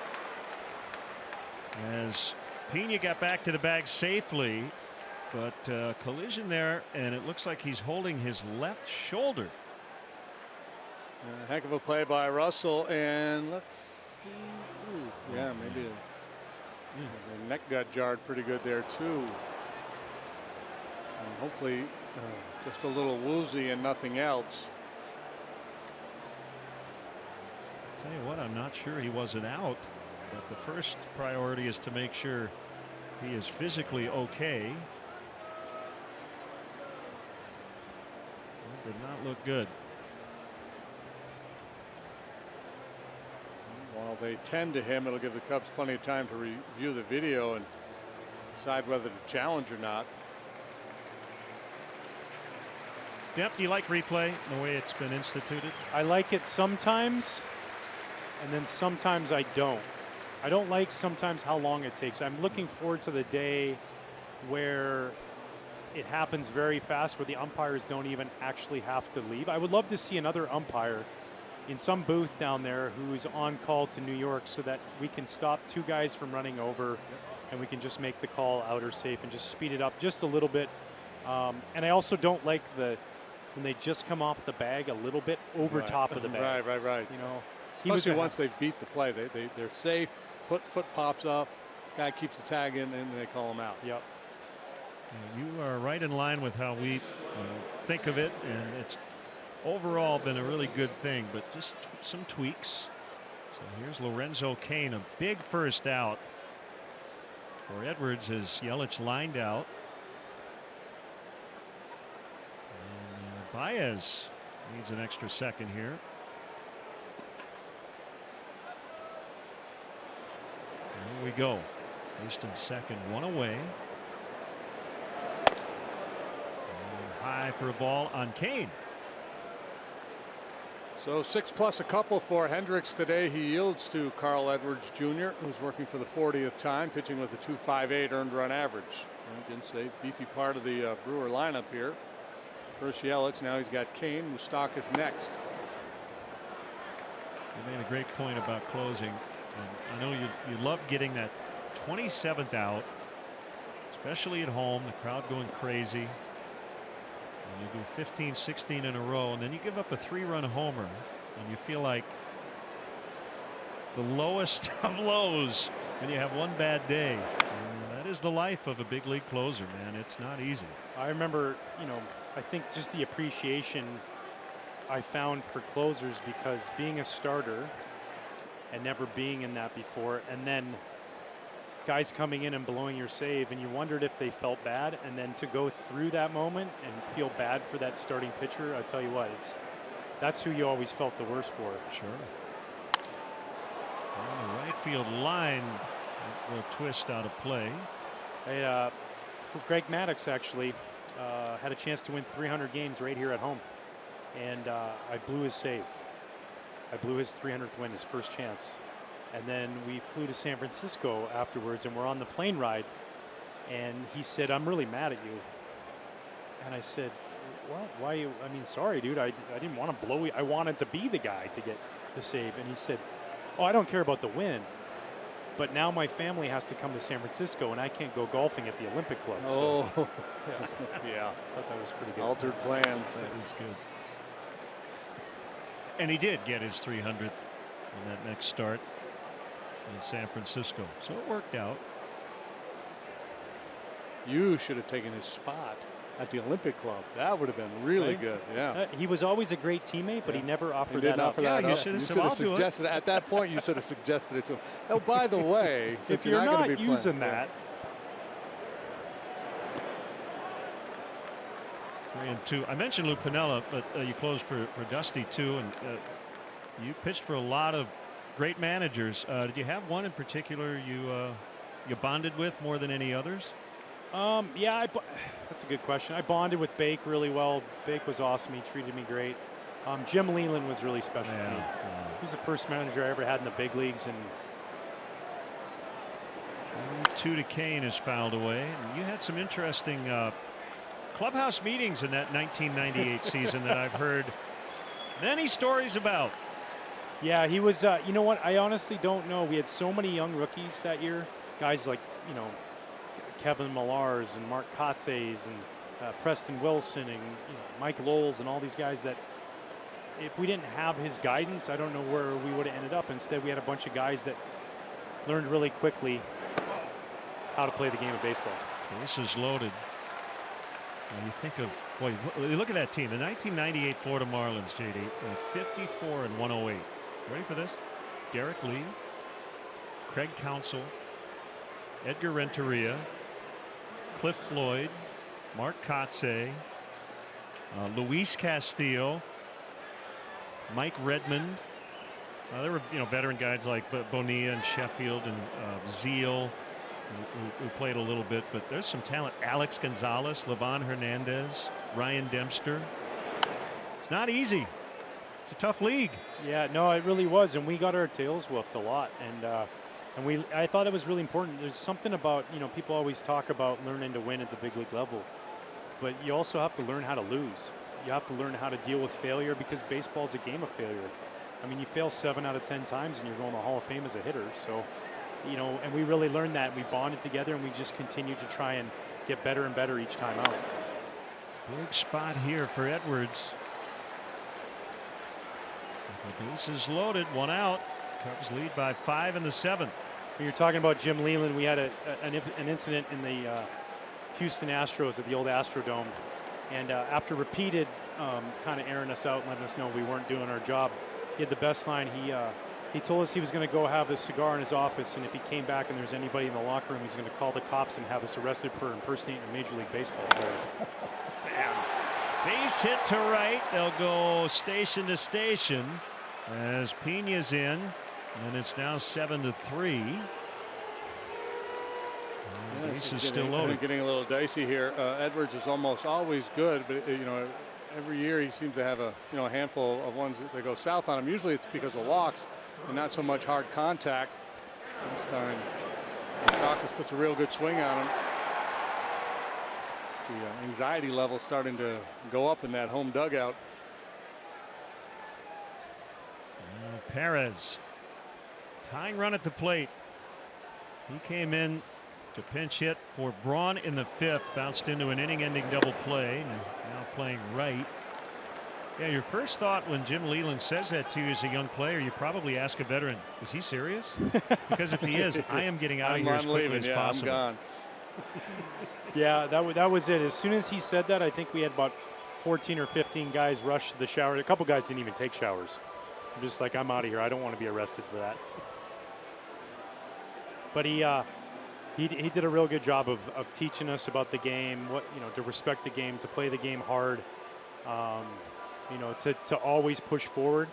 as Pena got back to the bag safely, but collision there, and it looks like he's holding his left shoulder. A heck of a play by Russell, and let's see. Ooh, yeah, maybe the neck got jarred pretty good there too. And hopefully just a little woozy and nothing else. Tell you what, I'm not sure he wasn't out, but the first priority is to make sure he is physically okay. That did not look good. While they tend to him, it'll give the Cubs plenty of time to review the video and decide whether to challenge or not. Depp, do you like replay the way it's been instituted? I like it sometimes, and then sometimes I don't. I don't like sometimes how long it takes. I'm looking forward to the day where it happens very fast, where the umpires don't even actually have to leave. I would love to see another umpire in some booth down there who's on call to New York, so that we can stop 2 guys from running over, and we can just make the call out or safe and just speed it up just a little bit. And I also don't like when they just come off the bag a little bit over top of the bag. Right. You know, especially once they've beat the play, they're safe. Foot pops off, guy keeps the tag in, and they call him out. Yep. You are right in line with how we think of it, and it's overall been a really good thing, but just some tweaks. So here's Lorenzo Cain, a big first out for Edwards as Yelich lined out. And Baez needs an extra second here. Here we go. First and second, one away. And high for a ball on Cain. So 6+ a couple for Hendricks today. He yields to Carl Edwards Jr., who's working for the 40th time, pitching with a 2.58 earned run average. Against a beefy part of the Brewer lineup here. First Yelich, now he's got Cain. Moustakas next. You made a great point about closing. And I know you love getting that 27th out, especially at home, the crowd going crazy. And you do 15, 16 in a row, and then you give up a 3-run homer, and you feel like the lowest of lows when you have one bad day. And that is the life of a big league closer, man. It's not easy. I remember, I think just the appreciation I found for closers, because being a starter and never being in that before, and then guys coming in and blowing your save, and you wondered if they felt bad, and then to go through that moment and feel bad for that starting pitcher, I tell you what, that's who you always felt the worst for. Sure. Down the right field line, will twist out of play. For Greg Maddux, actually, had a chance to win 300 games right here at home, and I blew his save. I blew his 300th win, his first chance. And then we flew to San Francisco afterwards, and we're on the plane ride, and he said, "I'm really mad at you." And I said, "What? Why you? I mean, sorry, dude. I didn't want to blow you. I wanted to be the guy to get the save." And he said, "Oh, I don't care about the win, but now my family has to come to San Francisco, and I can't go golfing at the Olympic Club." Oh, so, yeah. I thought that was pretty good. Altered plans. That is good. And he did get his 300th in that next start in San Francisco. So it worked out. You should have taken his spot at the Olympic Club. That would have been really good. Yeah. He was always a great teammate, but he never offered that up. You should have suggested at that point. You should have suggested it to him. Oh, by the way, if you're not using that. 3-2. I mentioned Lou Piniella, but you closed for Dusty too, and you pitched for a lot of great managers. Did you have one in particular you bonded with more than any others? Yeah, that's a good question. I bonded with Bake really well. Bake was awesome. He treated me great. Jim Leland was really special to me. He was the first manager I ever had in the big leagues. And 2 to Kane is fouled away. And you had some interesting clubhouse meetings in that 1998 season that I've heard many stories about. Yeah, he was. You know what? I honestly don't know. We had so many young rookies that year. Guys like, Kevin Millars and Mark Kotze's and Preston Wilson and Mike Lowles and all these guys that if we didn't have his guidance, I don't know where we would have ended up. Instead, we had a bunch of guys that learned really quickly how to play the game of baseball. This is loaded. When you think of, boy, look at that team. The 1998 Florida Marlins, JD, 54 and 108. Ready for this? Derek Lee, Craig Counsell, Edgar Renteria, Cliff Floyd, Mark Kotze, Luis Castillo, Mike Redmond. There were veteran guys like Bonilla and Sheffield and Zeal who played a little bit, but there's some talent. Alex Gonzalez, Levon Hernandez, Ryan Dempster. It's not easy. It's a tough league. Yeah, no, it really was, and we got our tails whooped a lot. And I thought it was really important. There's something about, people always talk about learning to win at the big league level, but you also have to learn how to lose. You have to learn how to deal with failure because baseball's a game of failure. I mean, you fail 7 out of 10 times and you're going to the Hall of Fame as a hitter. So, and we really learned that. We bonded together and we just continued to try and get better and better each time out. Big spot here for Edwards. The base is loaded, 1 out. Cubs lead by 5 in the 7th. When you're talking about Jim Leland, we had an incident in the Houston Astros at the old Astrodome, and after repeated kind of airing us out and letting us know we weren't doing our job, he had the best line. He told us he was going to go have a cigar in his office, and if he came back and there's anybody in the locker room, he's going to call the cops and have us arrested for impersonating a Major League Baseball player. Base hit to right. They'll go station to station as Pena's in, and it's now 7-3. Base is still loaded. Getting a little dicey here. Edwards is almost always good, but every year he seems to have a handful of ones that go south on him. Usually it's because of walks and not so much hard contact. This time, Dawkins puts a real good swing on him. The anxiety level starting to go up in that home dugout. Perez, tying run at the plate. He came in to pinch hit for Braun in the 5th, bounced into an inning-ending double play, and now playing right. Yeah, your first thought when Jim Leland says that to you as a young player, you probably ask a veteran, is he serious? Because if he is, I am getting out of here as quickly as possible. I'm gone. Yeah, that was it. As soon as he said that, I think we had about 14 or 15 guys rush to the shower. A couple guys didn't even take showers. I'm just like, I'm out of here. I don't want to be arrested for that. But he did a real good job of teaching us about the game, to respect the game, to play the game hard, to always push forward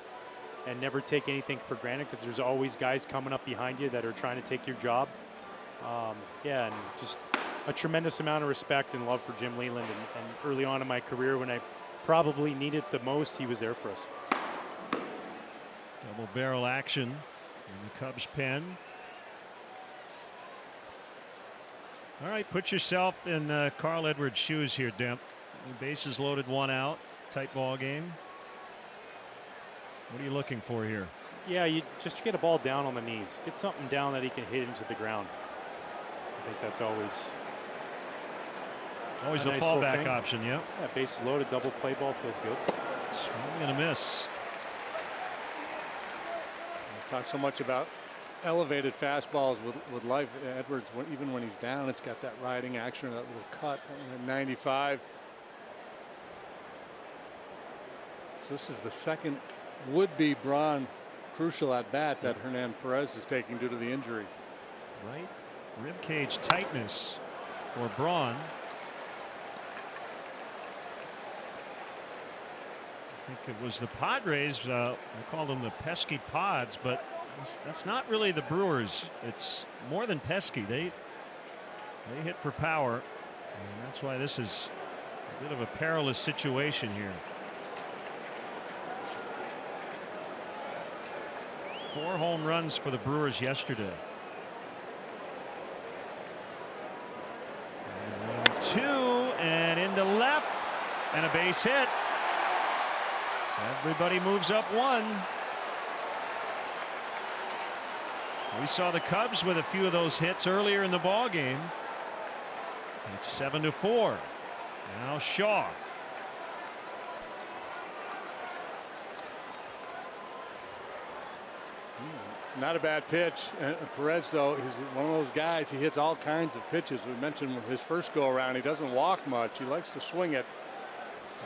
and never take anything for granted because there's always guys coming up behind you that are trying to take your job. And just a tremendous amount of respect and love for Jim Leland. And early on in my career, when I probably needed the most, he was there for us. Double barrel action in the Cubs pen. All right, put yourself in Carl Edwards' shoes here, Demp. The bases loaded, 1 out. Tight ball game. What are you looking for here? Yeah, you just get a ball down on the knees. Get something down that he can hit into the ground. I think that's always a nice fallback option. Yeah. Yeah, bases loaded, double play ball feels good. Swing and a miss. Talk so much about elevated fastballs with life. Edwards, even when he's down, it's got that riding action, that little cut at 95. So this is the second would-be Braun crucial at bat that Hernan Perez is taking due to the injury. Right rib cage tightness for Braun. I think it was the Padres. I called them the pesky Pods, but that's not really the Brewers. It's more than pesky. They hit for power, and that's why this is a bit of a perilous situation here. 4 home runs for the Brewers yesterday. And 1-2, and into left, and a base hit. Everybody moves up 1. We saw the Cubs with a few of those hits earlier in the ball game. It's 7-4. Now Shaw. Not a bad pitch. Perez, though, is one of those guys. He hits all kinds of pitches. We mentioned his first go around. He doesn't walk much. He likes to swing it.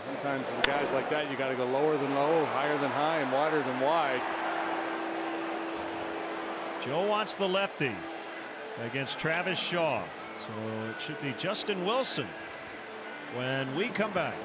Sometimes with guys like that, you got to go lower than low, higher than high, and wider than wide. Joe wants the lefty against Travis Shaw. So it should be Justin Wilson when we come back.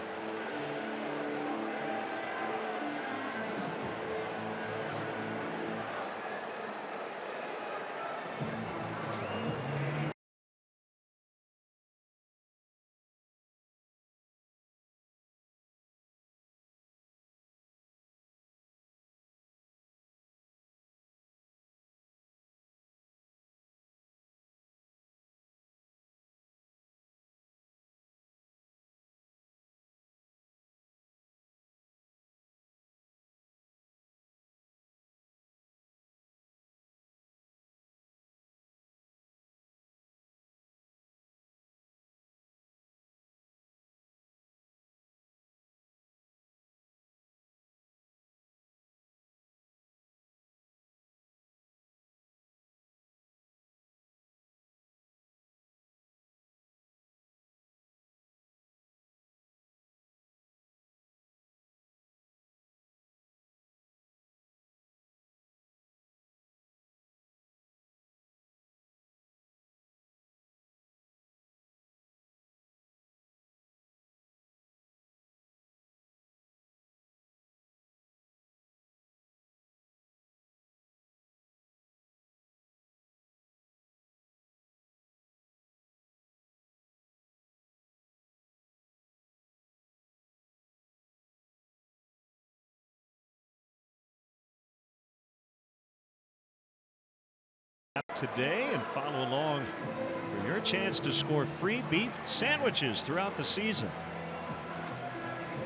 Today and follow along for your chance to score free beef sandwiches throughout the season.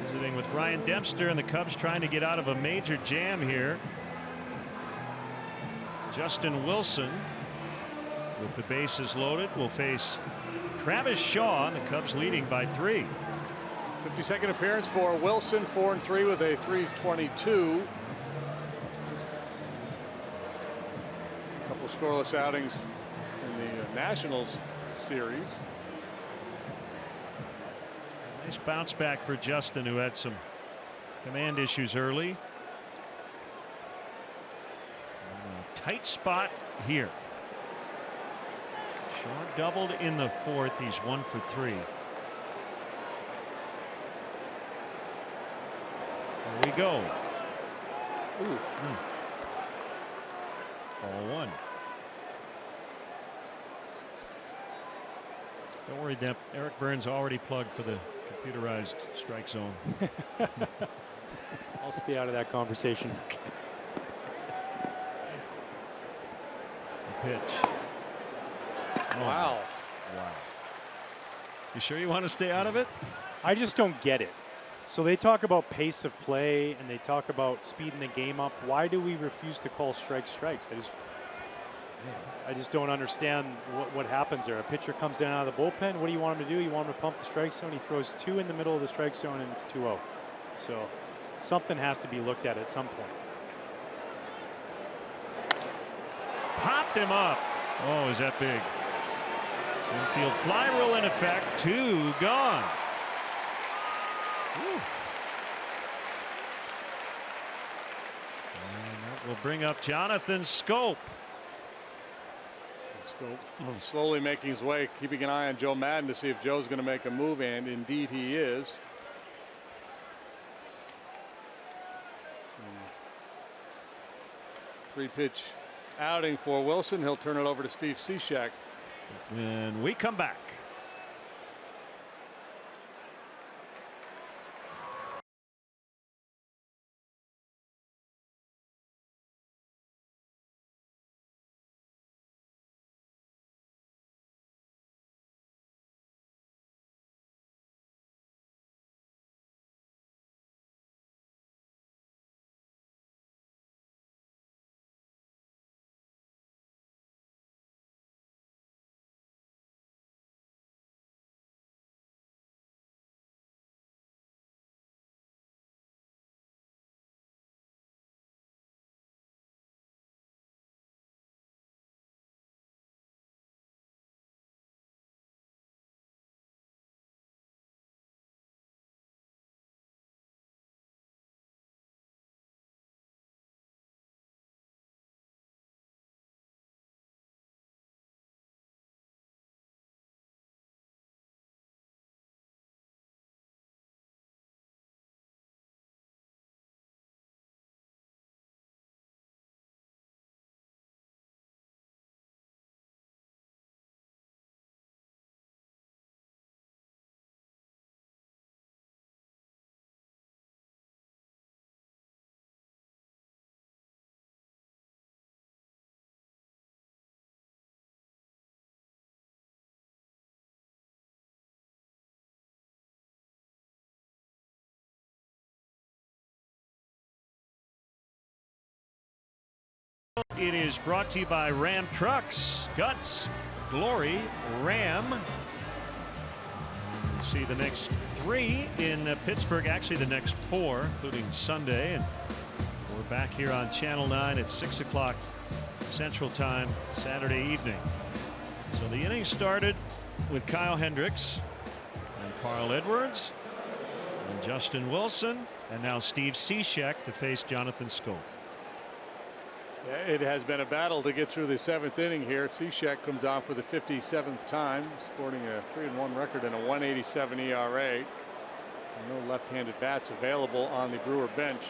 Visiting with Ryan Dempster and the Cubs trying to get out of a major jam here. Justin Wilson, with the bases loaded, will face Travis Shaw, and the Cubs leading by 3. 52nd appearance for Wilson, 4-3 with a 3.22. Couple scoreless outings in the Nationals series. Nice bounce back for Justin, who had some command issues early. Tight spot here. Shaw doubled in the 4th. He's 1 for 3. Here we go. Ooh. Ball 1. Don't worry, Demp. Eric Burns already plugged for the computerized strike zone. I'll stay out of that conversation. The pitch. Oh, wow. Wow. You sure you want to stay out of it? I just don't get it. So they talk about pace of play and they talk about speeding the game up. Why do we refuse to call strikes? I just don't understand what happens there. A pitcher comes in out of the bullpen. What do you want him to do? You want him to pump the strike zone. He throws 2 in the middle of the strike zone and it's 2-0. So something has to be looked at some point. popped him up. Oh, is that big? Infield fly rule in effect. 2 gone. Whew. And that will bring up Jonathan Scope. Scope slowly making his way, keeping an eye on Joe Madden to see if Joe's going to make a move, and indeed he is. 3-pitch outing for Wilson. He'll turn it over to Steve Cishek. When we come back. It is brought to you by Ram Trucks. Guts, glory, Ram. See the next 3 in Pittsburgh, actually the next 4, including Sunday. And we're back here on Channel 9 at 6 o'clock Central Time Saturday evening. So the inning started with Kyle Hendricks and Carl Edwards and Justin Wilson, and now Steve Cishek to face Jonathan Scope. Yeah, it has been a battle to get through the 7th inning here. Cishek comes on for the 57th time, sporting a 3-1 record and a 1.87 ERA. And no left-handed bats available on the Brewer bench.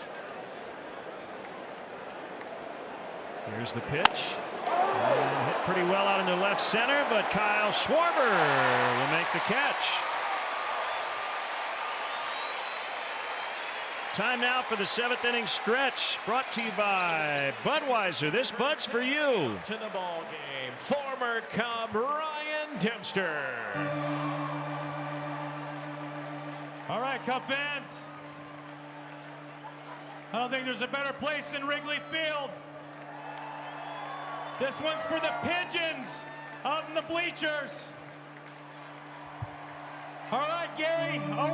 Here's the pitch. Hit pretty well out into left center, but Kyle Schwarber will make the catch. Time now for the 7th inning stretch, brought to you by Budweiser. This Bud's for you. To the ball game, former Cub Ryan Dempster. All right, Cub fans. I don't think there's a better place than Wrigley Field. This one's for the pigeons out in the bleachers. All right, Gary, a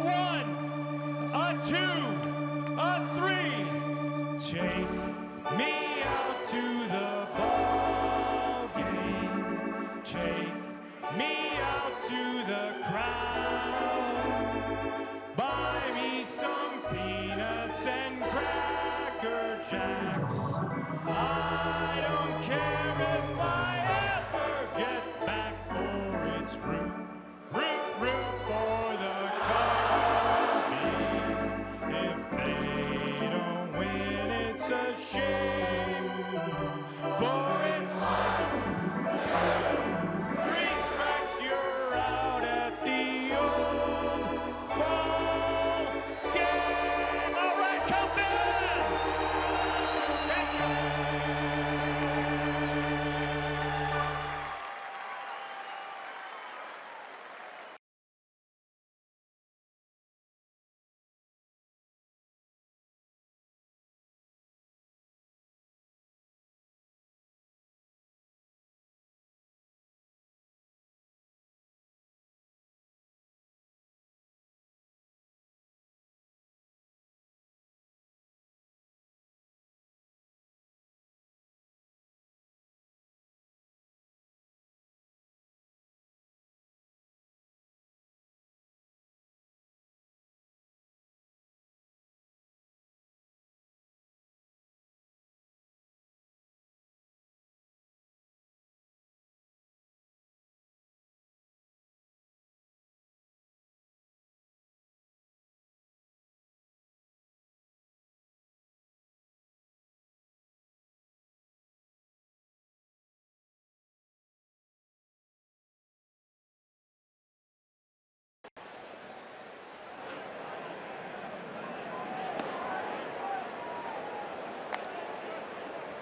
1, a 2. A 3, take me out to the ball game. Take me out to the crowd. Buy me some peanuts and Cracker Jacks. I don't care if I ever get back, for it's root, root, root for the Cubbies. If they don't win, it's a shame, for it's 1, 2,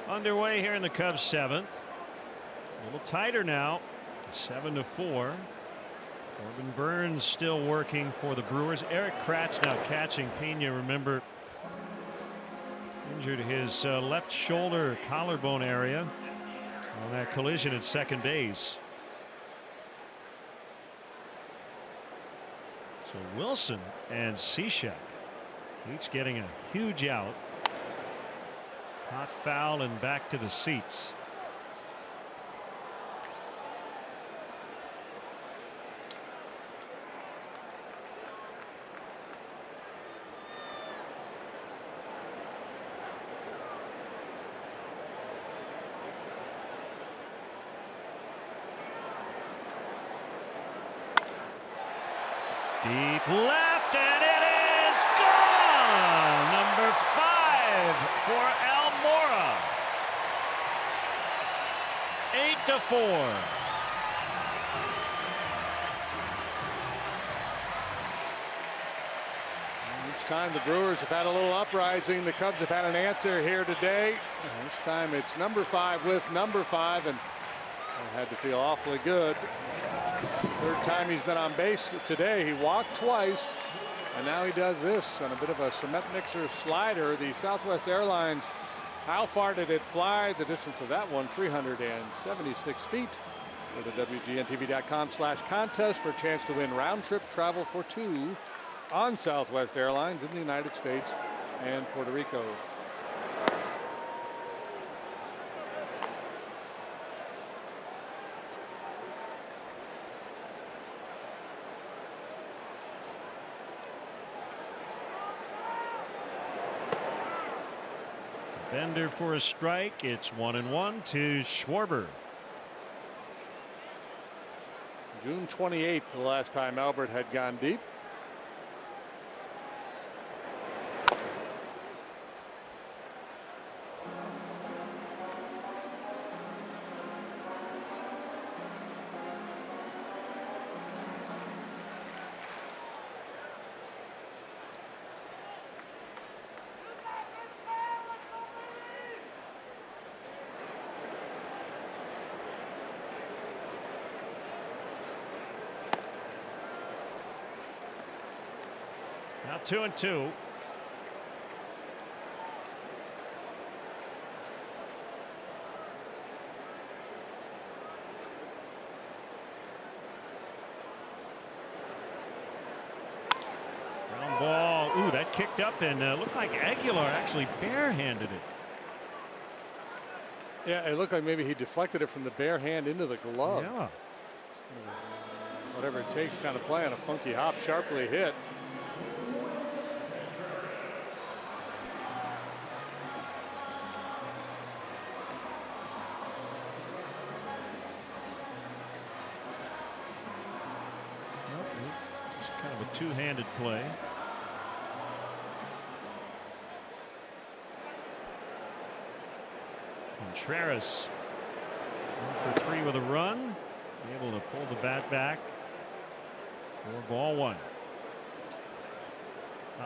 Underway here in the Cubs 7th. A little tighter now, 7-4. Corbin Burns still working for the Brewers. Eric Kratz now catching. Pena, remember, injured his left shoulder collarbone area on that collision at second base. So Wilson and Cishek each getting a huge out. Hot foul and back to the seats. Deep left, and it is gone. Number 5 for Almora. 8-4. Each time the Brewers have had a little uprising, the Cubs have had an answer here today. And this time it's number 5 with number 5, and it had to feel awfully good. Third time he's been on base today. He walked twice, and now he does this on a bit of a cement mixer slider. The Southwest Airlines, how far did it fly? The distance of that one, 376 feet. Go to WGNTV.com/contest for a chance to win round trip travel for 2 on Southwest Airlines in the United States and Puerto Rico. Bender for a strike. It's 1-1 to Schwarber. June 28th, the last time Albert had gone deep. Now 2-2. Ground ball. Ooh, that kicked up and looked like Aguilar actually barehanded it. Yeah, it looked like maybe he deflected it from the bare hand into the glove. Yeah. Whatever it takes, kind of playing a funky hop, sharply hit. Just kind of a two-handed play. Contreras 1 for 3 with a run, able to pull the bat back for ball 1.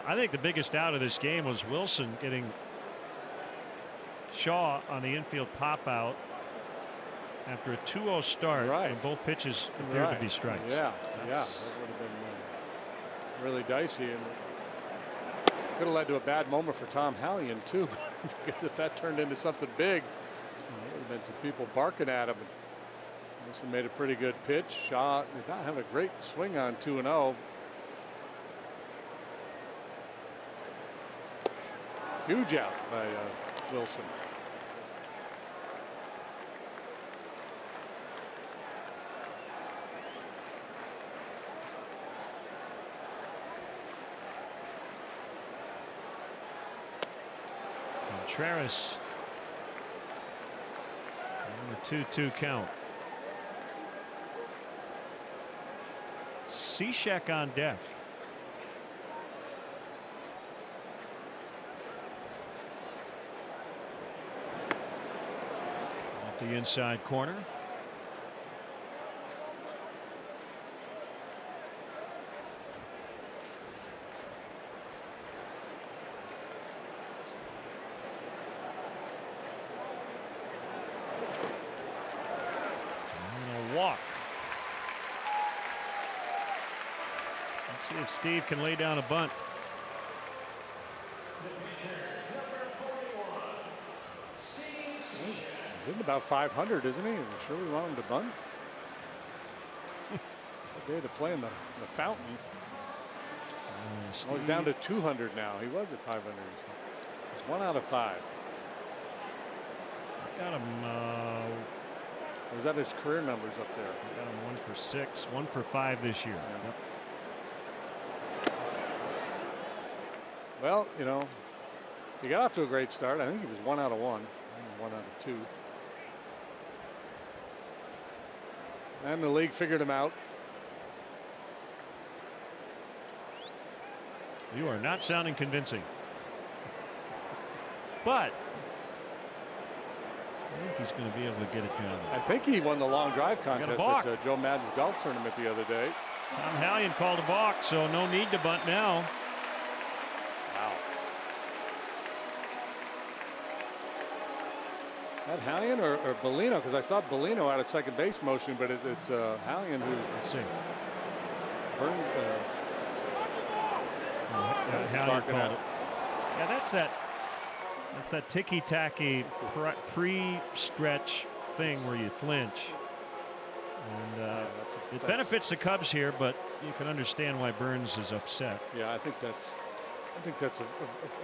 I think the biggest out of this game was Wilson getting Shaw on the infield pop out after a 2-0 start, and both pitches appeared to be strikes. Yeah, that would have been really dicey, and could have led to a bad moment for Tom Hallion too. Because if that turned into something big, there would have been some people barking at him. Wilson made a pretty good pitch. Shaw did not have a great swing on 2-0. Huge out by Wilson. Contreras on the 2-2 count. Cishek on deck. Off the inside corner. walk. Let's see if Steve can lay down a bunt. He's hitting about 500, isn't he? You sure we want him to bunt? Good day to play in the fountain. Oh, he's down to 200 now. He was at 500. So he's 1 out of 5. Got him. Or was that his career numbers up there? Got him 1 for 6, 1 for 5 this year. Yeah. Yep. Well, you know, he got off to a great start. I think he was 1 out of 1, 1 out of 2. And the league figured him out. You are not sounding convincing. But I think he's going to be able to get it down. I think he won the long drive contest at Joe Madden's golf tournament the other day. Tom Hallion called a balk, so no need to bunt now. Wow. That Hallion or Bellino? Because I saw Bellino out at second base motion, but it's Hallion who. Let's see. Burns. Hallion called it. Yeah, that's that ticky-tacky pre-stretch thing where you flinch. And it benefits the Cubs here, but you can understand why Burns is upset. Yeah, I think that's a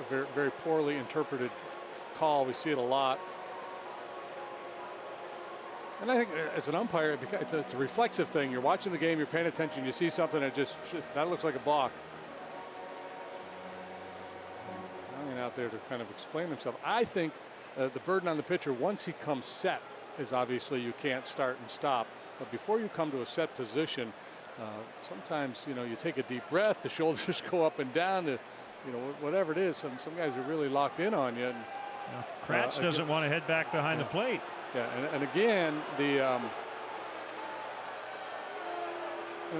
very, very poorly interpreted call. We see it a lot. And I think as an umpire, it's a reflexive thing. You're watching the game, you're paying attention, you see something that that looks like a balk. Out there to kind of explain himself. I think the burden on the pitcher once he comes set is obviously you can't start and stop. But before you come to a set position, sometimes you take a deep breath. The shoulders go up and down. Whatever it is. Some guys are really locked in on you. And, Kratz doesn't want to head back behind the plate. Yeah, and again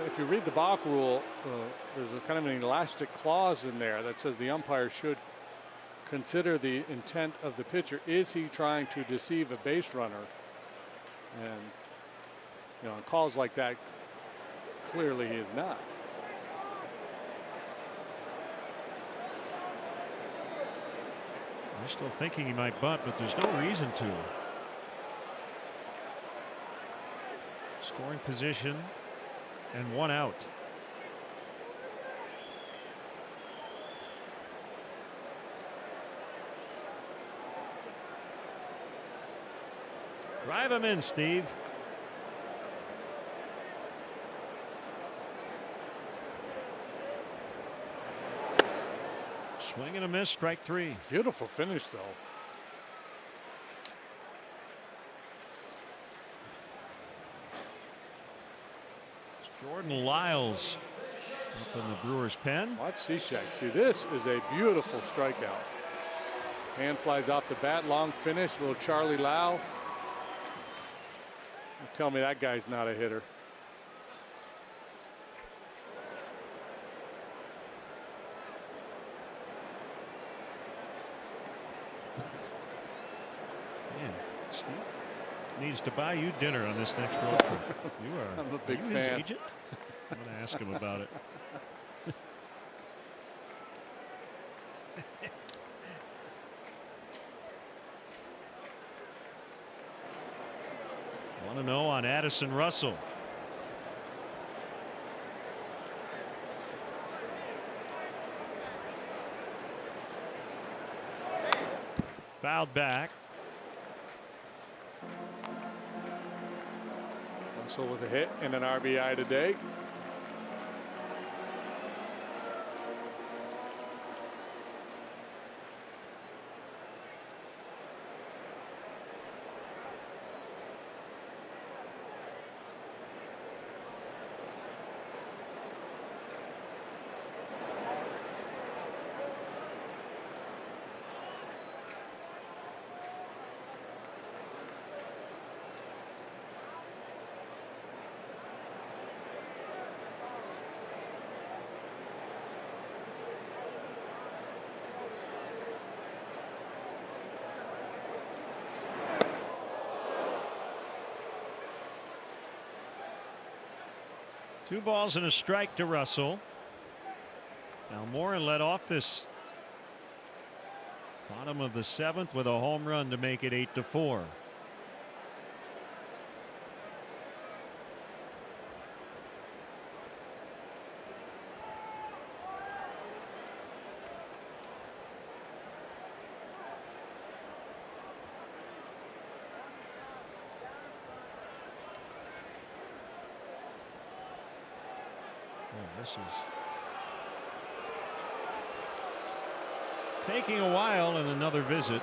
if you read the balk rule, there's a kind of an elastic clause in there that says the umpire should consider the intent of the pitcher. Is he trying to deceive a base runner? And on calls like that, clearly he is not. I'm still thinking he might bunt, but there's no reason to. Scoring position and 1 out. Drive him in, Steve. Swing and a miss, strike 3. Beautiful finish, though. It's Jordan Lyles up in the Brewers pen. Watch Cishek. See, this is a beautiful strikeout. Hand flies off the bat, long finish, little Charlie Lau. Tell me that guy's not a hitter. Man, Steve needs to buy you dinner on this next road trip. I'm a big fan. His agent? I'm going to ask him about it. Want to know on Addison Russell. Fouled back. Russell with a hit and an RBI today. 2 balls and a strike to Russell. Now Morin led off this bottom of the 7th with a home run to make it 8-4. This is taking a while and another visit.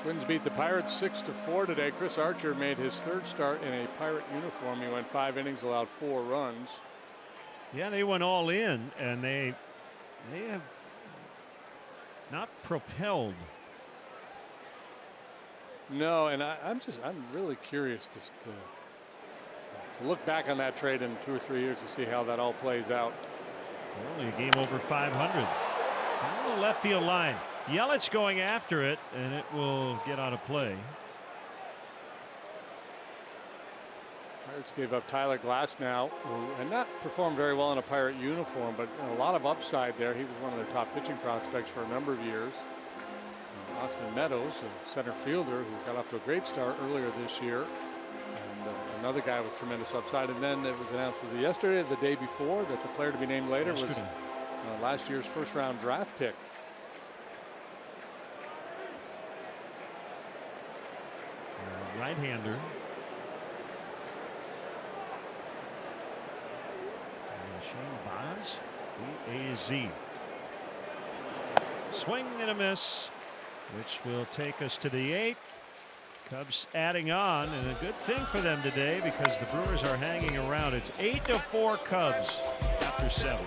Twins beat the Pirates 6-4 today. Chris Archer made his 3rd start in a Pirate uniform. He went 5 innings, allowed 4 runs. Yeah, they went all in, and they have not propelled. No, and I'm really curious to look back on that trade in 2 or 3 years to see how that all plays out. Only a game over 500. Down the left field line. Yelich going after it, and it will get out of play. Pirates gave up Tyler Glasnow, who had not performed very well in a Pirate uniform, but a lot of upside there. He was one of their top pitching prospects for a number of years. Austin Meadows, a center fielder who got off to a great start earlier this year. And another guy with tremendous upside. And then it was announced, was it yesterday or the day before, that the player to be named later was last year's 1st round draft pick. Right-hander. Shane Baz, B-A-Z. Swing and a miss, which will take us to the 8th. Cubs adding on, and a good thing for them today because the Brewers are hanging around. It's 8-4 Cubs after 7.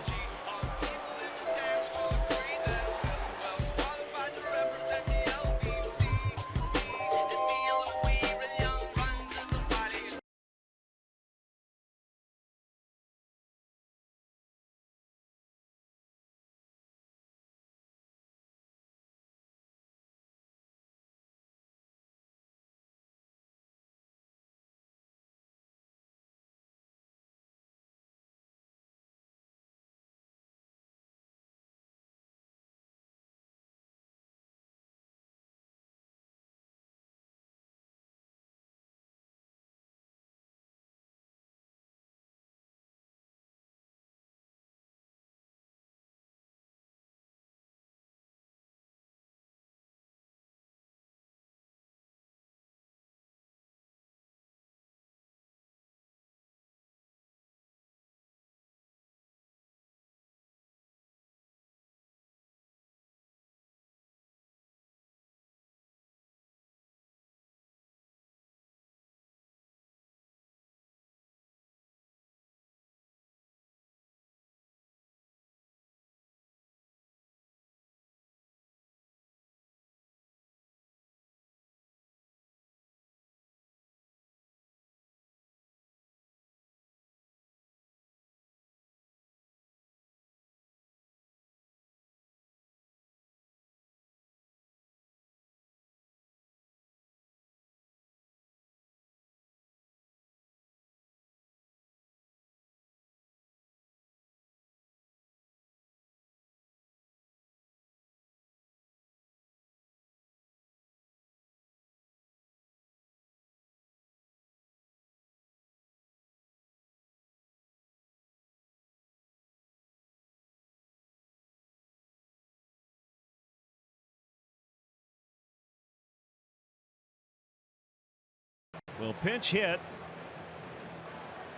Will pinch hit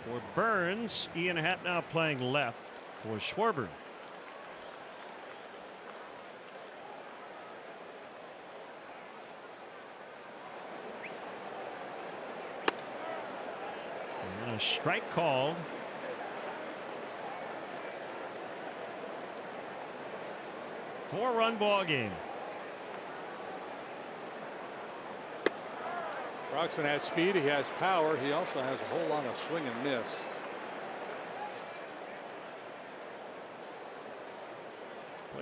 for Burns. Ian Hatt now playing left for Schwarber. And a strike called. Four-run ball game. Broxton has speed, he has power, he also has a whole lot of swing and miss.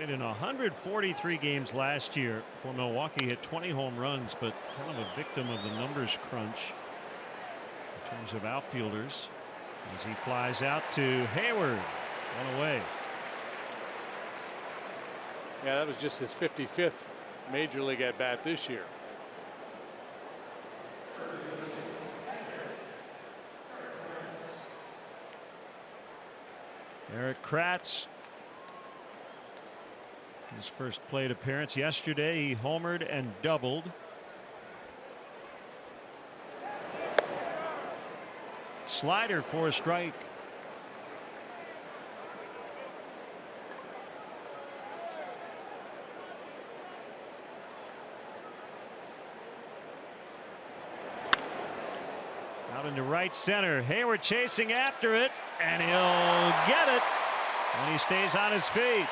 Played in 143 games last year for Milwaukee, hit 20 home runs, but kind of a victim of the numbers crunch in terms of outfielders as he flies out to Hayward. One away. Yeah, that was just his 55th major league at bat this year. Eric Kratz, his first plate appearance yesterday, he homered and doubled. Slider for a strike. Out into right center. Hayward chasing after it, and he'll get it. And he stays on his feet.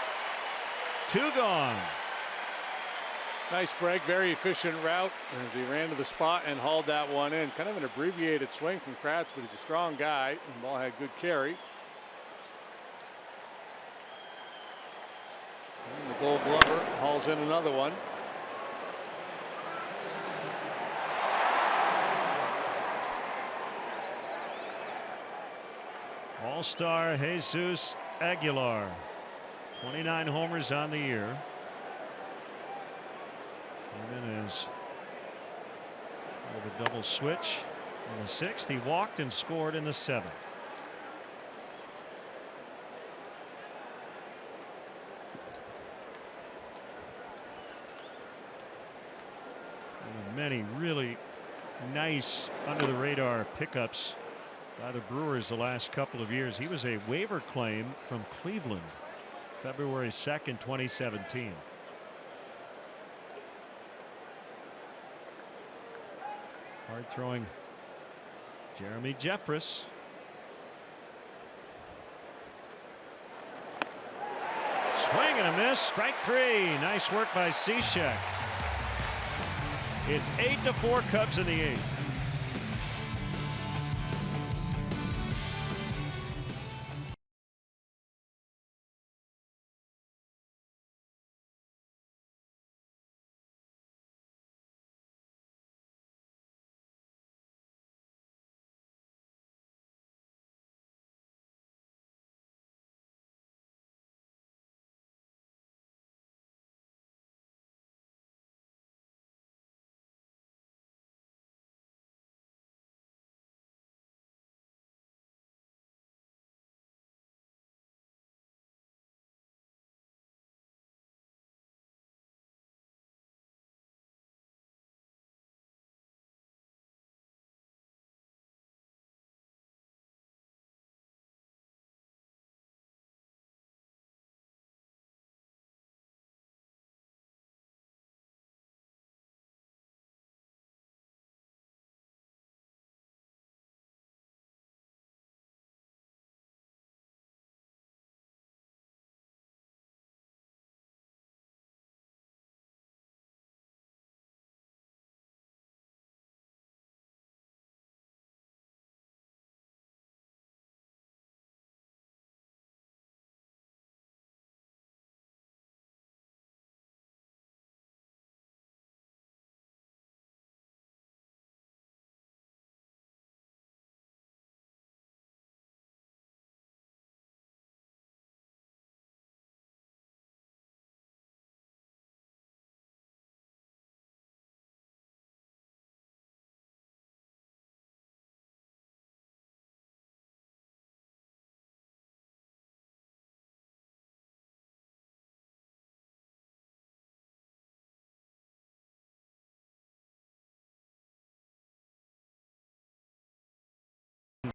2 gone. Nice break, very efficient route as he ran to the spot and hauled that one in. Kind of an abbreviated swing from Kratz, but he's a strong guy, and the ball had good carry. And the Gold Glover hauls in another one. All-star Jesus Aguilar, 29 homers on the year. Came in as with a double switch in the 6th. He walked and scored in the 7th. And many really nice under the radar pickups by the Brewers the last couple of years. He was a waiver claim from Cleveland, February 2nd, 2017. Hard throwing Jeremy Jeffress. Swing and a miss. Strike 3. Nice work by Cechek. It's 8-4 Cubs in the 8th.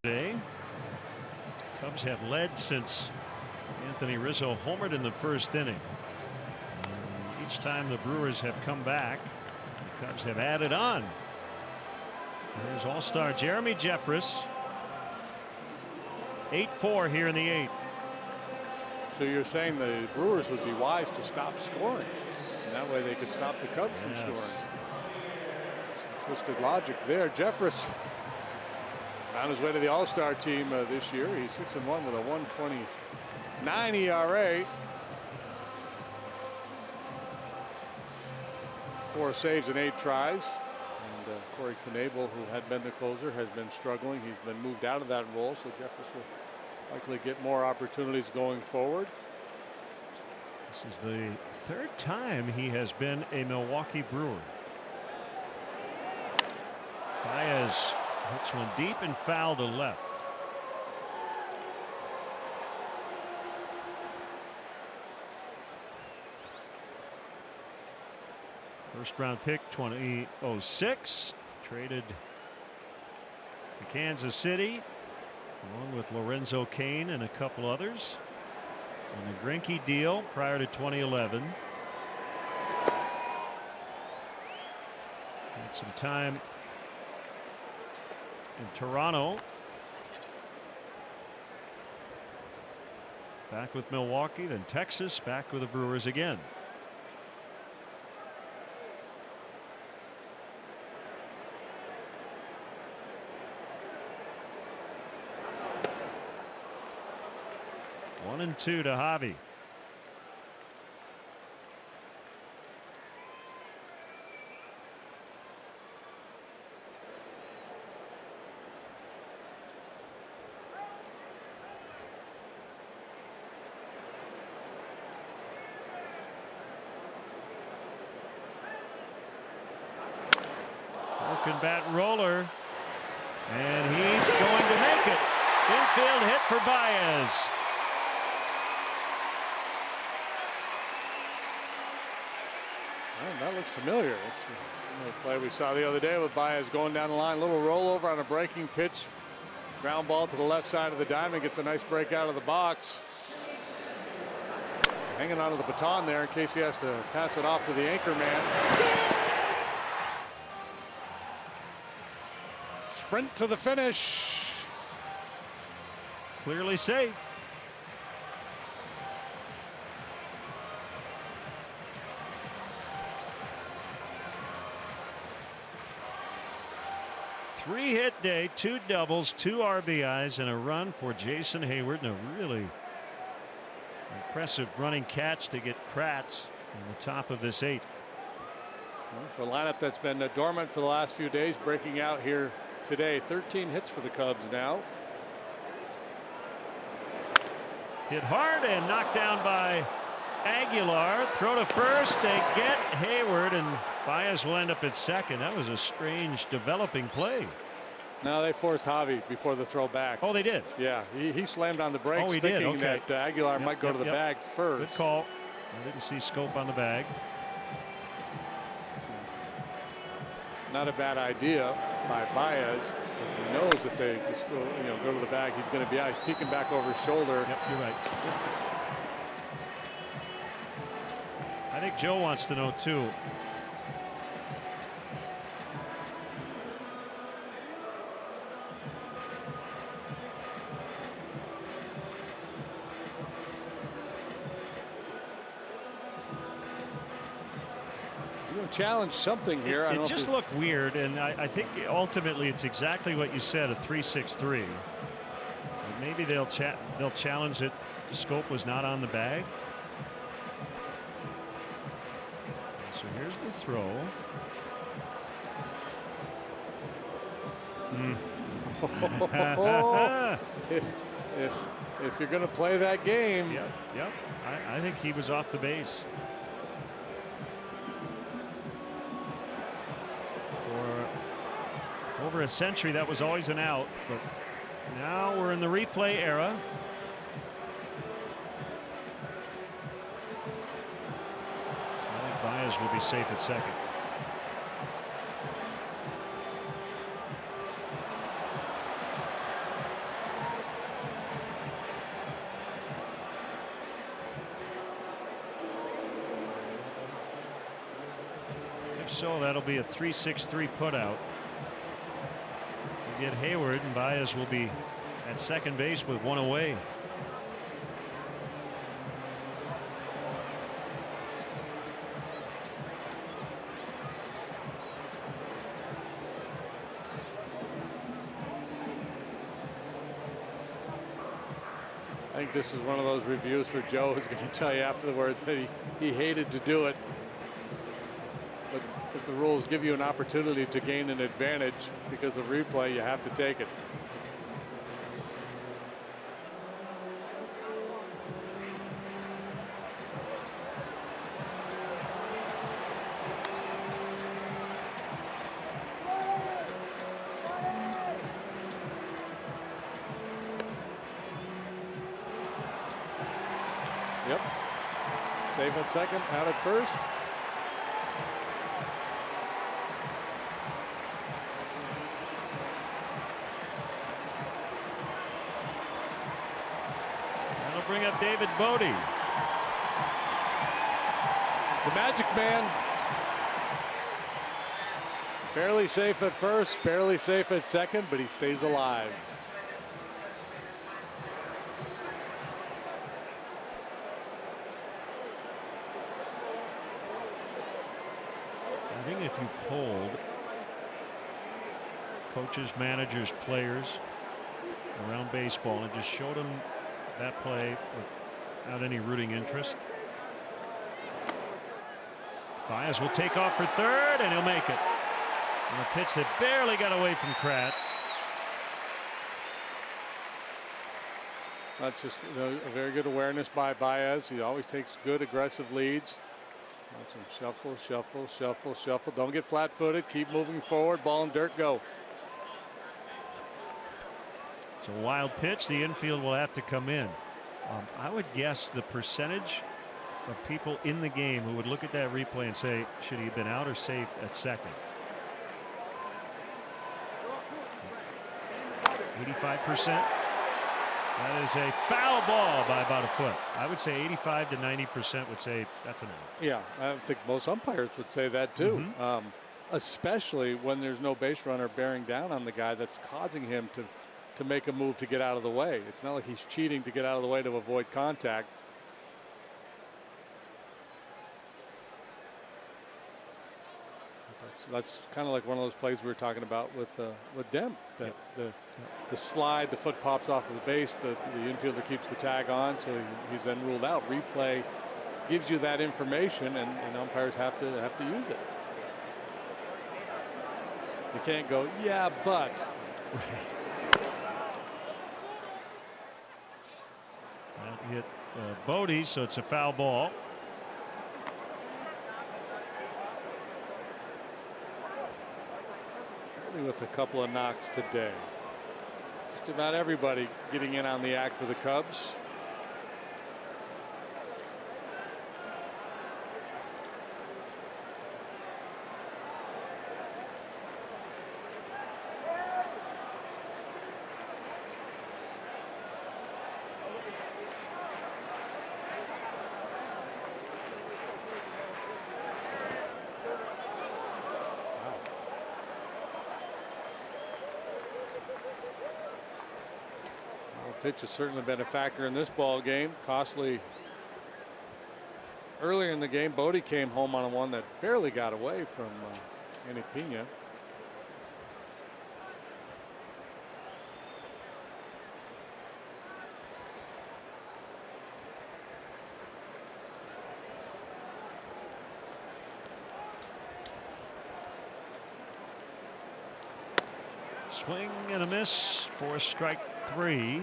Today, Cubs have led since Anthony Rizzo homered in the 1st inning. And each time the Brewers have come back, the Cubs have added on. There's all-star Jeremy Jeffress. 8-4 here in the 8th. So you're saying the Brewers would be wise to stop scoring, and that way they could stop the Cubs from scoring. Some twisted logic there. Jeffress on his way to the All-Star team this year. He's 6-1 with a 1.29 ERA. 4 saves in 8 tries. And Corey Knebel, who had been the closer, has been struggling. He's been moved out of that role, so Jeffers will likely get more opportunities going forward. This is the 3rd time he has been a Milwaukee Brewer. Baez hits one deep and foul to left. First round pick 2006, traded to Kansas City along with Lorenzo Cain and a couple others on the Greinke deal prior to 2011. Had some time in Toronto. Back with Milwaukee, then Texas, back with the Brewers again. One and 2 to Javi. Broken bat roller, and he's going to make it. Infield hit for Baez. Well, that looks familiar. It's the play we saw the other day with Baez going down the line. Little rollover on a breaking pitch. Ground ball to the left side of the diamond. Gets a nice break out of the box. Hanging onto the baton there in case he has to pass it off to the anchor man. Sprint to the finish. Clearly safe. Three-hit day, 2 doubles, 2 RBIs, and a run for Jason Hayward, and a really impressive running catch to get Kratz on the top of this 8th. Well, for a lineup that's been dormant for the last few days, breaking out here today. 13 hits for the Cubs now. Hit hard and knocked down by Aguilar. Throw to first. They get Hayward, and Baez will end up at second. That was a strange developing play. Now they forced Javi before the throw back. Oh, they did? Yeah, he slammed on the brakes, he thinking did. Okay. that Aguilar might go to the bag first. Good call. I didn't see scope on the bag. Not a bad idea by Baez. He knows if they just go to the bag, he's going to be out. He's peeking back over his shoulder. Yep, you're right. I think Joe wants to know too. Challenge something here. It just looked weird, and I think ultimately it's exactly what you said, a 3-6-3. Maybe they'll challenge it. Scope was not on the bag. So here's the throw. If you're going to play that game. Yep. I think he was off the base. Over a century, that was always an out, but now we're in the replay era. I think Baez will be safe at second. If so, that'll be a 3-6-3 putout. Get Hayward, and Baez will be at second base with 1 away. I think this is one of those reviews for Joe who's going to tell you afterwards that he hated to do it. the rules give you an opportunity to gain an advantage because of replay, you have to take it. Yep. Safe at second, out at first. That'll bring up David Bodie. The Magic Man. Barely safe at first, barely safe at second, but he stays alive. I think if you polled coaches, managers, players around baseball and just showed them that play without any rooting interest, Baez will take off for third and he'll make it. And a pitch that barely got away from Kratz. That's just a very good awareness by Baez. He always takes good aggressive leads. Watch him shuffle, shuffle, shuffle, shuffle. Don't get flat-footed. Keep moving forward. Ball and dirt, go. It's a wild pitch. The infield will have to come in. I would guess the percentage of people in the game who would look at that replay and say, should he have been out or safe at second? 85%. That is a foul ball by about a foot. I would say 85 to 90% would say that's an out. Yeah, I think most umpires would say that too. Especially when there's no base runner bearing down on the guy that's causing him to make a move to get out of the way. It's not like he's cheating to get out of the way to avoid contact. That's kind of like one of those plays we were talking about with Demp. That the slide, the foot pops off of the base, the infielder keeps the tag on, so he's then ruled out. Replay gives you that information, and umpires have to use it. You can't go, yeah, but. Right. That hit Bodie, so it's a foul ball. With a couple of knocks today. Just about everybody getting in on the act for the Cubs. Pitch has certainly been a factor in this ball game. Costly earlier in the game. Bodie came home on one that barely got away from Andy Pena. Swing and a miss for strike 3.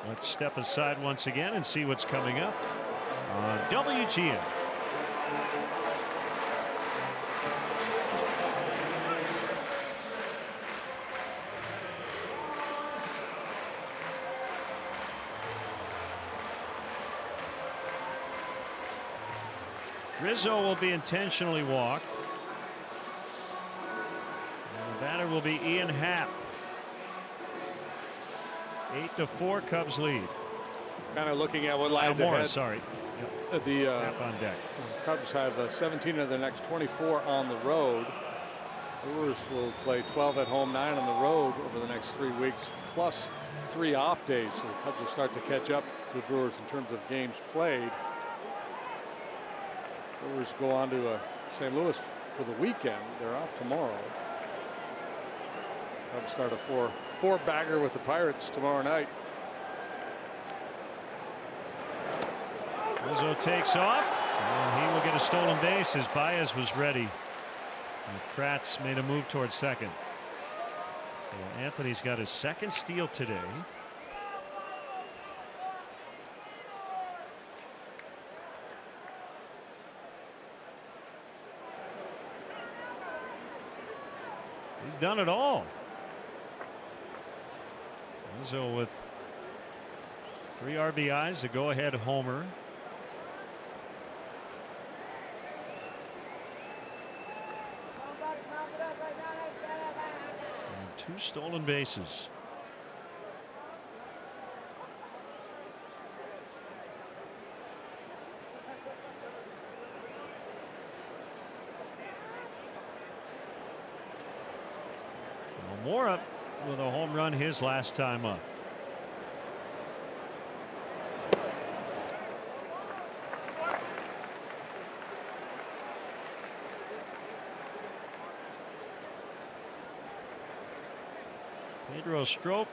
Let's step aside once again and see what's coming up on WGN. Rizzo will be intentionally walked. And the batter will be Ian Happ. 8-4 Cubs lead. Kind of looking at what lies ahead. Sorry. Yep. The on deck. Cubs have 17 of their next 24 on the road. Brewers will play 12 at home, 9 on the road over the next 3 weeks, plus 3 off days. So the Cubs will start to catch up to the Brewers in terms of games played. Brewers go on to St. Louis for the weekend. They're off tomorrow. Cubs start a four-bagger with the Pirates tomorrow night. Rizzo takes off, and he will get a stolen base as Baez was ready And Kratz made a move towards second. So Anthony's got his second steal today. He's done it all. Rizzo with 3 RBIs, a go-ahead homer. And 2 stolen bases. Mora with a home run his last time up. Pedro Strop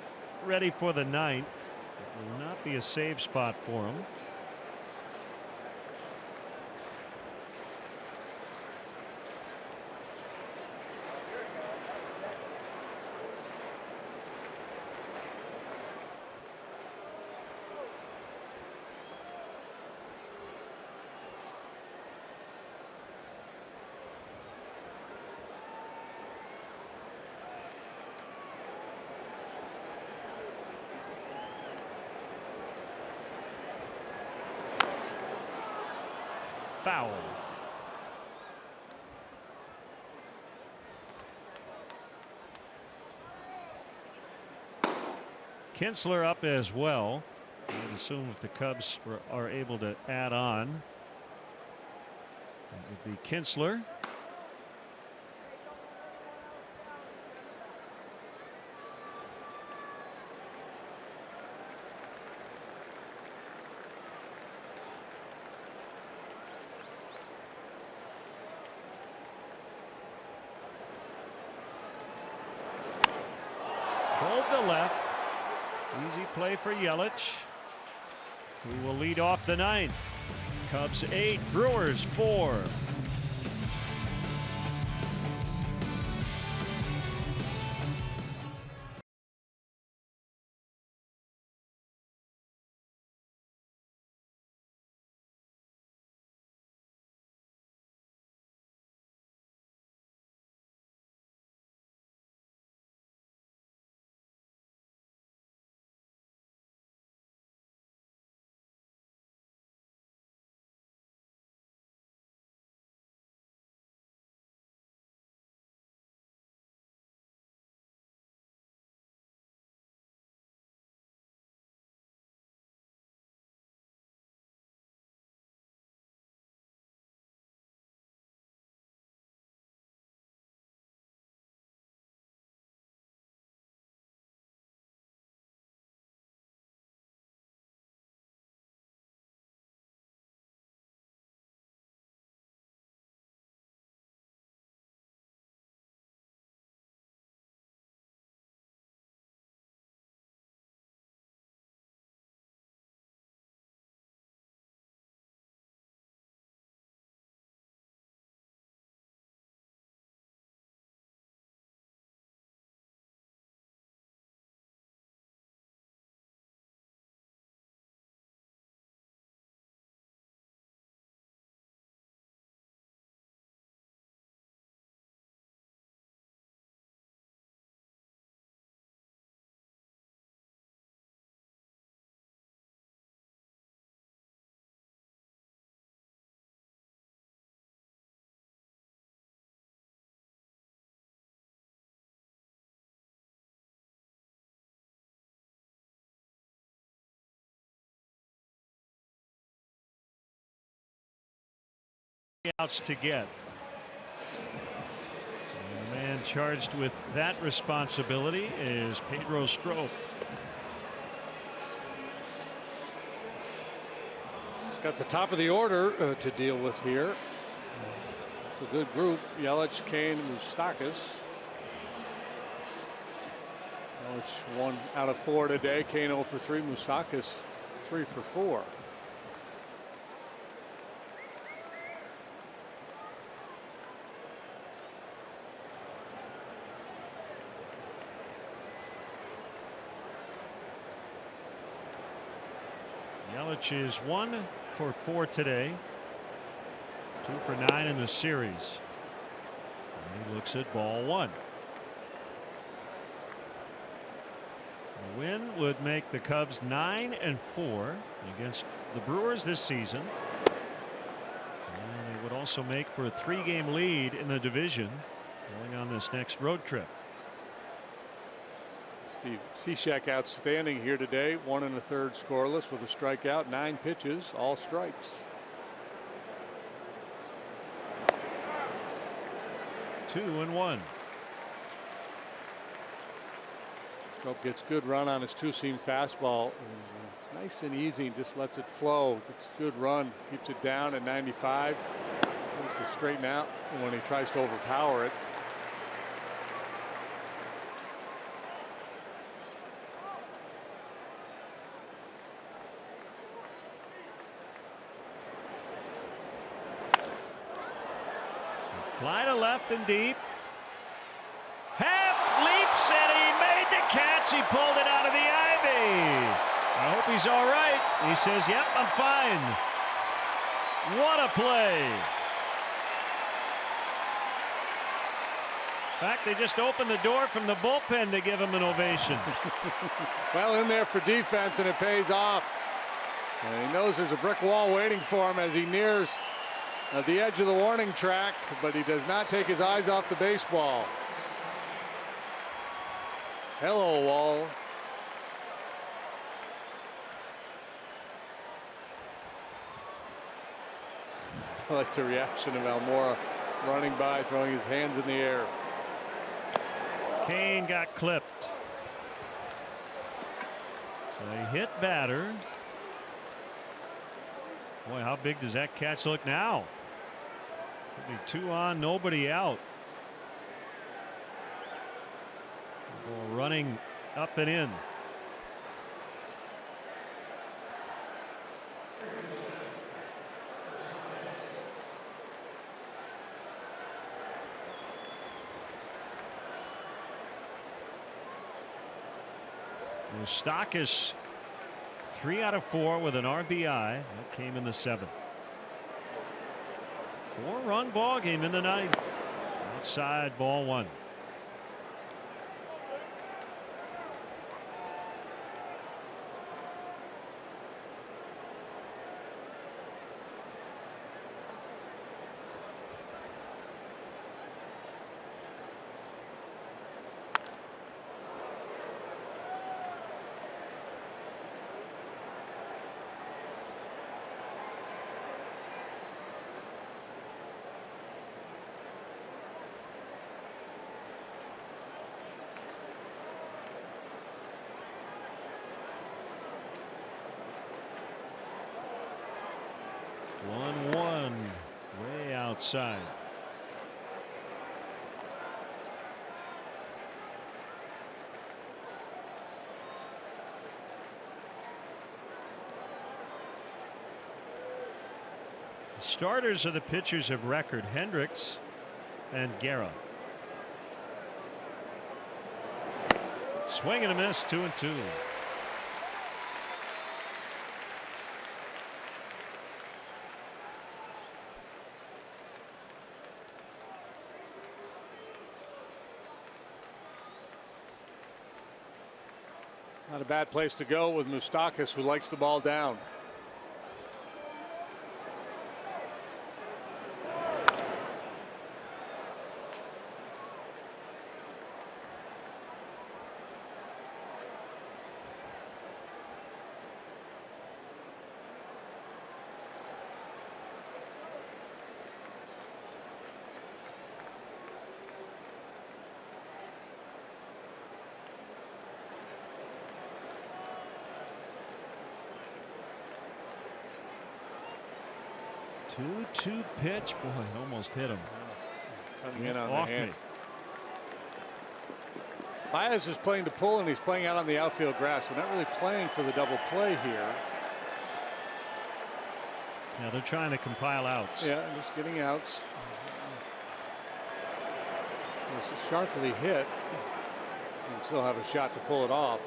ready for the 9th. It will not be a save spot for him. Foul. Kinsler up as well. I would assume if the Cubs are able to add on, it would be Kinsler. To left. Easy play for Yelich, who will lead off the 9th. Cubs 8, Brewers 4. Outs to get. And the man charged with that responsibility is Pedro Strop. He's got the top of the order to deal with here. It's a good group. Yelich, Kane, Moustakas. Yelich 1 out of 4 today. Kane 0 for 3. Moustakas 3 for 4. Yelich is 1 for 4 today. 2 for 9 in the series. And he looks at ball 1. A win would make the Cubs 9-4 against the Brewers this season. And it would also make for a 3-game lead in the division going on this next road trip. Steve Cishek outstanding here today. 1 1/3 scoreless with a strikeout, 9 pitches, all strikes. 2-1. Stroke gets good run on his 2-seam fastball. It's nice and easy, just lets it flow. Gets a good run, keeps it down at 95. Wants to straighten out when he tries to overpower it. Fly to left and deep. Happ leaps and he made the catch. He pulled it out of the ivy. I hope he's all right. He says, yep, I'm fine. What a play. In fact, they just opened the door from the bullpen to give him an ovation. Well, in there for defense, and it pays off. And he knows there's a brick wall waiting for him as he nears the edge of the warning track, but he does not take his eyes off the baseball. Hello, wall. I like the reaction of Almora running by, throwing his hands in the air. Kane got clipped. So he hit batter. Boy, how big does that catch look now? Could be 2 on, nobody out. Ball running up and in. Moustakas 3 out of 4 with an RBI. That came in the 7th. 4-run ball game in the 9th. Outside, ball 1. Way outside. The starters are the pitchers of record, Hendricks and Guerra. Swing and a miss, 2-2. Not a bad place to go with Moustakas, who likes the ball down. Two pitch. Boy, it almost hit him. Coming in on the Off hand. me. Baez is playing to pull, and he's playing out on the outfield grass. We're not really playing for the double play here. Yeah, they're trying to compile outs. Yeah, just getting outs. This is sharply hit. You still have a shot to pull it off.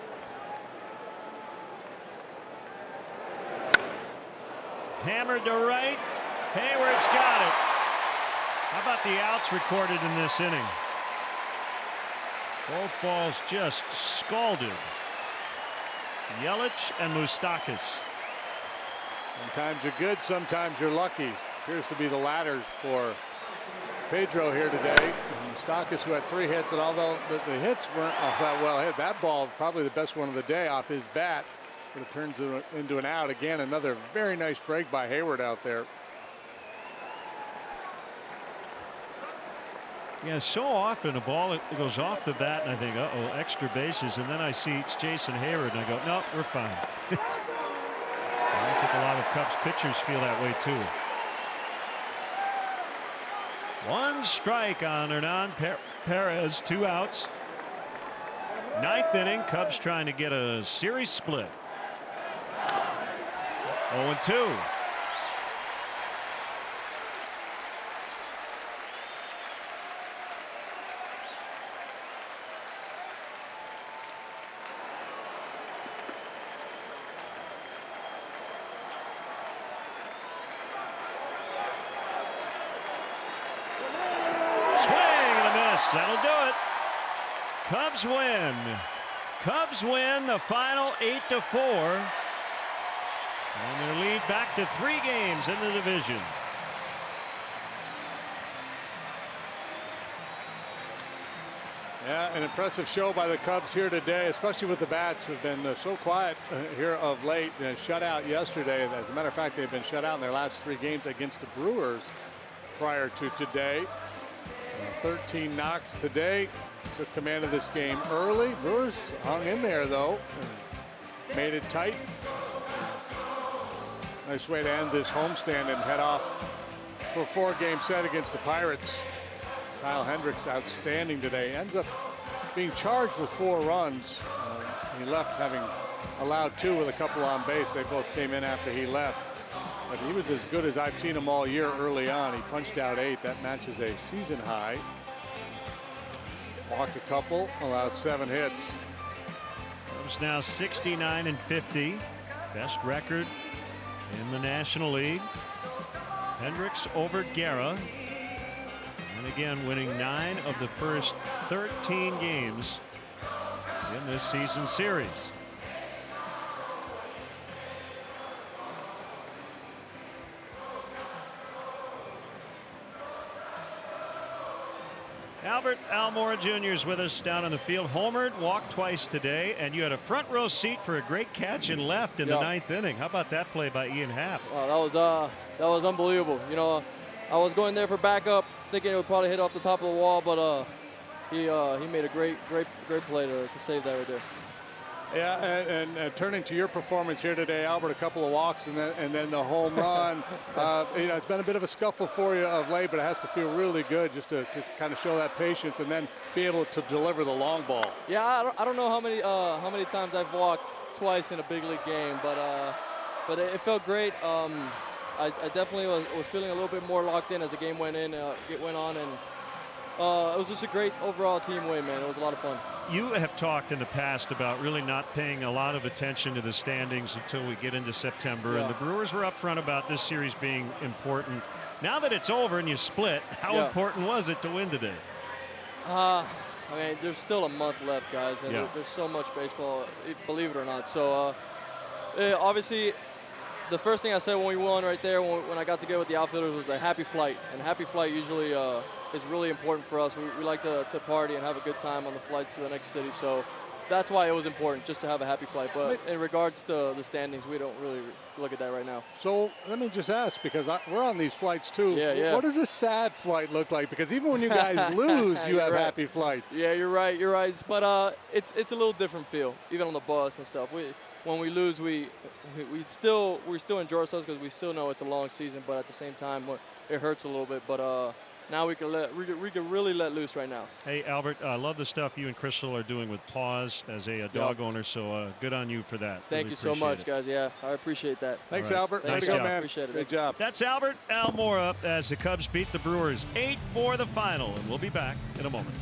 Hammered to right. Hayward's got it. How about the outs recorded in this inning? Both balls just scalded. Yelich and Moustakas. Sometimes you're good, sometimes you're lucky. Appears to be the latter for Pedro here today. Moustakas, who had 3 hits, and although the hits weren't off that well hit, that ball probably the best one of the day off his bat. But it turns into an out. Again, another very nice break by Hayward out there. Yeah, so often a ball it goes off the bat and I think, uh-oh, extra bases, and then I see it's Jason Hayward and I go, no, we're fine. I think a lot of Cubs pitchers feel that way too. 1 strike on Hernan Perez, 2 outs. 9th inning, Cubs trying to get a series split. 0-2. That'll do it. Cubs win. Cubs win the final 8-4. And their lead back to 3 games in the division. Yeah, an impressive show by the Cubs here today, especially with the bats who've been so quiet here of late. Shut out yesterday. As a matter of fact, they've been shut out in their last 3 games against the Brewers prior to today. 13 knocks today. Took command of this game early. Brewers hung in there though. Made it tight. Nice way to end this homestand and head off for a 4-game set against the Pirates. Kyle Hendricks outstanding today. Ends up being charged with 4 runs. He left having allowed 2 with a couple on base. They both came in after he left. But he was as good as I've seen him all year early on. He punched out 8. That matches a season high. Walked a couple, allowed 7 hits. Cubs now 69-50. Best record in the National League. Hendricks over Guerra. And again, winning 9 of the first 13 games in this season's series. Albert Almora Jr. is with us down on the field. Homered, walked twice today, and you had a front row seat for a great catch in left in the 9th inning. How about that play by Ian Happ? Wow, that was unbelievable. You know, I was going there for backup, thinking it would probably hit off the top of the wall, but he made a great play to save that right there. Yeah, and turning to your performance here today, Albert, a couple of walks and then the home run. You know, it's been a bit of a scuffle for you of late, but it has to feel really good just to kind of show that patience and then be able to deliver the long ball. Yeah, I don't know how many times I've walked twice in a big league game, but it felt great. I definitely was feeling a little bit more locked in as the game went on, and it was just a great overall team win, man. It was a lot of fun. You have talked in the past about really not paying a lot of attention to the standings until we get into September, and the Brewers were upfront about this series being important. Now that it's over and you split, how important was it to win today? I mean, there's still a month left, guys, and there's so much baseball, believe it or not. So obviously, the first thing I said when we won right there, when I got together with the outfielders, was a happy flight, and happy flight usually is really important for us. We like to party and have a good time on the flights to the next city, so that's why it was important, just to have a happy flight. But in regards to the standings, we don't really look at that right now. So let me just ask, because we're on these flights too. Yeah. What does a sad flight look like? Because even when you guys lose, you have happy flights. Yeah, you're right. But it's a little different feel, even on the bus and stuff. When we lose, we still enjoy ourselves because we still know it's a long season. But at the same time, it hurts a little bit. But now we can really let loose right now. Hey, Albert, I love the stuff you and Crystal are doing with Paws as a dog owner, so good on you for that. Thank you so much, guys. Yeah, I appreciate that. Thanks, Albert. Nice job, job. man. Appreciate it. Good job. That's Albert Almora as the Cubs beat the Brewers 8-4 the final, and we'll be back in a moment.